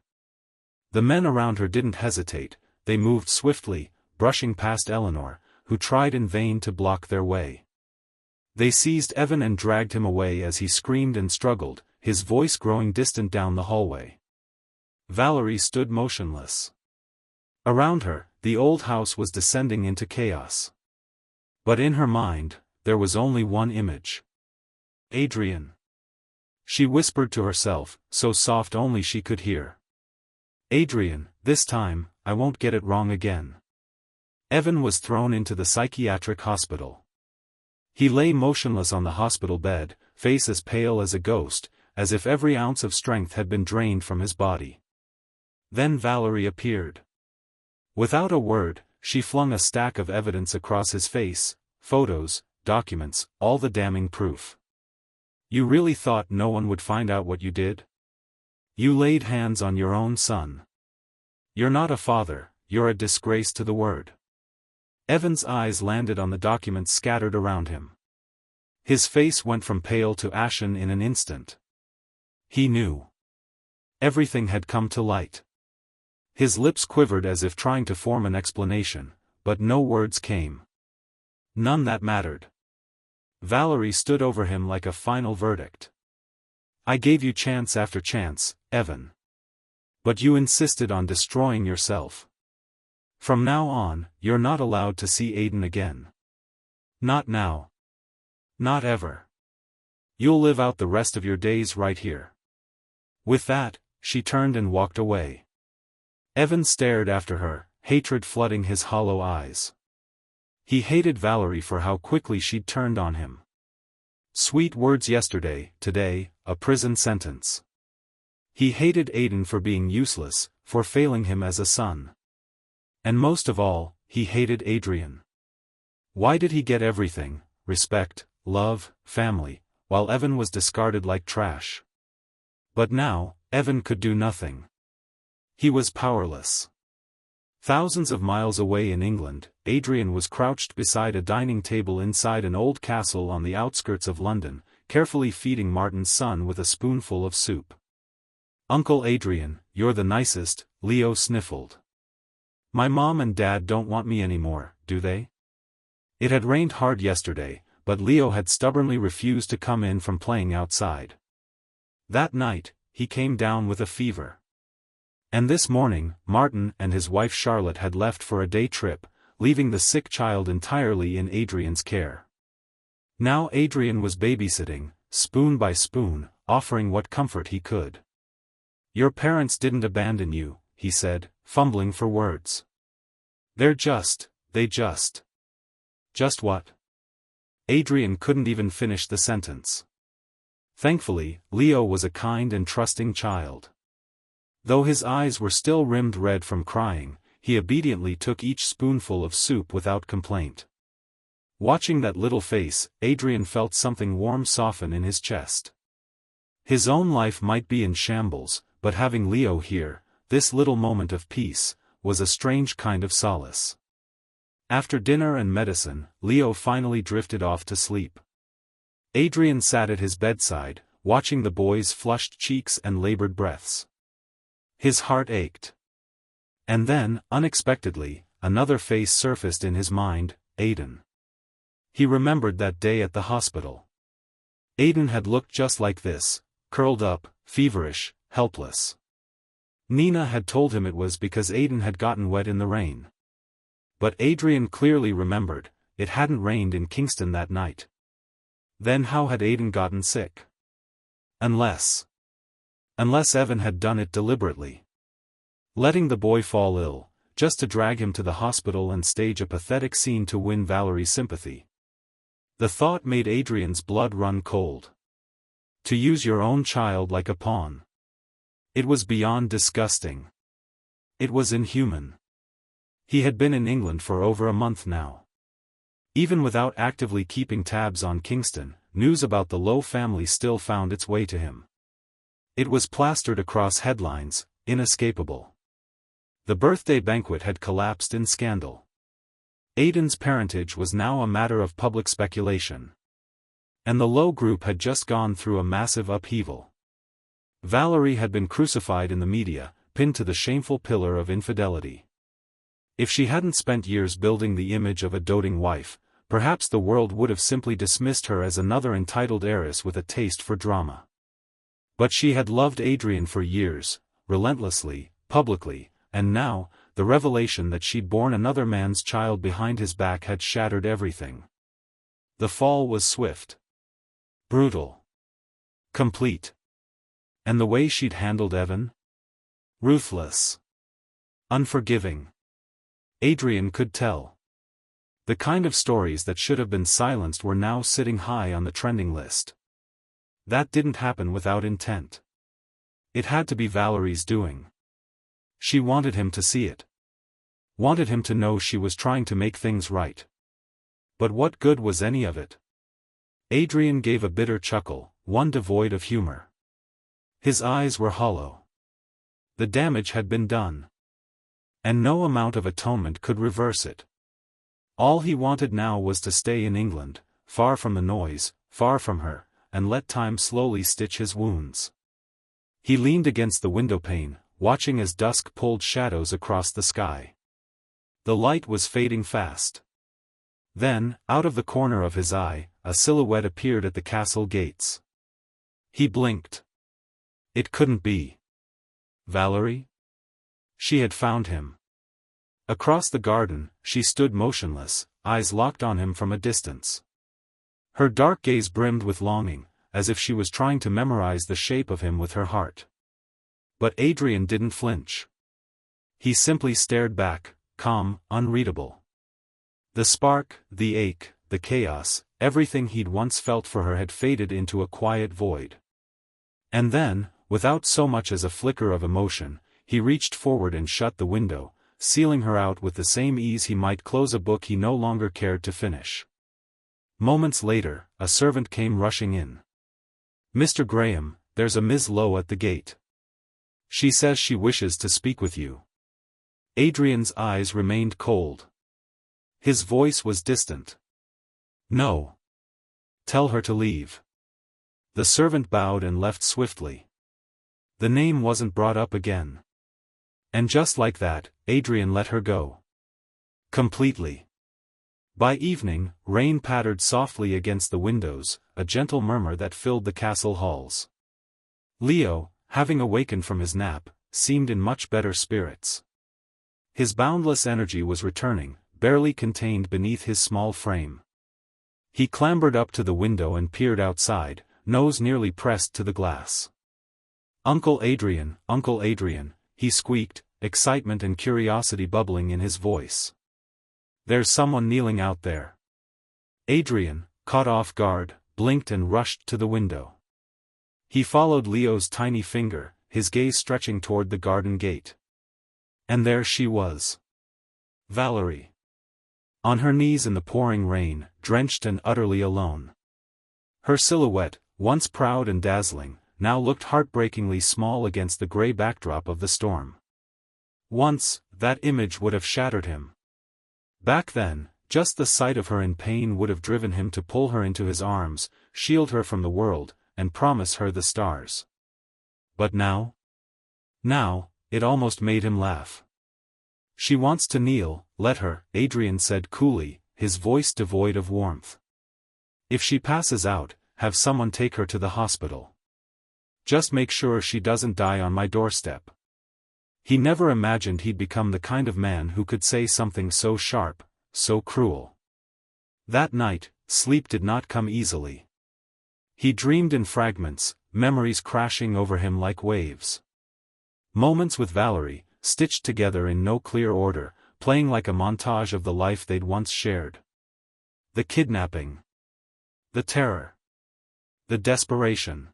The men around her didn't hesitate, they moved swiftly, brushing past Eleanor, who tried in vain to block their way. They seized Evan and dragged him away as he screamed and struggled, his voice growing distant down the hallway. Valerie stood motionless. Around her, the old house was descending into chaos. But in her mind, there was only one image. Adrian. She whispered to herself, so soft only she could hear. "Adrian, this time, I won't get it wrong again." Evan was thrown into the psychiatric hospital. He lay motionless on the hospital bed, face as pale as a ghost, as if every ounce of strength had been drained from his body. Then Valerie appeared. Without a word, she flung a stack of evidence across his face, photos, documents, all the damning proof. "You really thought no one would find out what you did? You laid hands on your own son. You're not a father, you're a disgrace to the word." Evan's eyes landed on the documents scattered around him. His face went from pale to ashen in an instant. He knew. Everything had come to light. His lips quivered as if trying to form an explanation, but no words came. None that mattered. Valerie stood over him like a final verdict. "I gave you chance after chance, Evan. But you insisted on destroying yourself. From now on, you're not allowed to see Aiden again. Not now. Not ever. You'll live out the rest of your days right here." With that, she turned and walked away. Evan stared after her, hatred flooding his hollow eyes. He hated Valerie for how quickly she'd turned on him. Sweet words yesterday, today, a prison sentence. He hated Aiden for being useless, for failing him as a son. And most of all, he hated Adrian. Why did he get everything, respect, love, family, while Evan was discarded like trash? But now, Evan could do nothing. He was powerless. Thousands of miles away in England, Adrian was crouched beside a dining table inside an old castle on the outskirts of London, carefully feeding Martin's son with a spoonful of soup. "Uncle Adrian, you're the nicest," Leo sniffled. "My mom and dad don't want me anymore, do they?" It had rained hard yesterday, but Leo had stubbornly refused to come in from playing outside. That night, he came down with a fever. And this morning, Martin and his wife Charlotte had left for a day trip, leaving the sick child entirely in Adrian's care. Now Adrian was babysitting, spoon by spoon, offering what comfort he could. "Your parents didn't abandon you," he said, fumbling for words. They just. Just what?" Adrian couldn't even finish the sentence. Thankfully, Leo was a kind and trusting child. Though his eyes were still rimmed red from crying, he obediently took each spoonful of soup without complaint. Watching that little face, Adrian felt something warm soften in his chest. His own life might be in shambles, but having Leo here, this little moment of peace, was a strange kind of solace. After dinner and medicine, Leo finally drifted off to sleep. Adrian sat at his bedside, watching the boy's flushed cheeks and labored breaths. His heart ached. And then, unexpectedly, another face surfaced in his mind, Aiden. He remembered that day at the hospital. Aiden had looked just like this, curled up, feverish, helpless. Nina had told him it was because Aiden had gotten wet in the rain. But Adrian clearly remembered, it hadn't rained in Kingston that night. Then how had Aidan gotten sick? Unless Evan had done it deliberately. Letting the boy fall ill, just to drag him to the hospital and stage a pathetic scene to win Valerie's sympathy. The thought made Adrian's blood run cold. To use your own child like a pawn. It was beyond disgusting. It was inhuman. He had been in England for over a month now. Even without actively keeping tabs on Kingston, news about the Lowe family still found its way to him. It was plastered across headlines, inescapable. The birthday banquet had collapsed in scandal. Aidan's parentage was now a matter of public speculation. And the Lowe group had just gone through a massive upheaval. Valerie had been crucified in the media, pinned to the shameful pillar of infidelity. If she hadn't spent years building the image of a doting wife, perhaps the world would have simply dismissed her as another entitled heiress with a taste for drama. But she had loved Adrian for years, relentlessly, publicly, and now, the revelation that she'd borne another man's child behind his back had shattered everything. The fall was swift. Brutal. Complete. And the way she'd handled Evan? Ruthless. Unforgiving. Adrian could tell. The kind of stories that should have been silenced were now sitting high on the trending list. That didn't happen without intent. It had to be Valerie's doing. She wanted him to see it. Wanted him to know she was trying to make things right. But what good was any of it? Adrian gave a bitter chuckle, one devoid of humor. His eyes were hollow. The damage had been done. And no amount of atonement could reverse it. All he wanted now was to stay in England, far from the noise, far from her, and let time slowly stitch his wounds. He leaned against the windowpane, watching as dusk pulled shadows across the sky. The light was fading fast. Then, out of the corner of his eye, a silhouette appeared at the castle gates. He blinked. It couldn't be. Valerie? She had found him. Across the garden, she stood motionless, eyes locked on him from a distance. Her dark gaze brimmed with longing, as if she was trying to memorize the shape of him with her heart. But Adrian didn't flinch. He simply stared back, calm, unreadable. The spark, the ache, the chaos, everything he'd once felt for her had faded into a quiet void. And then, without so much as a flicker of emotion, he reached forward and shut the window, sealing her out with the same ease he might close a book he no longer cared to finish. Moments later, a servant came rushing in. "Mr. Graham, there's a Miss Lowe at the gate. She says she wishes to speak with you." Adrian's eyes remained cold. His voice was distant. "No. Tell her to leave." The servant bowed and left swiftly. The name wasn't brought up again. And just like that, Adrian let her go. Completely. By evening, rain pattered softly against the windows, a gentle murmur that filled the castle halls. Leo, having awakened from his nap, seemed in much better spirits. His boundless energy was returning, barely contained beneath his small frame. He clambered up to the window and peered outside, nose nearly pressed to the glass. Uncle Adrian," he squeaked, excitement and curiosity bubbling in his voice. "There's someone kneeling out there." Adrian, caught off guard, blinked and rushed to the window. He followed Leo's tiny finger, his gaze stretching toward the garden gate. And there she was. Valerie. On her knees in the pouring rain, drenched and utterly alone. Her silhouette, once proud and dazzling, now looked heartbreakingly small against the gray backdrop of the storm. Once, that image would have shattered him. Back then, just the sight of her in pain would have driven him to pull her into his arms, shield her from the world, and promise her the stars. But now? Now, it almost made him laugh. "She wants to kneel, let her," Adrian said coolly, his voice devoid of warmth. "If she passes out, have someone take her to the hospital. Just make sure she doesn't die on my doorstep." He never imagined he'd become the kind of man who could say something so sharp, so cruel. That night, sleep did not come easily. He dreamed in fragments, memories crashing over him like waves. Moments with Valerie, stitched together in no clear order, playing like a montage of the life they'd once shared. The kidnapping. The terror. The desperation.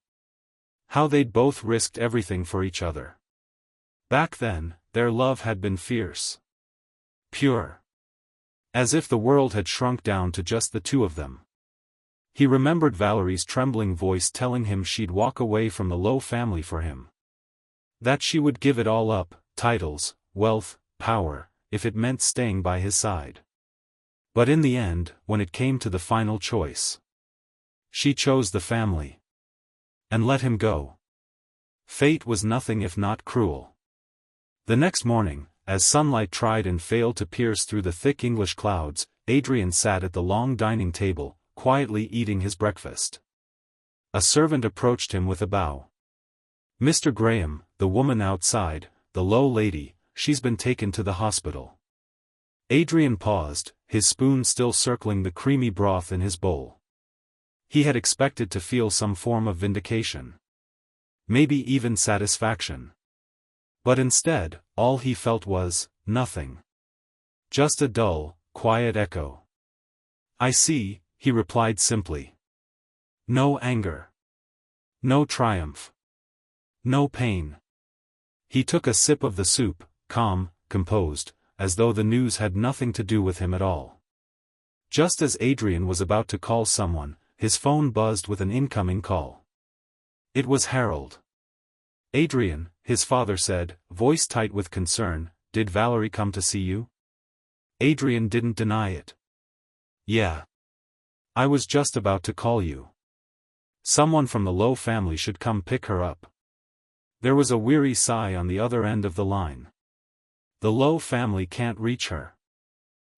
How they'd both risked everything for each other. Back then, their love had been fierce. Pure. As if the world had shrunk down to just the two of them. He remembered Valerie's trembling voice telling him she'd walk away from the Lowe family for him. That she would give it all up, titles, wealth, power, if it meant staying by his side. But in the end, when it came to the final choice, she chose the family. And let him go. Fate was nothing if not cruel. The next morning, as sunlight tried and failed to pierce through the thick English clouds, Adrian sat at the long dining table, quietly eating his breakfast. A servant approached him with a bow. "Mr. Graham," the woman outside, "the Lowe lady, she's been taken to the hospital." Adrian paused, his spoon still circling the creamy broth in his bowl. He had expected to feel some form of vindication. Maybe even satisfaction. But instead, all he felt was nothing. Just a dull, quiet echo. "I see," he replied simply. No anger. No triumph. No pain. He took a sip of the soup, calm, composed, as though the news had nothing to do with him at all. Just as Adrian was about to call someone, his phone buzzed with an incoming call. It was Harold. "Adrian," his father said, voice tight with concern, "did Valerie come to see you?" Adrian didn't deny it. "Yeah. I was just about to call you. Someone from the Lowe family should come pick her up." There was a weary sigh on the other end of the line. "The Lowe family can't reach her.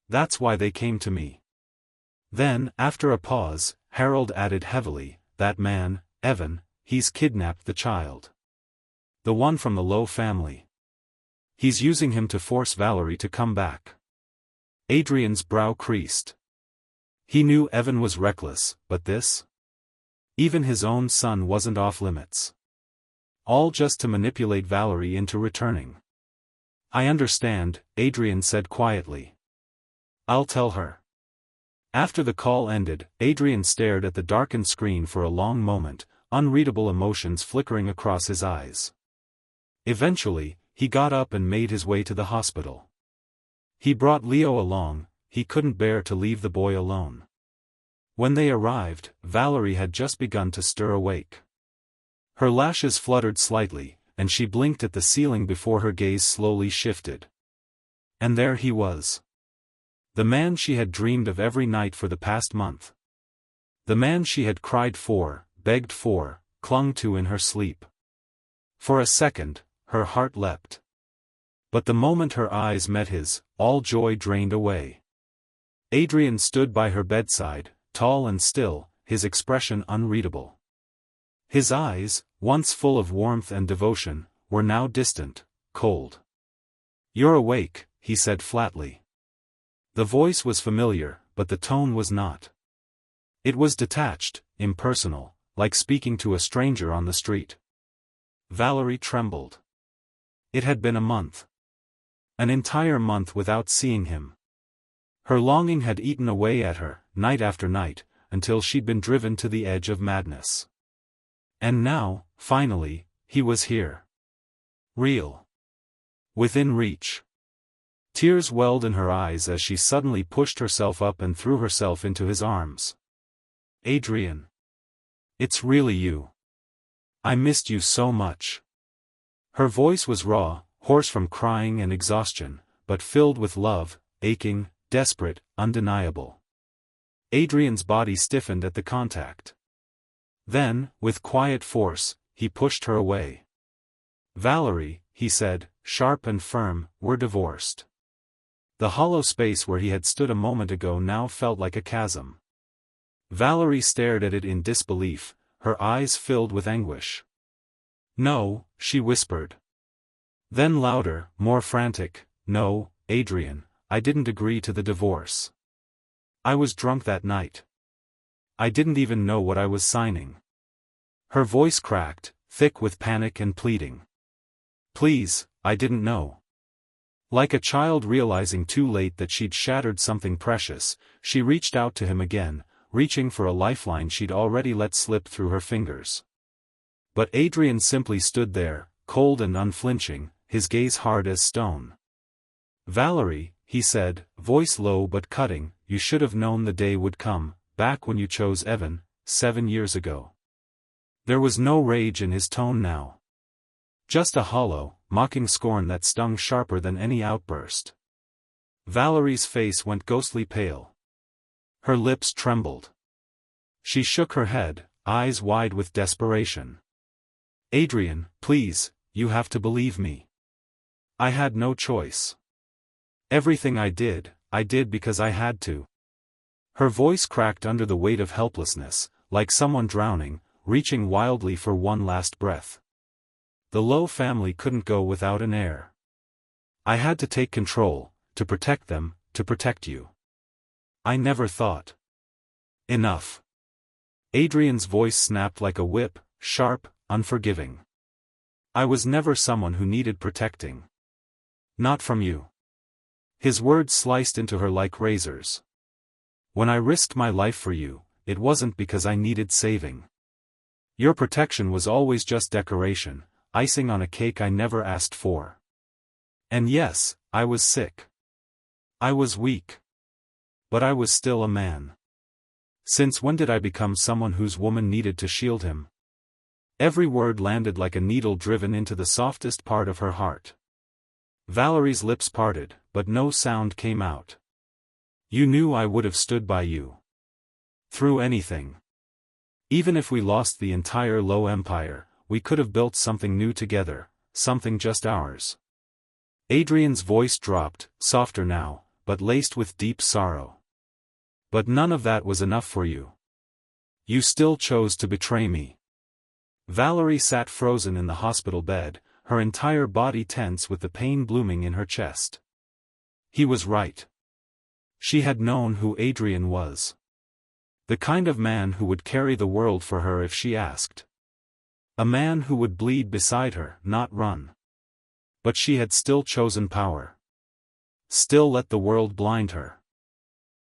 That's why they came to me." Then, after a pause, Harold added heavily, "That man, Evan, he's kidnapped the child. The one from the Lowe family. He's using him to force Valerie to come back." Adrian's brow creased. He knew Evan was reckless, but this? Even his own son wasn't off limits. All just to manipulate Valerie into returning. "I understand," Adrian said quietly. "I'll tell her." After the call ended, Adrian stared at the darkened screen for a long moment, unreadable emotions flickering across his eyes. Eventually, he got up and made his way to the hospital. He brought Leo along. He couldn't bear to leave the boy alone. When they arrived, Valerie had just begun to stir awake. Her lashes fluttered slightly, and she blinked at the ceiling before her gaze slowly shifted. And there he was. The man she had dreamed of every night for the past month. The man she had cried for, begged for, clung to in her sleep. For a second, her heart leapt. But the moment her eyes met his, all joy drained away. Adrian stood by her bedside, tall and still, his expression unreadable. His eyes, once full of warmth and devotion, were now distant, cold. "You're awake," he said flatly. The voice was familiar, but the tone was not. It was detached, impersonal, like speaking to a stranger on the street. Valerie trembled. It had been a month. An entire month without seeing him. Her longing had eaten away at her, night after night, until she'd been driven to the edge of madness. And now, finally, he was here. Real. Within reach. Tears welled in her eyes as she suddenly pushed herself up and threw herself into his arms. "Adrian. It's really you. I missed you so much." Her voice was raw, hoarse from crying and exhaustion, but filled with love, aching, desperate, undeniable. Adrian's body stiffened at the contact. Then, with quiet force, he pushed her away. "Valerie," he said, sharp and firm, "we're divorced." The hollow space where he had stood a moment ago now felt like a chasm. Valerie stared at it in disbelief, her eyes filled with anguish. "No," she whispered. Then louder, more frantic, "No, Adrian, I didn't agree to the divorce. I was drunk that night. I didn't even know what I was signing." Her voice cracked, thick with panic and pleading. Please, I didn't know. Like a child realizing too late that she'd shattered something precious, she reached out to him again, reaching for a lifeline she'd already let slip through her fingers. But Adrian simply stood there, cold and unflinching, his gaze hard as stone. Valerie, he said, voice low but cutting, you should have known the day would come, back when you chose Evan, 7 years ago. There was no rage in his tone now. Just a hollow, mocking scorn that stung sharper than any outburst. Valerie's face went ghostly pale. Her lips trembled. She shook her head, eyes wide with desperation. Adrian, please, you have to believe me. I had no choice. Everything I did because I had to. Her voice cracked under the weight of helplessness, like someone drowning, reaching wildly for one last breath. The Lowe family couldn't go without an heir. I had to take control, to protect them, to protect you. I never thought. Enough. Adrian's voice snapped like a whip, sharp, unforgiving. I was never someone who needed protecting. Not from you. His words sliced into her like razors. When I risked my life for you, it wasn't because I needed saving. Your protection was always just decoration, icing on a cake I never asked for. And yes, I was sick. I was weak. But I was still a man. Since when did I become someone whose woman needed to shield him? Every word landed like a needle driven into the softest part of her heart. Valerie's lips parted, but no sound came out. You knew I would have stood by you. Through anything. Even if we lost the entire Lowe empire, we could have built something new together, something just ours. Adrian's voice dropped, softer now, but laced with deep sorrow. But none of that was enough for you. You still chose to betray me. Valerie sat frozen in the hospital bed, her entire body tense with the pain blooming in her chest. He was right. She had known who Adrian was. The kind of man who would carry the world for her if she asked. A man who would bleed beside her, not run. But she had still chosen power. Still let the world blind her.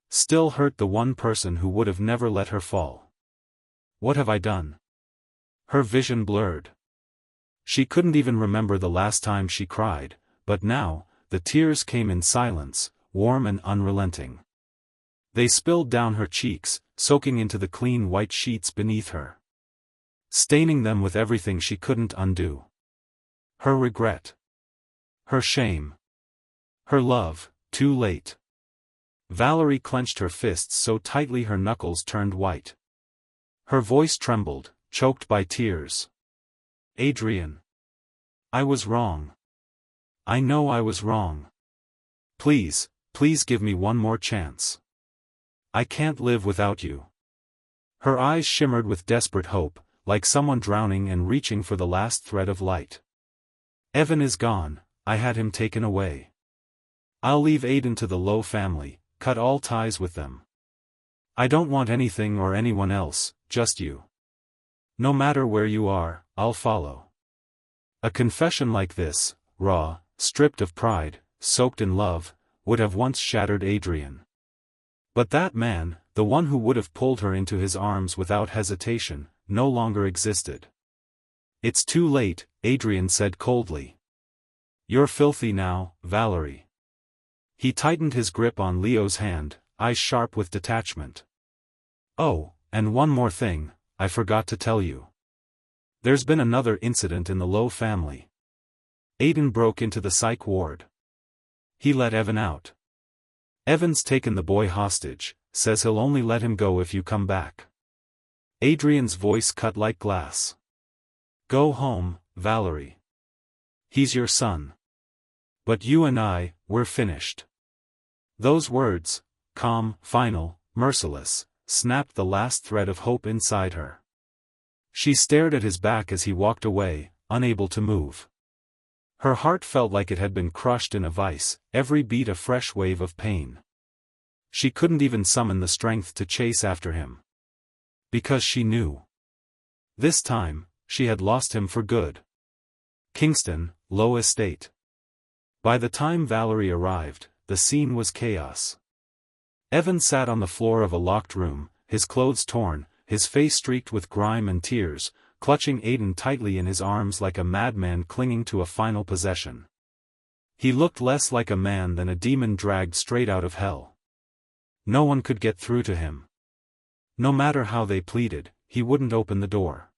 Still hurt the one person who would have never let her fall. What have I done? Her vision blurred. She couldn't even remember the last time she cried, but now, the tears came in silence, warm and unrelenting. They spilled down her cheeks, soaking into the clean white sheets beneath her. Staining them with everything she couldn't undo. Her regret. Her shame. Her love, too late. Valerie clenched her fists so tightly her knuckles turned white. Her voice trembled, choked by tears. Adrian. I was wrong. I know I was wrong. Please, please give me one more chance. I can't live without you. Her eyes shimmered with desperate hope, like someone drowning and reaching for the last thread of light. Evan is gone, I had him taken away. I'll leave Aiden to the Lowe family, cut all ties with them. I don't want anything or anyone else, just you. No matter where you are, I'll follow. A confession like this, raw, stripped of pride, soaked in love, would have once shattered Adrian. But that man, the one who would have pulled her into his arms without hesitation, no longer existed. It's too late, Adrian said coldly. You're filthy now, Valerie. He tightened his grip on Leo's hand, eyes sharp with detachment. Oh, and one more thing, I forgot to tell you. There's been another incident in the Lowe family. Aiden broke into the psych ward. He let Evan out. Evan's taken the boy hostage, says he'll only let him go if you come back. Adrian's voice cut like glass. Go home, Valerie. He's your son. But you and I, we're finished. Those words, calm, final, merciless, snapped the last thread of hope inside her. She stared at his back as he walked away, unable to move. Her heart felt like it had been crushed in a vice, every beat a fresh wave of pain. She couldn't even summon the strength to chase after him. Because she knew. This time, she had lost him for good. Kingston, Low Estate. By the time Valerie arrived, the scene was chaos. Evan sat on the floor of a locked room, his clothes torn, his face streaked with grime and tears, clutching Aiden tightly in his arms like a madman clinging to a final possession. He looked less like a man than a demon dragged straight out of hell. No one could get through to him. No matter how they pleaded, he wouldn't open the door.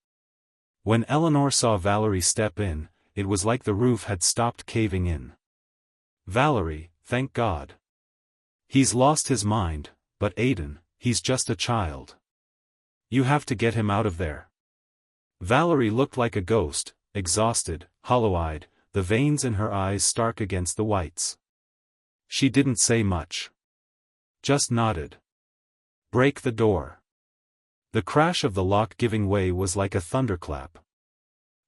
When Eleanor saw Valerie step in, it was like the roof had stopped caving in. Valerie, thank God. He's lost his mind, but Aiden, he's just a child. You have to get him out of there. Valerie looked like a ghost, exhausted, hollow-eyed, the veins in her eyes stark against the whites. She didn't say much. Just nodded. Break the door. The crash of the lock giving way was like a thunderclap.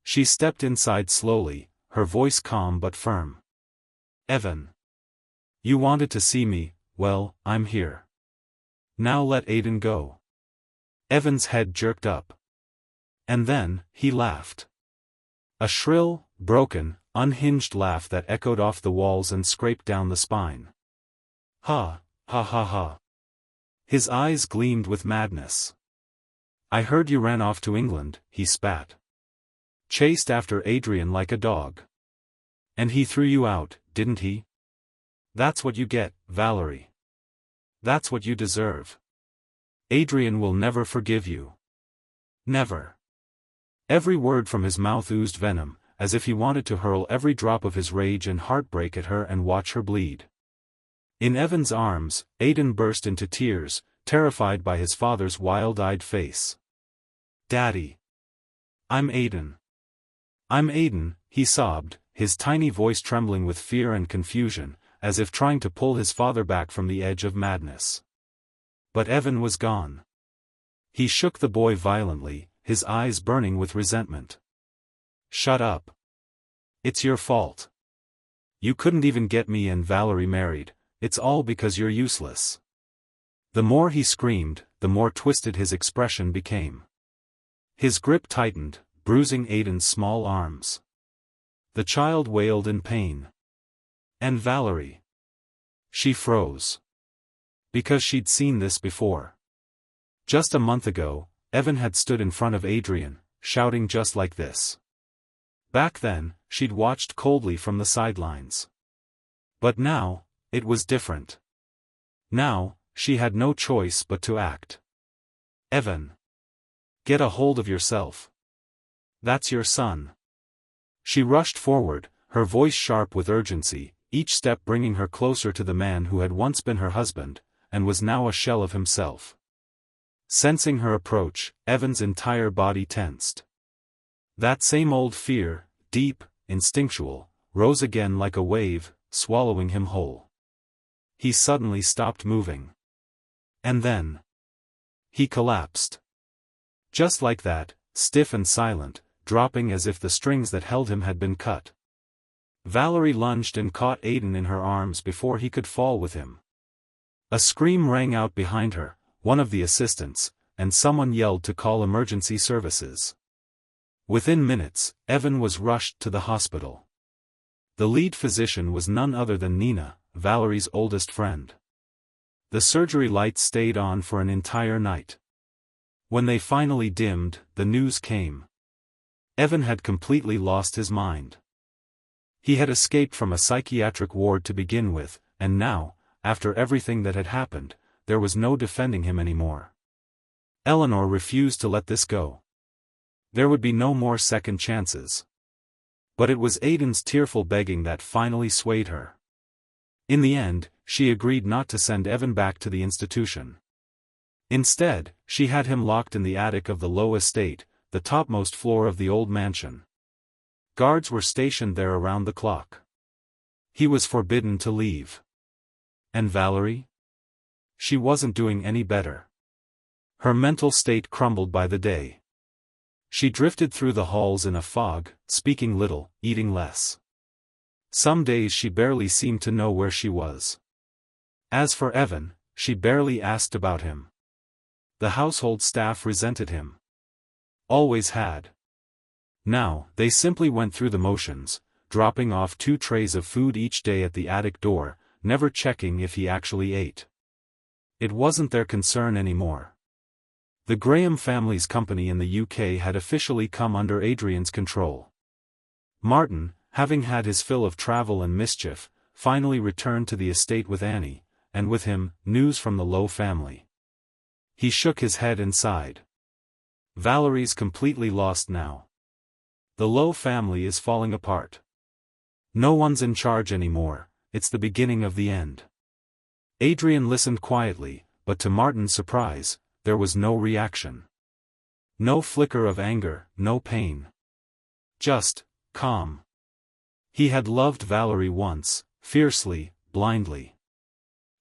She stepped inside slowly, her voice calm but firm. Evan. You wanted to see me, well, I'm here. Now let Aiden go. Evan's head jerked up. And then, he laughed. A shrill, broken, unhinged laugh that echoed off the walls and scraped down the spine. Ha, ha ha ha. His eyes gleamed with madness. I heard you ran off to England, he spat. Chased after Adrian like a dog. And he threw you out, didn't he? That's what you get, Valerie. That's what you deserve. Adrian will never forgive you. Never. Every word from his mouth oozed venom, as if he wanted to hurl every drop of his rage and heartbreak at her and watch her bleed. In Evan's arms, Aiden burst into tears, terrified by his father's wild-eyed face. Daddy. I'm Aiden. I'm Aiden, he sobbed, his tiny voice trembling with fear and confusion, as if trying to pull his father back from the edge of madness. But Evan was gone. He shook the boy violently, his eyes burning with resentment. Shut up. It's your fault. You couldn't even get me and Valerie married, it's all because you're useless. The more he screamed, the more twisted his expression became. His grip tightened, bruising Aiden's small arms. The child wailed in pain. And Valerie. She froze. Because she'd seen this before. Just a month ago, Evan had stood in front of Adrian, shouting just like this. Back then, she'd watched coldly from the sidelines. But now, it was different. Now, she had no choice but to act. Evan. Get a hold of yourself. That's your son. She rushed forward, her voice sharp with urgency, each step bringing her closer to the man who had once been her husband, and was now a shell of himself. Sensing her approach, Evan's entire body tensed. That same old fear, deep, instinctual, rose again like a wave, swallowing him whole. He suddenly stopped moving. And then, he collapsed. Just like that, stiff and silent, dropping as if the strings that held him had been cut. Valerie lunged and caught Aiden in her arms before he could fall with him. A scream rang out behind her, one of the assistants, and someone yelled to call emergency services. Within minutes, Evan was rushed to the hospital. The lead physician was none other than Nina, Valerie's oldest friend. The surgery lights stayed on for an entire night. When they finally dimmed, the news came. Evan had completely lost his mind. He had escaped from a psychiatric ward to begin with, and now, after everything that had happened, there was no defending him anymore. Eleanor refused to let this go. There would be no more second chances. But it was Aiden's tearful begging that finally swayed her. In the end, she agreed not to send Evan back to the institution. Instead, she had him locked in the attic of the Low Estate, the topmost floor of the old mansion. Guards were stationed there around the clock. He was forbidden to leave. And Valerie? She wasn't doing any better. Her mental state crumbled by the day. She drifted through the halls in a fog, speaking little, eating less. Some days she barely seemed to know where she was. As for Evan, she barely asked about him. The household staff resented him. Always had. Now, they simply went through the motions, dropping off 2 trays of food each day at the attic door, never checking if he actually ate. It wasn't their concern anymore. The Graham family's company in the UK had officially come under Adrian's control. Martin, having had his fill of travel and mischief, finally returned to the estate with Annie, and with him, news from the Lowe family. He shook his head and sighed. Valerie's completely lost now. The Lowe family is falling apart. No one's in charge anymore, it's the beginning of the end. Adrian listened quietly, but to Martin's surprise, there was no reaction. No flicker of anger, no pain. Just calm. He had loved Valerie once, fiercely, blindly.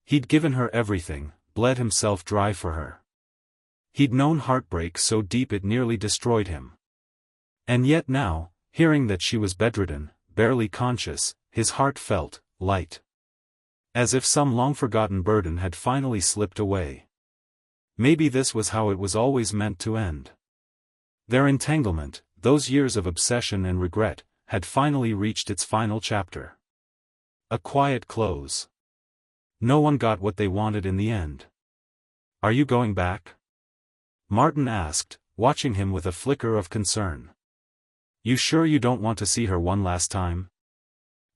He'd given her everything, bled himself dry for her. He'd known heartbreak so deep it nearly destroyed him. And yet now, hearing that she was bedridden, barely conscious, his heart felt light. As if some long-forgotten burden had finally slipped away. Maybe this was how it was always meant to end. Their entanglement, those years of obsession and regret, had finally reached its final chapter. A quiet close. No one got what they wanted in the end. "Are you going back?" Martin asked, watching him with a flicker of concern. "You sure you don't want to see her one last time?"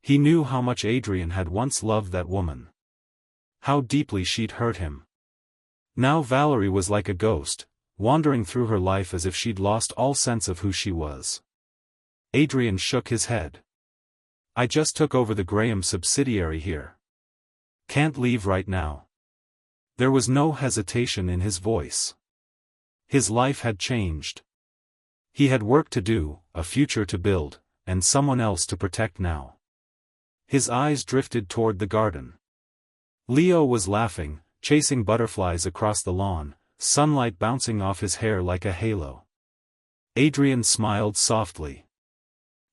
He knew how much Adrian had once loved that woman. How deeply she'd hurt him. Now Valerie was like a ghost, wandering through her life as if she'd lost all sense of who she was. Adrian shook his head. "I just took over the Graham subsidiary here. Can't leave right now." There was no hesitation in his voice. His life had changed. He had work to do, a future to build, and someone else to protect now. His eyes drifted toward the garden. Leo was laughing, chasing butterflies across the lawn, sunlight bouncing off his hair like a halo. Adrian smiled softly.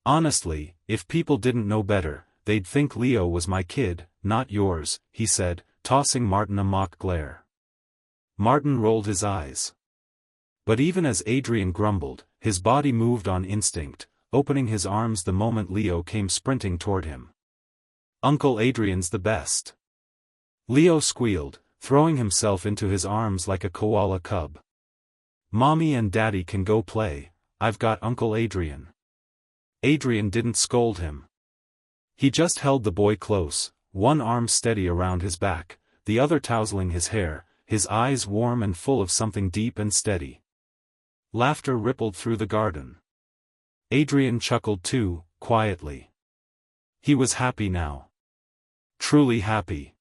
"Honestly, if people didn't know better, they'd think Leo was my kid, not yours," he said, tossing Martin a mock glare. Martin rolled his eyes. But even as Adrian grumbled, his body moved on instinct, opening his arms the moment Leo came sprinting toward him. "Uncle Adrian's the best." Leo squealed, throwing himself into his arms like a koala cub. "Mommy and Daddy can go play, I've got Uncle Adrian." Adrian didn't scold him. He just held the boy close, one arm steady around his back, the other tousling his hair, his eyes warm and full of something deep and steady. Laughter rippled through the garden. Adrian chuckled too, quietly. He was happy now. Truly happy.